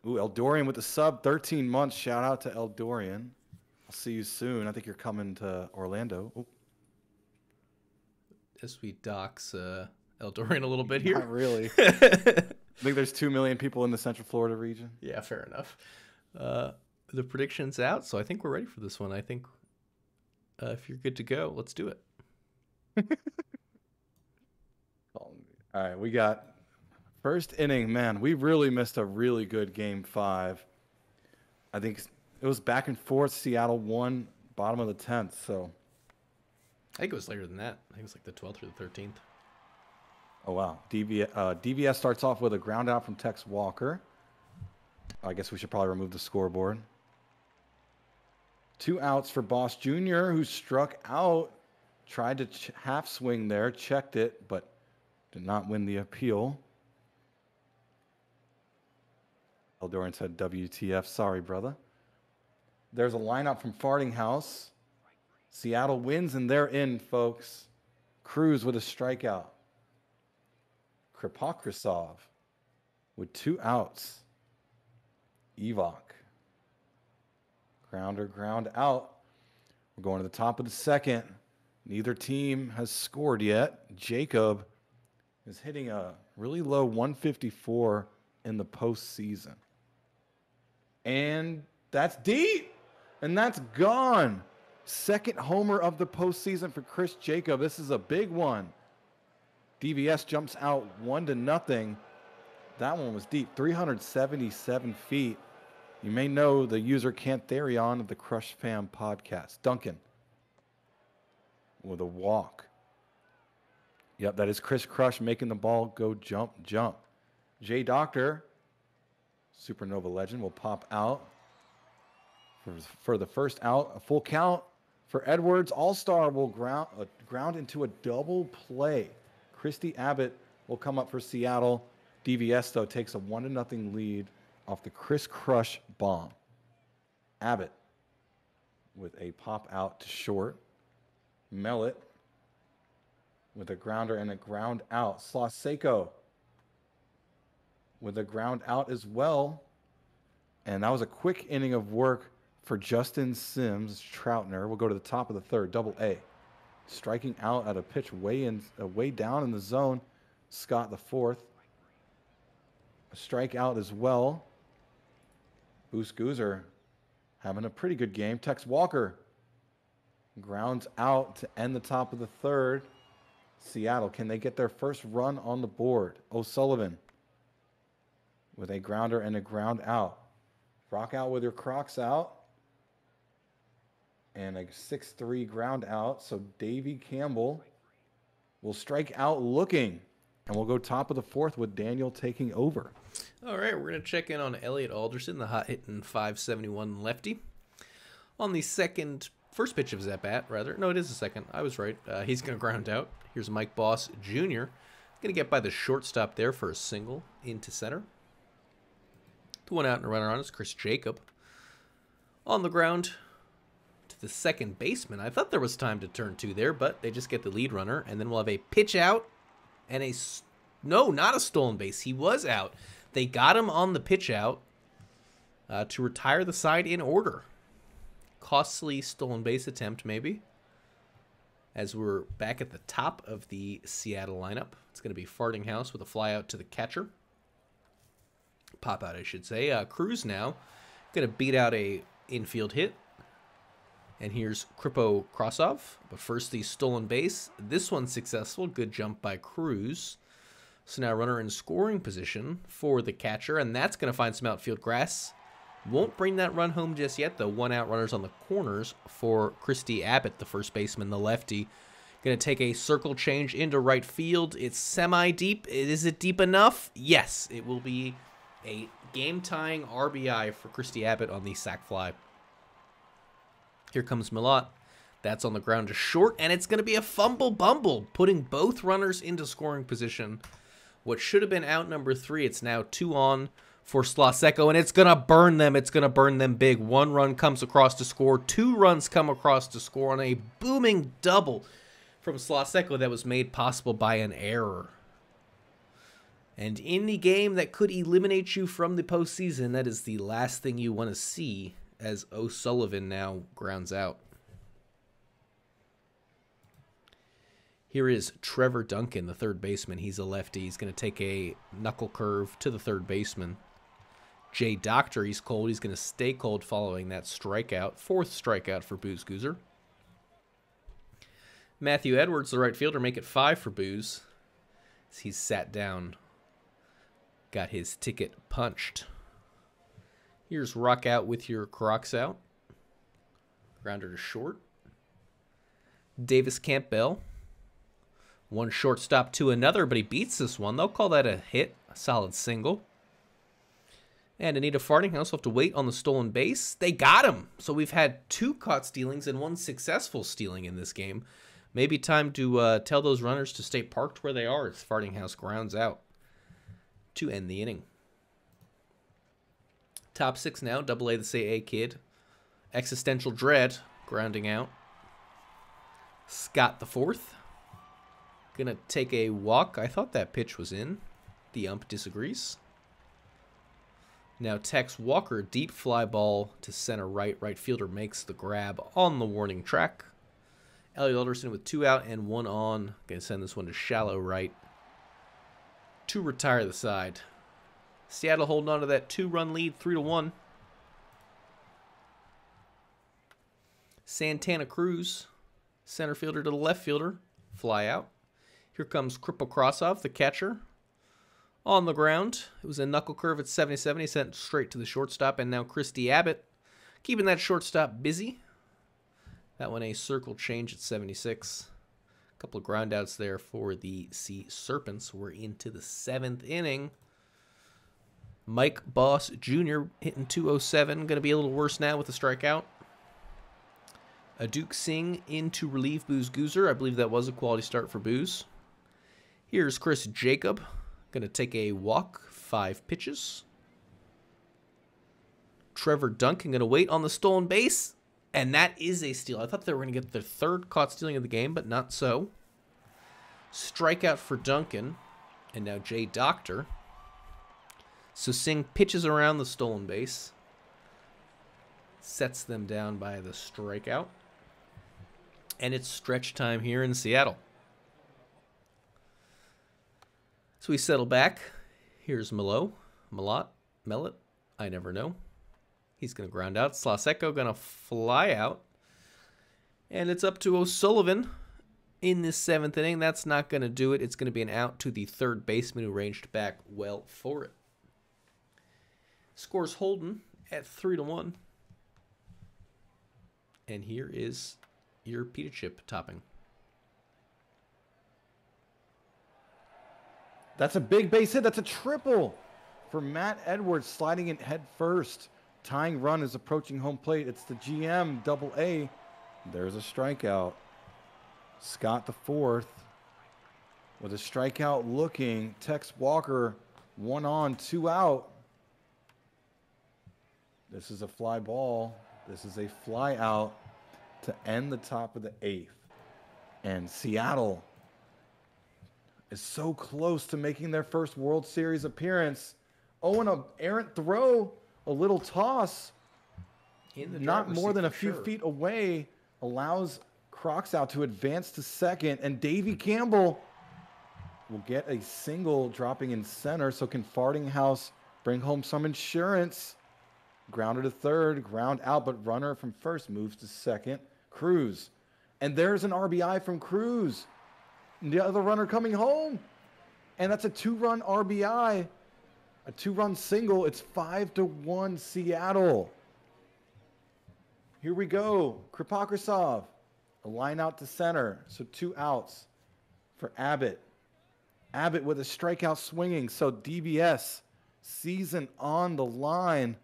Ooh, Eldorian with the sub, 13 months. Shout out to Eldorian. I'll see you soon. I think you're coming to Orlando. Ooh. As we dox Eldorian a little bit here. Not really. I think there's 2 million people in the Central Florida region. Yeah, fair enough. The prediction's out, so I think we're ready for this one. I think if you're good to go, let's do it. All right, we got first inning. Man, we really missed a really good game 5. I think it was back and forth. Seattle won bottom of the 10th. So I think it was later than that. I think it was like the 12th or the 13th. Oh, wow. DVS starts off with a ground out from Tex Walker. I guess we should probably remove the scoreboard. 2 outs for Boss Jr., who struck out. Tried to half swing there, checked it, but did not win the appeal. Eldorian said, WTF, sorry, brother. There's a lineup from Farting House. Seattle wins, and they're in, folks. Cruz with a strikeout. Kripokrisov with 2 outs. Evok. Grounder, ground out. We're going to the top of the second. Neither team has scored yet. Jacob is hitting a really low 154 in the postseason. And that's deep. And that's gone. Second homer of the postseason for Chris Jacob. This is a big one. DVS jumps out 1-0. That one was deep, 377 feet. You may know the user Cantharion of the Crush Fam podcast. Duncan with a walk. Yep, that is Chris Crush making the ball go jump, jump. J Doctor, Supernova legend, will pop out for the first out. A full count for Edwards. All-Star will ground into a double play. Christy Abbott will come up for Seattle. DVS, though, takes a 1-0 lead off the Chris Crush bomb. Abbott with a pop out to short. Mellett with a grounder and a ground out. Sloths with a ground out as well. And that was a quick inning of work for Justin Sims. Troutner will go to the top of the third, double A. Striking out at a pitch way down in the zone. Scott the fourth. A strikeout as well. Boos Goozer having a pretty good game. Tex Walker grounds out to end the top of the third. Seattle, can they get their first run on the board? O'Sullivan with a grounder and a ground out. Rock out with your Crocs out. And a 6-3 ground out. So Davey Campbell will strike out looking. And we'll go top of the fourth with Daniel taking over. All right, we're going to check in on Elliot Alderson, the hot-hitting 571 lefty. On the first pitch of his at-bat, rather. No, it is the second. I was right. He's going to ground out. Here's Mike Boss Jr. Going to get by the shortstop there for a single into center. The one out and a runner on is Chris Jacob. On the ground to the second baseman. I thought there was time to turn 2 there, but they just get the lead runner. And then we'll have a pitch out and not a stolen base. He was out. They got him on the pitch out to retire the side in order. Costly stolen base attempt, maybe. As we're back at the top of the Seattle lineup. It's going to be Farting House with a fly out to the catcher. Pop out, I should say. Cruz now going to beat out a infield hit. And here's Kripo Krasov. But first, the stolen base. This one's successful. Good jump by Cruz. So now runner in scoring position for the catcher. And that's going to find some outfield grass. Won't bring that run home just yet, though. 1 out runners on the corners for Christy Abbott, the first baseman, the lefty. Going to take a circle change into right field. It's semi-deep. Is it deep enough? Yes. It will be a game-tying RBI for Christy Abbott on the sac fly. Here comes Milot. That's on the ground to short, and it's going to be a fumble bumble, putting both runners into scoring position. What should have been out number 3, it's now 2 on for Sloths, and it's going to burn them. It's going to burn them big. 1 run comes across to score. 2 runs come across to score on a booming double from Sloths that was made possible by an error. And in the game that could eliminate you from the postseason, that is the last thing you want to see as O'Sullivan now grounds out. Here is Trevor Duncan, the third baseman. He's a lefty. He's going to take a knuckle curve to the third baseman. Jay Doctor, he's cold. He's going to stay cold following that strikeout. 4th strikeout for Booze Goozer. Matthew Edwards, the right fielder, make it 5 for Booze. He's sat down. Got his ticket punched. Here's Rock out with your Crocs out. Grounder to short. Davis Campbell. 1 shortstop to another, but he beats this one. They'll call that a hit, a solid single. And Anita Fartinghouse will have to wait on the stolen base. They got him. So we've had 2 caught stealings and 1 successful stealing in this game. Maybe time to tell those runners to stay parked where they are as Fartinghouse grounds out to end the inning. Top 6 now, Double-A the Say A kid. Existential Dread grounding out. Scott the 4th. Gonna take a walk. I thought that pitch was in. The ump disagrees. Now Tex Walker, deep fly ball to center right. Right fielder makes the grab on the warning track. Elliot Alderson with 2 out and 1 on. Gonna send this one to shallow right to retire the side. Seattle holding on to that 2-run lead, 3-1. Santana Cruz, center fielder to the left fielder, fly out. Here comes Kripo Krasov, the catcher, on the ground. It was a knuckle curve at 77. He sent straight to the shortstop, and now Christy Abbott keeping that shortstop busy. That one a circle change at 76. A couple of groundouts there for the Sea Serpents. We're into the 7th inning. Mike Boss Jr. hitting 207. Going to be a little worse now with the strikeout. A Duke Singh in to relieve Booze Goozer. I believe that was a quality start for Booze. Here's Chris Jacob. Going to take a walk. 5 pitches. Trevor Duncan going to wait on the stolen base. And that is a steal. I thought they were going to get their 3rd caught stealing of the game, but not so. Strikeout for Duncan. And now Jay Doctor. So Singh pitches around the stolen base. Sets them down by the strikeout. And it's stretch time here in Seattle. So we settle back. Here's Milot. I never know. He's going to ground out. Sloths going to fly out. And it's up to O'Sullivan in this 7th inning. That's not going to do it. It's going to be an out to the third baseman who ranged back well for it. Scores Holden at 3-1. And here is your pita chip topping. That's a big base hit. That's a triple for Matt Edwards, sliding in head first. Tying run is approaching home plate. It's the GM, Double-A. There's a strikeout. Scott the 4th with a strikeout looking. Tex Walker, 1 on, 2 out. This is a fly ball. This is a fly out to end the top of the 8th. And Seattle is so close to making their first World Series appearance. Oh, and an errant throw, a little toss, not more than a few feet away, allows Crocs out to advance to second, and Davey Campbell will get a single dropping in center. So can Fartinghouse bring home some insurance? Grounder to third, ground out, but runner from first moves to second. Cruz. And there's an RBI from Cruz. The other runner coming home. And that's a 2-run RBI. A 2-run single. It's 5-1 Seattle. Here we go. Kripokrasov. A line out to center. So 2 outs for Abbott. Abbott with a strikeout swinging. So DBS season on the line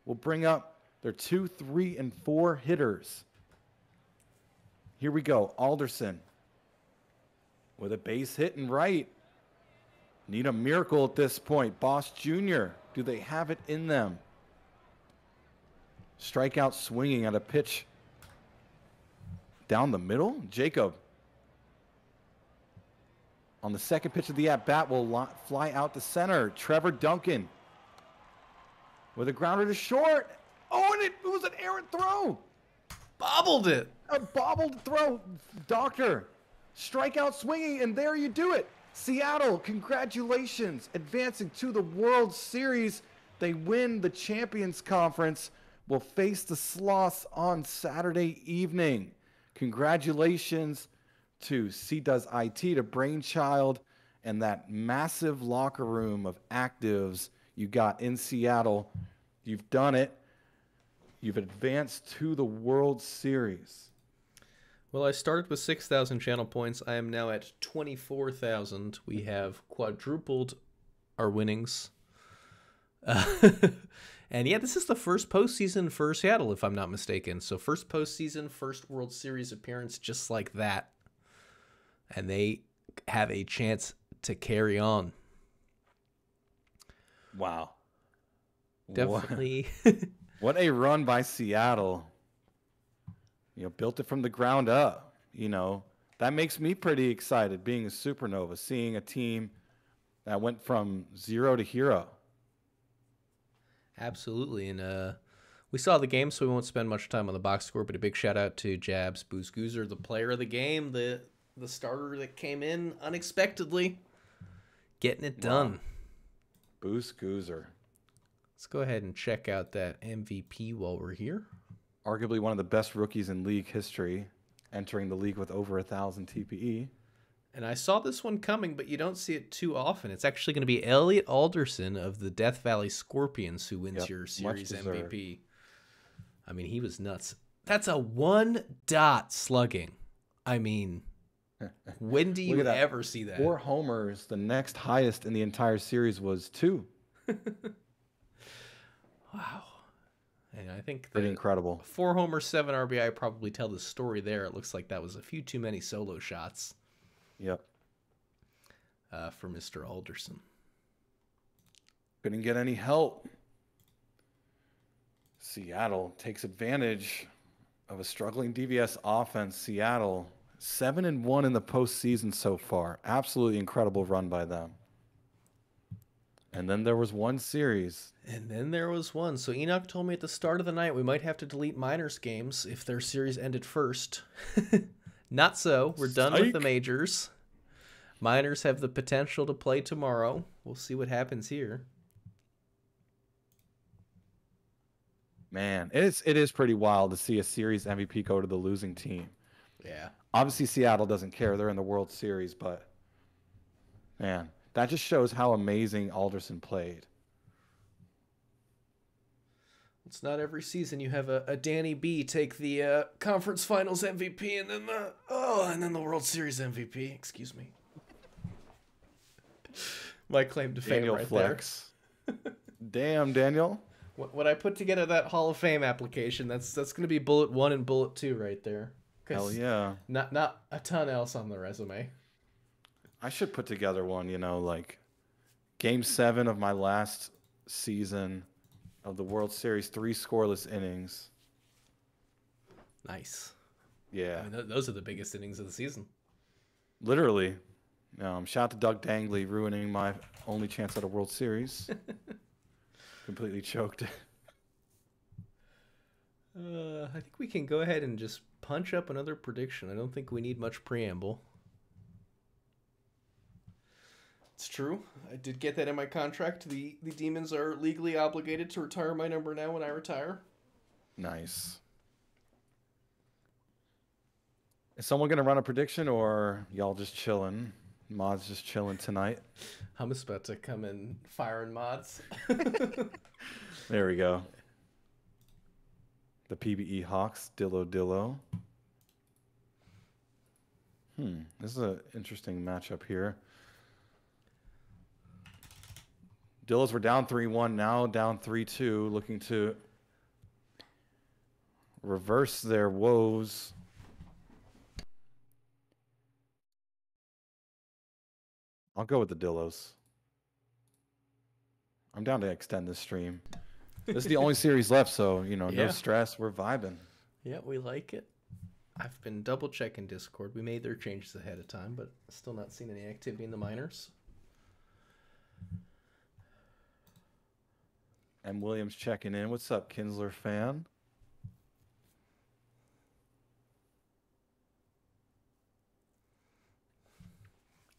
will bring up their 2, 3, and 4 hitters. Here we go. Alderson with a base hit and right. Need a miracle at this point. Boss Jr., do they have it in them? Strikeout swinging at a pitch down the middle. Jacob on the second pitch of the at-bat will fly out to center. Trevor Duncan with a grounder to short. Oh, and it was an errant throw. Bobbled it. A bobbled throw. Doctor, strikeout swinging, and there you do it. Seattle, congratulations, advancing to the World Series. They win the Champions Conference. Will face the Sloths on Saturday evening. Congratulations to C Does IT, to Brainchild, and that massive locker room of actives you got in Seattle. You've done it. You've advanced to the World Series. Well, I started with 6,000 channel points. I am now at 24,000. We have quadrupled our winnings. And yeah, this is the first postseason for Seattle, if I'm not mistaken. So first postseason, first World Series appearance, just like that. And they have a chance to carry on. Wow. Definitely. What a run by Seattle. Built it from the ground up. That makes me pretty excited, being a supernova, seeing a team that went from zero to hero. Absolutely. And we saw the game, so we won't spend much time on the box score, but a big shout out to Jabs Boozgoozer, the player of the game, the starter that came in unexpectedly, getting it done. Wow. Boozgoozer. Let's go ahead and check out that MVP while we're here. Arguably one of the best rookies in league history, entering the league with over 1,000 TPE. And I saw this one coming, but you don't see it too often. It's actually going to be Elliot Alderson of the Death Valley Scorpions who wins your series MVP. I mean, he was nuts. That's a 1-dot slugging. I mean, when do you ever see that? 4 homers. The next highest in the entire series was 2. Wow. And I think pretty incredible. 4 homers, 7 RBI probably tell the story there. It looks like that was a few too many solo shots. Yep. For Mr. Alderson. Couldn't get any help. Seattle takes advantage of a struggling DVS offense. Seattle 7-1 in the postseason so far. Absolutely incredible run by them. And then there was one series. So Enoch told me at the start of the night we might have to delete Miners games if their series ended first. Not so. We're done with the majors. Miners have the potential to play tomorrow. We'll see what happens here. Man, it is pretty wild to see a series MVP go to the losing team. Yeah. Obviously, Seattle doesn't care. They're in the World Series, but man, that just shows how amazing Alderson played. It's not every season you have a Danny B take the conference finals MVP and then the World Series MVP. Excuse me. My claim to fame Daniel right Flex. There. Damn, Daniel. When I put together that Hall of Fame application, that's going to be bullet 1 and bullet 2 right there. Hell yeah. Not a ton else on the resume. I should put together one, like Game 7 of my last season of the World Series, 3 scoreless innings. Nice. Yeah. I mean, those are the biggest innings of the season. Literally. Shout out to Doug Dangley, ruining my only chance at a World Series. Completely choked. I think we can go ahead and just punch up another prediction. I don't think we need much preamble. It's true. I did get that in my contract. The Demons are legally obligated to retire my number now when I retire. Nice. Is someone going to run a prediction, or y'all just chilling? Mods just chilling tonight? I'm just about to come in firing mods. There we go. The PBE Hawks, Dillo. This is an interesting matchup here. Dillos were down 3-1, now down 3-2, looking to reverse their woes. I'll go with the Dillos. I'm down to extend this stream. This is the only series left, so, you know, no stress. We're vibing. Yeah, we like it. I've been double checking Discord. We made their changes ahead of time, but still not seeing any activity in the minors. M. Williams checking in. What's up, Kinsler fan?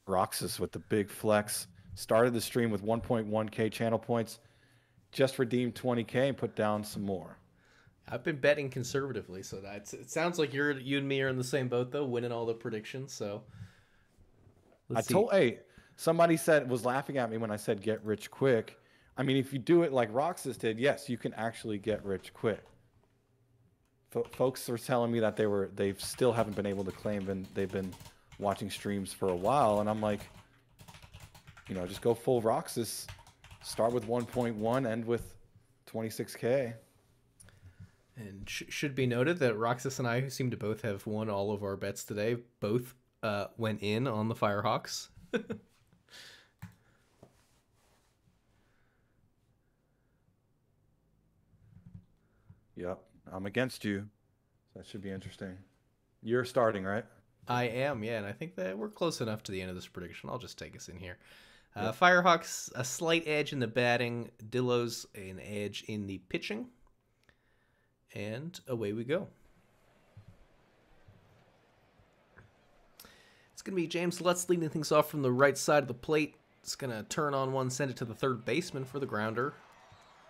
Roxas with the big flex. Started the stream with 1.1K channel points. Just redeemed 20K and put down some more. I've been betting conservatively, so it sounds like you and me are in the same boat, though, winning all the predictions. So somebody was laughing at me when I said get rich quick. I mean, if you do it like Roxas did, yes, you can actually get rich quick. Folks are telling me that they still haven't been able to claim, and they've been watching streams for a while, and I'm like, you know, just go full Roxas. Start with 1.1, end with 26K. And should be noted that Roxas and I, who seem to both have won all of our bets today, both went in on the Firehawks. Yep, I'm against you. That should be interesting. You're starting, right? I am, yeah, and I think that we're close enough to the end of this prediction. I'll just take us in here. Firehawks, a slight edge in the batting. Dillos, an edge in the pitching. And away we go. It's going to be James Lutz leading things off from the right side of the plate. It's going to turn on one, send it to the third baseman for the grounder.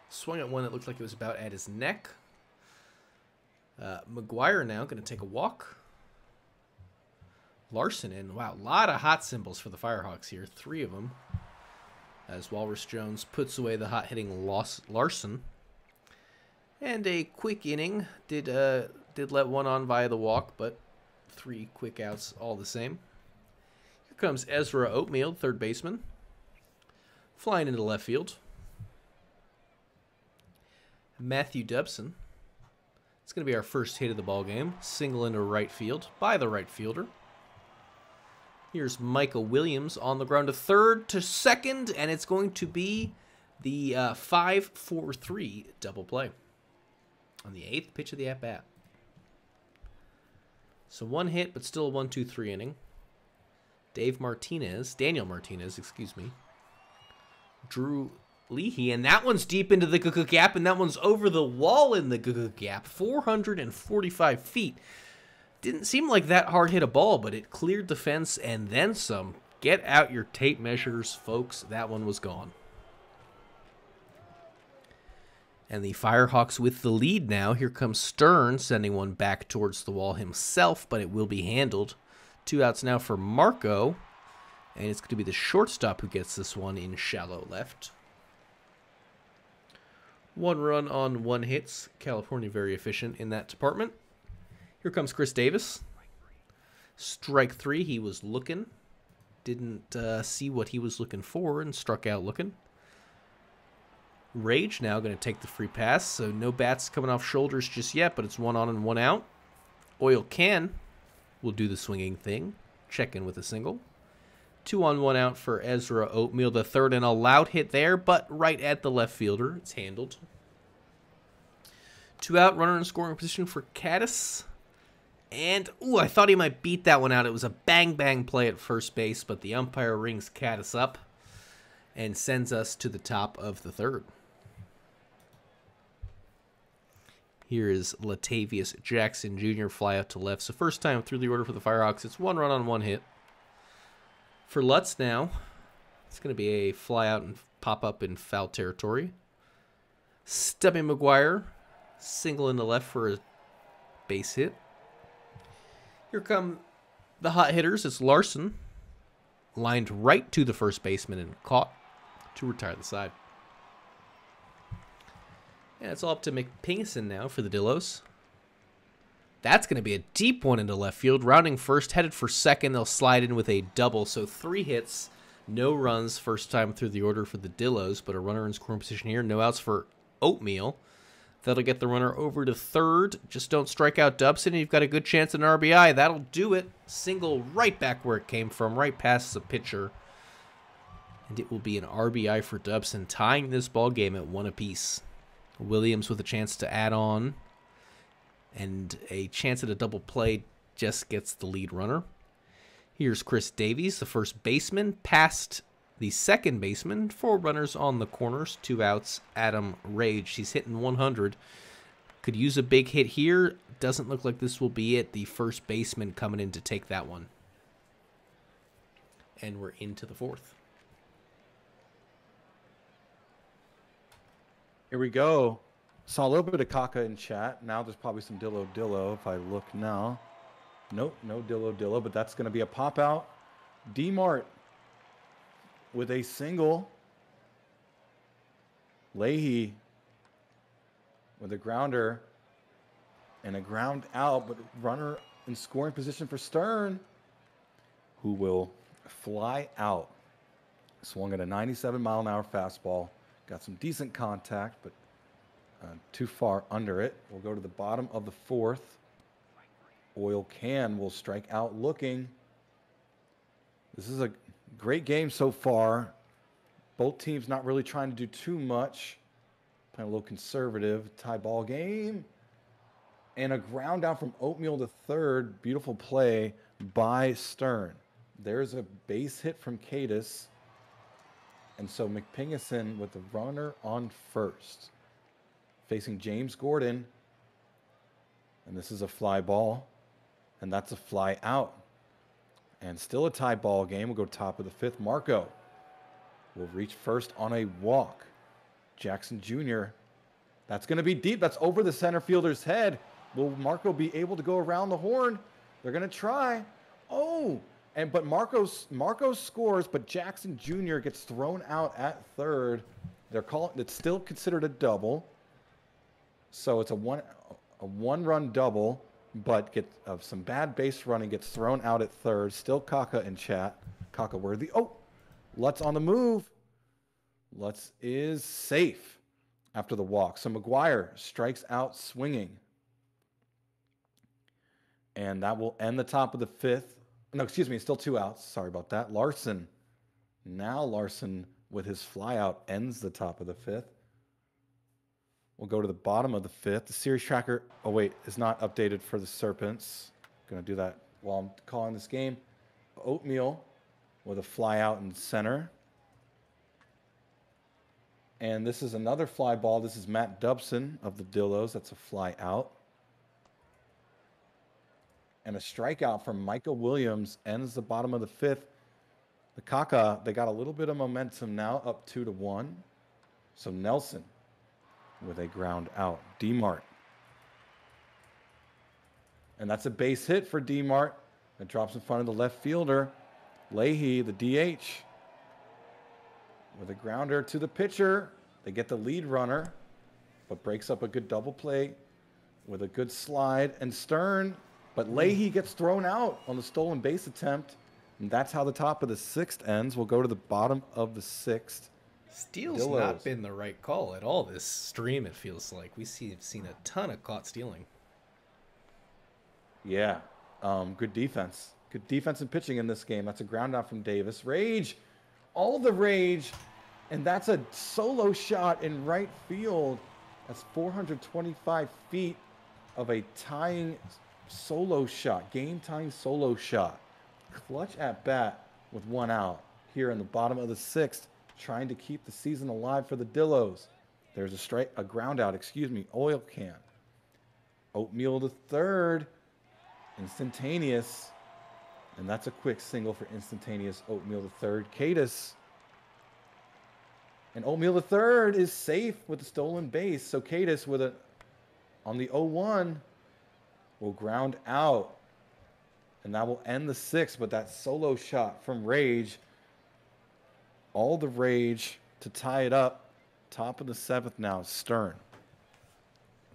Swung at one that looked like it was about at his neck. McGuire now going to take a walk. Larson in. Wow, a lot of hot symbols for the Firehawks here. 3 of them. As Walrus Jones puts away the hot-hitting Larson. And a quick inning. Did let one on via the walk, but 3 quick outs all the same. Here comes Ezra Oatmeal, third baseman. Flying into left field. Matthew Dubson. It's going to be our first hit of the ball game. Single into right field by the right fielder. Here's Michael Williams on the ground to third to second, and it's going to be the 5-4-3 double play on the 8th pitch of the at-bat. So 1 hit, but still a 1-2-3 inning. Daniel Martinez, Drew Leahy, and that one's deep into the gap, and that one's over the wall in the gap, 445 feet. Didn't seem like that hard hit a ball, but it cleared the fence and then some. Get out your tape measures, folks. That one was gone. And the Firehawks with the lead now. Here comes Stern, sending one back towards the wall himself, but it will be handled. 2 outs now for Marco, and it's going to be the shortstop who gets this one in shallow left. 1 run on 1 hits. California very efficient in that department. Here comes Chris Davis. Strike 3. He was looking. Didn't see what he was looking for and struck out looking. Rage now going to take the free pass. So no bats coming off shoulders just yet, but it's 1 on and 1 out. Oil Can will do the swinging thing. Check in with a single. 2 on 1 out for Ezra Oatmeal. The third and a loud hit there, but right at the left fielder. It's handled. 2 out, runner in scoring position for Caddis. And, I thought he might beat that one out. It was a bang-bang play at first base, but the umpire rings Caddis up and sends us to the top of the third. Here is Latavius Jackson Jr. fly out to left. So first time through the order for the Firehawks. It's 1 run on 1 hit. For Lutz now, it's going to be a fly out and pop up in foul territory. Stubby McGuire, single in the left for a base hit. Here come the hot hitters. It's Larson, lined right to the first baseman and caught to retire the side. And it's all up to McPinson now for the Dillos. That's going to be a deep one into left field. Rounding first, headed for second. They'll slide in with a double. So 3 hits No runs first time through the order for the Dillos, but a runner in scoring position here. No outs for Oatmeal. That'll get the runner over to third. Just don't strike out Dubson. You've got a good chance at an RBI. That'll do it. Single right back where it came from, right past the pitcher. And it will be an RBI for Dubson, tying this ball game at 1 apiece. Williams with a chance to add on. And a chance at a double play just gets the lead runner. Here's Chris Davies, the first baseman, past the second baseman. 4 runners on the corners, 2 outs. Adam Rage, he's hitting 100. Could use a big hit here. Doesn't look like this will be it. The first baseman coming in to take that one. And we're into the 4th. Here we go. Saw a little bit of Kaka in chat. Now there's probably some Dillo if I look now. Nope, no Dillo, but that's going to be a pop out. D-Mart with a single. Leahy with a grounder and a ground out, but runner in scoring position for Stern, who will fly out. Swung at a 97-mile-an-hour fastball. Got some decent contact, but too far under it. We'll go to the bottom of the 4th. Oil Can will strike out looking. This is a great game so far. Both teams not really trying to do too much. Playing a little conservative. Tie ball game. And a ground out from Oatmeal to third. Beautiful play by Stern. There's a base hit from Cadis. And so McPingerson with the runner on first. Facing James Gordon. And this is a fly ball. And that's a fly out. And still a tie ball game. We'll go top of the 5th. Marco will reach first on a walk. Jackson Jr. That's going to be deep. That's over the center fielder's head. Will Marco be able to go around the horn? They're going to try. Oh, but Marco scores, but Jackson Jr. gets thrown out at third. They're calling it's still considered a double. So it's a one-run double, but some bad base running, gets thrown out at third. Still Kaka in chat. Kaka worthy. Oh, Lutz on the move. Lutz is safe after the walk. So McGuire strikes out swinging. And that will end the top of the 5th. No, excuse me, still 2 outs. Sorry about that. Larson. Now Larson with his fly out ends the top of the 5th. We'll go to the bottom of the 5th. The series tracker, is not updated for the Serpents. Going to do that while I'm calling this game. Oatmeal with a fly out in center. And this is another fly ball. This is Matt Dubson of the Dillos. That's a fly out. And a strikeout from Michael Williams ends the bottom of the 5th. The Kaka, they got a little bit of momentum now, up 2-1. So Nelson with a ground out. D-Mart. And that's a base hit for D-Mart. That drops in front of the left fielder. Leahy, the DH, with a grounder to the pitcher. They get the lead runner, but breaks up a good double play with a good slide. And Stern, but Leahy gets thrown out on the stolen base attempt. And that's how the top of the 6th ends. We'll go to the bottom of the 6th. Steal's not been the right call at all this stream, it feels like. We've seen a ton of caught stealing. Yeah. Good defense. Good defense and pitching in this game. That's a ground out from Davis. Rage. All the rage. And that's a solo shot in right field. That's 425 feet of a tying solo shot. Game-tying solo shot. Clutch at bat with 1 out here in the bottom of the 6th. Trying to keep the season alive for the Dillos. There's a ground out, Oil Can. Oatmeal to third. Instantaneous. And that's a quick single for Instantaneous. Oatmeal to third. Cadis. And Oatmeal to third is safe with the stolen base. So Cadis on the 0-1 will ground out. And that will end the 6th. But that solo shot from Rage. All the rage to tie it up. Top of the 7th now, Stern.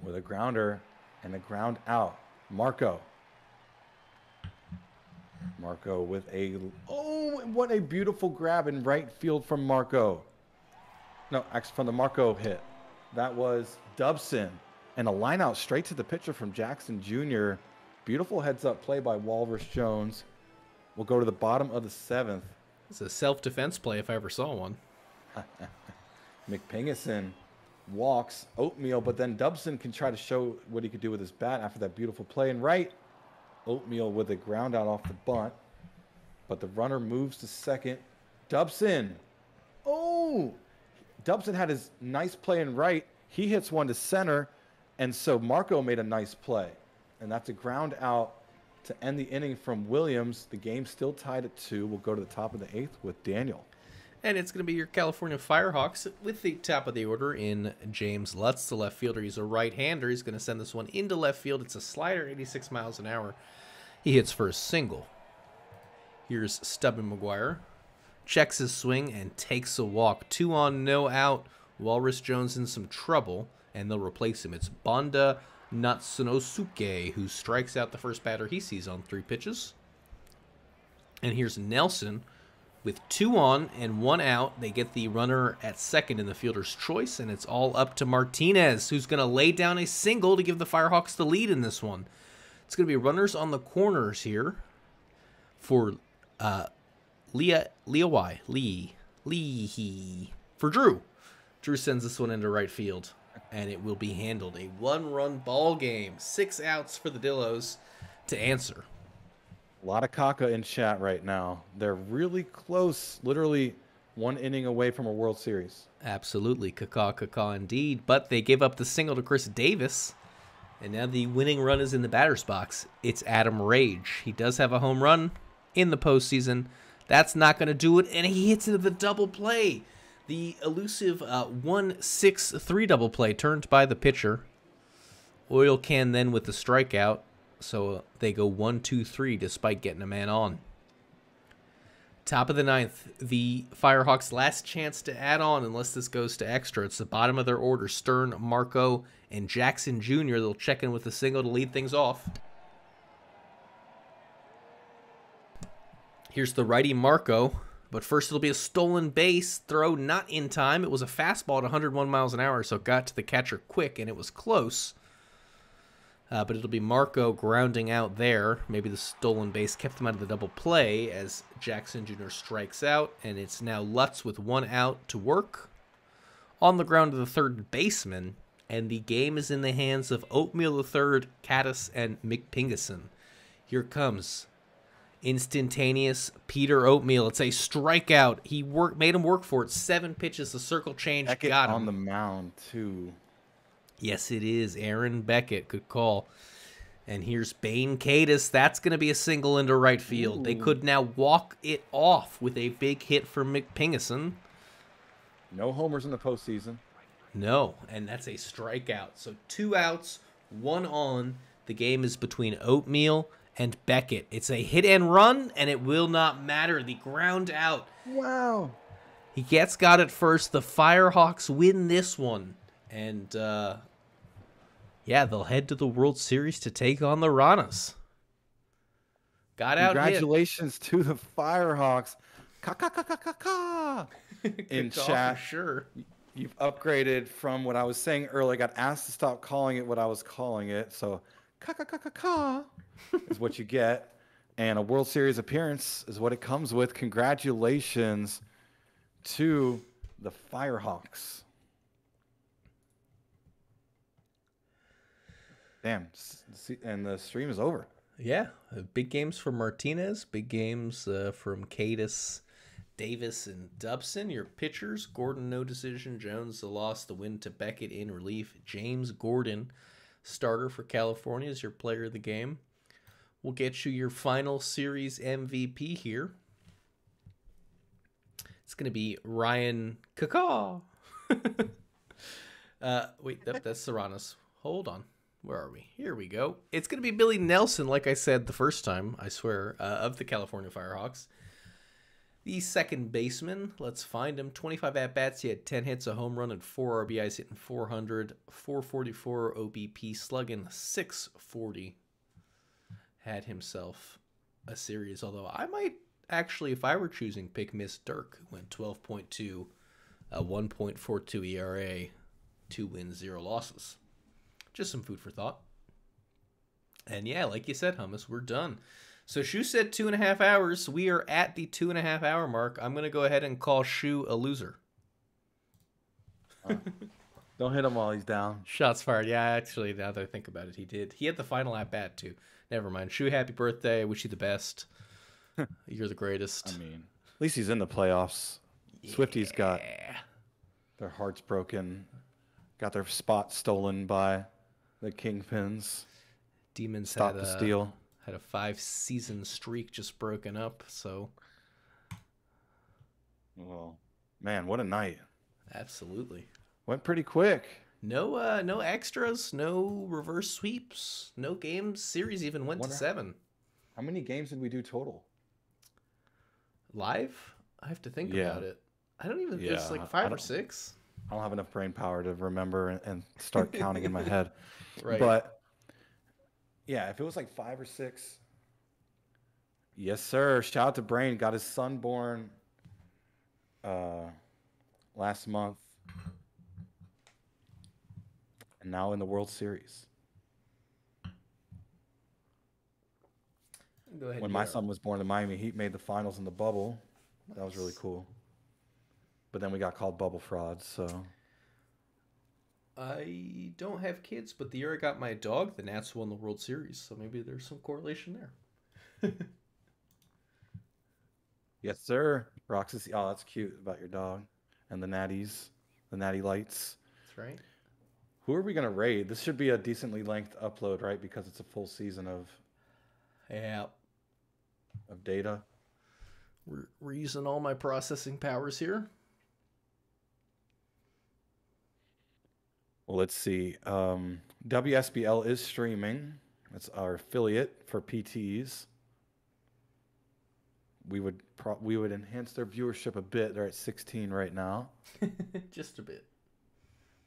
With a grounder and a ground out. Marco. Marco with what a beautiful grab in right field from Marco. No, actually from the Marco hit. That was Dobson. And a line out straight to the pitcher from Jackson Jr. Beautiful heads-up play by Walrus Jones. We'll go to the bottom of the 7th. It's a self-defense play if I ever saw one. McPingison walks Oatmeal, but then Dobson can try to show what he could do with his bat after that beautiful play. And right, Oatmeal with a ground out off the bunt. But the runner moves to second. Dobson. Oh! Dobson had his nice play in right. He hits one to center. And so Marco made a nice play. And that's a ground out to end the inning from Williams. The game's still tied at 2. We'll go to the top of the 8th with Daniel. And it's going to be your California Firehawks with the top of the order in James Lutz, the left fielder. He's a right-hander. He's going to send this one into left field. It's a slider, 86 miles an hour. He hits for a single. Here's Stubby McGuire. Checks his swing and takes a walk. 2 on, no out. Walrus Jones in some trouble, and they'll replace him. It's Banda Natsunosuke, who strikes out the first batter he sees on 3 pitches. And here's Nelson with 2 on and 1 out. They get the runner at second in the fielder's choice, and it's all up to Martinez, who's going to lay down a single to give the Firehawks the lead in this one. It's going to be runners on the corners here for Lee for Drew. Drew sends this one into right field, and it will be handled. A 1-run ball game. 6 outs for the Dillos to answer. A lot of caca in chat right now. They're really close, literally 1 inning away from a World Series. Absolutely, caca indeed. But they gave up the single to Chris Davis, and now the winning run is in the batter's box. It's Adam Rage. He does have a home run in the postseason. That's not going to do it, and he hits into the double play. The elusive 1-6-3 double play turned by the pitcher. Oil can then with the strikeout, so they go 1-2-3 despite getting a man on. Top of the 9th, the Firehawks' last chance to add on unless this goes to extra. It's the bottom of their order. Stern, Marco, and Jackson Jr. They'll check in with a single to lead things off. Here's the righty Marco, but first it'll be a stolen base throw, not in time. It was a fastball at 101 miles an hour, so it got to the catcher quick, and it was close. But it'll be Marco grounding out there. Maybe the stolen base kept him out of the double play as Jackson Jr. strikes out, and it's now Lutz with 1 out to work. On the ground to the third baseman, and the game is in the hands of Oatmeal III, Caddis, and McPingison. Here comes instantaneous Peter Oatmeal. It's a strikeout. He made him work for it. 7 pitches, the circle change, Beckett got him. on the mound, too. Yes, it is. Aaron Beckett. Good call. And here's Bane Cadis. That's going to be a single into right field. Ooh. They could now walk it off with a big hit from McPingison. No homers in the postseason. No, and that's a strikeout. So 2 outs, 1 on. The game is between Oatmeal and Beckett. It's a hit and run, and it will not matter. The ground out. Wow. He got it first. The Firehawks win this one. And, yeah, they'll head to the World Series to take on the Ranas. Got out. Congratulations to the Firehawks. In chat, for sure. You've upgraded from what I was saying earlier. I got asked to stop calling it what I was calling it. So, is what you get. And a World Series appearance is what it comes with. Congratulations to the Firehawks. Damn, and the stream is over. Yeah, big games from Martinez, big games from Cadis, Davis, and Dobson. Your pitchers, Gordon, no decision. Jones, the loss, the win to Beckett in relief. James Gordon, starter for California, is your player of the game. We'll get you your final series MVP here. It's going to be Ryan Cacaw. Wait, that's Serranos. Hold on. Where are we? Here we go. It's going to be Billy Nelson, like I said the first time, I swear, of the California Firehawks. The second baseman, let's find him. 25 at-bats, he had 10 hits, a home run, and 4 RBIs, hitting 400, 444 OBP, slugging 640. Had himself a series. Although I might actually, if I were choosing, pick Miss Dirk, who went 12.2, a 1.42 ERA, 2 wins, 0 losses. Just some food for thought. And yeah, like you said, Hummus, we're done. So Shu said 2.5 hours. We are at the 2.5 hour mark. I'm going to go ahead and call Shu a loser. Don't hit him while he's down. Shots fired. Yeah, actually, now that I think about it, he did. He had the final at bat, too. Never mind. Shu, happy birthday. I wish you the best. You're the greatest. I mean, at least he's in the playoffs. Yeah. Swifties got their hearts broken, got their spot stolen by the Kingpins. Demons stopped the steal. Had a 5-season streak just broken up, so. Well, man, what a night. Absolutely. Went pretty quick. No extras, no reverse sweeps, no games. Series even went to 7. How many games did we do total? Live? I have to think about it. I don't even. It's like 5 or 6. I don't have enough brain power to remember and start counting in my head. Right. But yeah, if it was like 5 or 6. Yes, sir. Shout out to Brain. Got his son born last month. And now in the World Series. Go ahead. When my son was born in Miami Heat made the finals in the bubble. That was really cool. But then we got called bubble frauds, so. I don't have kids, but the year I got my dog, the Nats won the World Series, so maybe there's some correlation there. Yes, sir. Roxas. Oh, that's cute about your dog. And the Natties, the Natty Lights. That's right. Who are we going to raid? This should be a decently length upload, right? Because it's a full season of data. We're using all my processing powers here. Well, let's see. WSBL is streaming. That's our affiliate for PTs. We would enhance their viewership a bit. They're at 16 right now. Just a bit.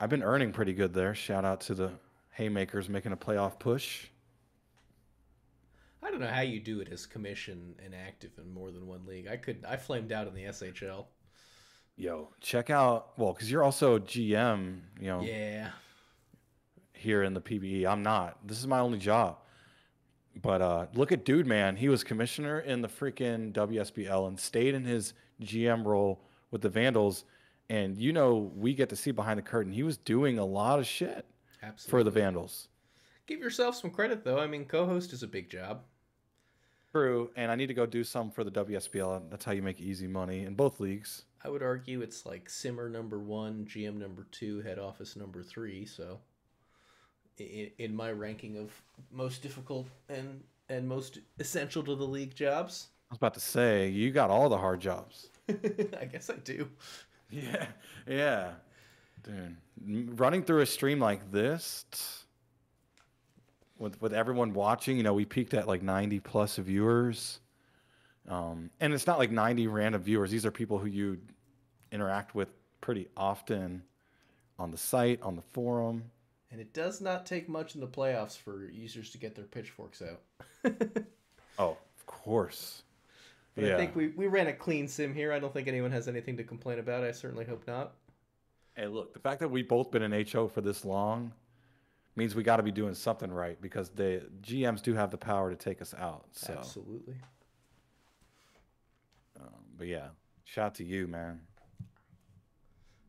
I've been earning pretty good there. Shout out to the Haymakers making a playoff push. I don't know how you do it as commission and active in more than one league. I flamed out in the SHL. Yo, check out, well, because you're also GM, Yeah. Here in the PBE. I'm not. This is my only job. But look at Dude Man. He was commissioner in the freaking WSBL and stayed in his GM role with the Vandals. And, we get to see behind the curtain. He was doing a lot of shit for the Vandals. Give yourself some credit, though. I mean, co-host is a big job. True. And I need to go do some for the WSBL. That's how you make easy money in both leagues. I would argue it's like Simmer number 1, GM number 2, head office number 3. So in my ranking of most difficult and most essential to the league jobs. I was about to say, you got all the hard jobs. I guess I do. Yeah. Dude, running through a stream like this with everyone watching, we peaked at like 90 plus viewers. And it's not like 90 random viewers. These are people who you interact with pretty often on the site, on the forum. And it does not take much in the playoffs for users to get their pitchforks out. Oh, of course. But yeah. I think we ran a clean sim here. I don't think anyone has anything to complain about. I certainly hope not. Hey, look, the fact that we've both been in HO for this long means we got to be doing something right because the GMs do have the power to take us out. So. Absolutely. But yeah, shout out to you, man.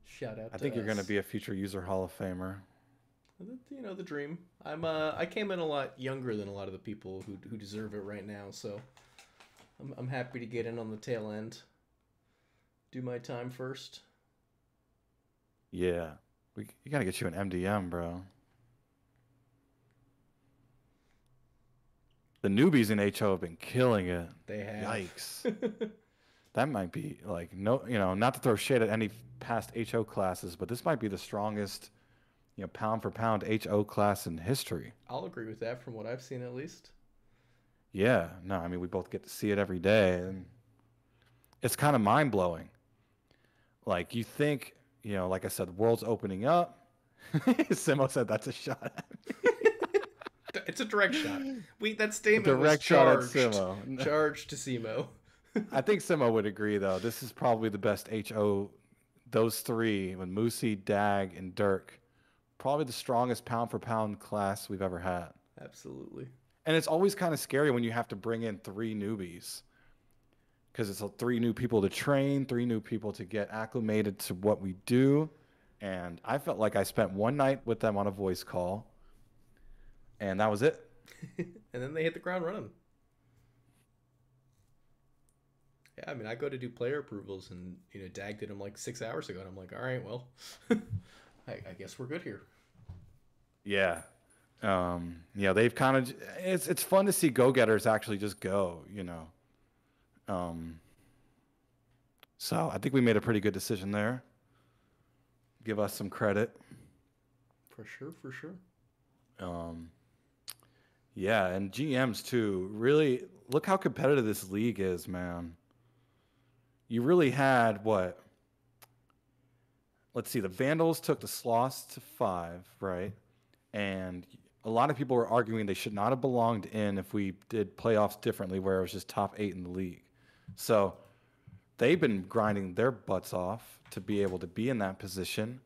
Shout out. I think you're going to be a future user Hall of Famer. The dream. I came in a lot younger than a lot of the people who deserve it right now, so I'm happy to get in on the tail end. Do my time first. Yeah, you gotta get you an MDM, bro. The newbies in HO have been killing it. They have. Yikes. That might be like not to throw shade at any past HO classes, but this might be the strongest. Pound for pound HO class in history. I'll agree with that from what I've seen at least. Yeah. No, I mean, we both get to see it every day. And it's kind of mind-blowing. Like, you think, like I said, the world's opening up. Simo said that's a shot at me. It's a direct shot. That statement was Direct shot at charged. Simo. Charged to Simo. I think Simo would agree, though. This is probably the best HO. Those three, when Moosey, Dag, and Dirk, probably the strongest pound for pound class we've ever had. Absolutely. And it's always kind of scary when you have to bring in three newbies, because it's three new people to train, three new people to get acclimated to what we do. And I felt like I spent one night with them on a voice call, and that was it. And then they hit the ground running. Yeah, I mean, I go to do player approvals, and Dag did them like 6 hours ago, and I'm like, all right, well, I guess we're good here. Yeah, they've kind of. It's fun to see go-getters actually just go. So I think we made a pretty good decision there. Give us some credit. For sure. Yeah, and GMs too. Really, look how competitive this league is, man. You really had what? Let's see. The Vandals took the Sloths to 5, right? And a lot of people were arguing they should not have belonged in if we did playoffs differently, where it was just top 8 in the league. So they've been grinding their butts off to be able to be in that position.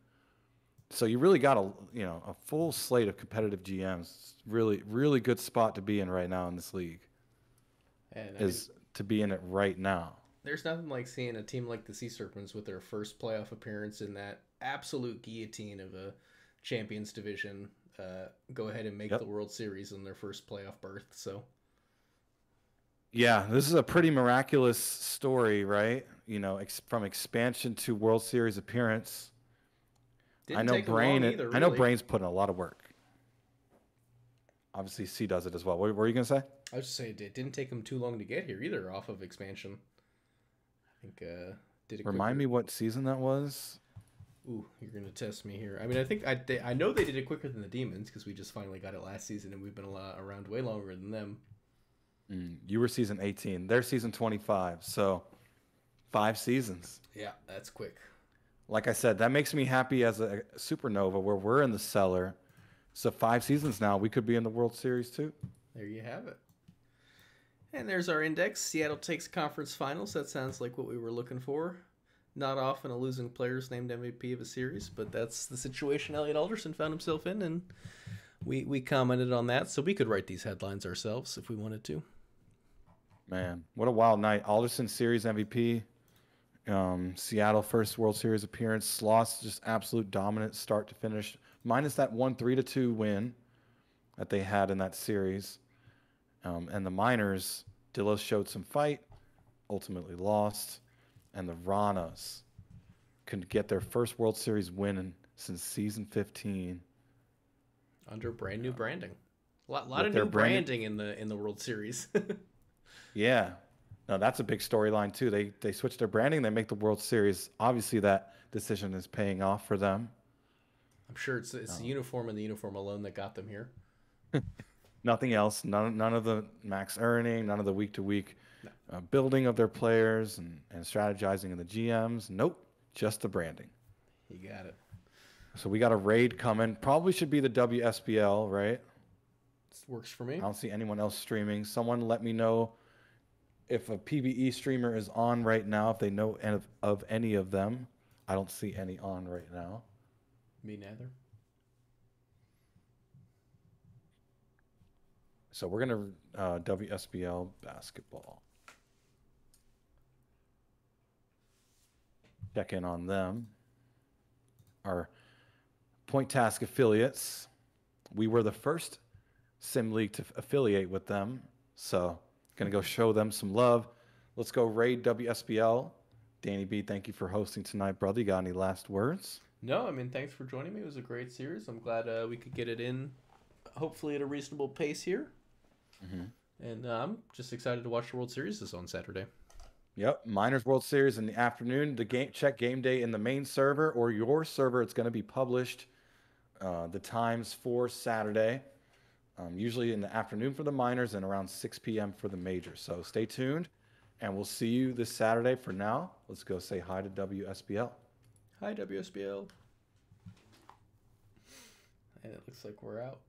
So you really got a full slate of competitive GMs. Really, really good spot to be in right now in this league. And to be in it right now. There's nothing like seeing a team like the Sea Serpents with their first playoff appearance in that absolute guillotine of a Champions Division go ahead and make the World Series in their first playoff berth. So, yeah, this is a pretty miraculous story, right? From expansion to World Series appearance. I know Brain's putting a lot of work. Obviously, C does it as well. What were you gonna say? I was just saying it didn't take them too long to get here either, off of expansion. I think did it. Remind me what season that was. Ooh, you're gonna test me here. I mean, I think I know they did it quicker than the Demons, because we just finally got it last season, and we've been around way longer than them. You were season 18. They're season 25. So 5 seasons. Yeah, that's quick. Like I said, that makes me happy as a supernova where we're in the cellar. So 5 seasons now, we could be in the World Series too. There you have it. And there's our index. Seattle takes conference finals. That sounds like what we were looking for. Not often a losing player is named MVP of a series, but that's the situation Elliot Alderson found himself in, and we commented on that, so we could write these headlines ourselves if we wanted to. Man, what a wild night. Alderson series MVP. Seattle first World Series appearance. Sloths just absolute dominant start to finish, minus that 3-2 win that they had in that series. And the Miners, Dillos showed some fight, ultimately lost, and the Ranas could get their first World Series win since season 15 under brand new branding. A lot of new branding in the World Series. Yeah. No, that's a big storyline too. They switch their branding, they make the World Series. Obviously that decision is paying off for them. I'm sure it's the uniform and the uniform alone that got them here. Nothing else. None of the max earning, none of the week-to-week building of their players and strategizing in the GMs. Nope, just the branding. You got it. So we got a raid coming. Probably should be the WSBL, right? Works for me. I don't see anyone else streaming. Someone let me know if a PBE streamer is on right now, if they know of any of them. I don't see any on right now. Me neither. So we're going to WSBL basketball. Check in on them. Our Point Task affiliates. We were the first Sim League to affiliate with them. So going to go show them some love. Let's go raid WSBL. Danny B, thank you for hosting tonight, brother. You got any last words? No, I mean, thanks for joining me. It was a great series. I'm glad we could get it in, hopefully at a reasonable pace here. Mm-hmm. And I'm just excited to watch the World Series this on Saturday. Yep, Miners World Series in the afternoon. Check game day in the main server or your server. It's going to be published the times for Saturday, usually in the afternoon for the Miners and around 6 p.m. for the Majors. So stay tuned, and we'll see you this Saturday. For now, let's go say hi to WSBL. Hi, WSBL. And it looks like we're out.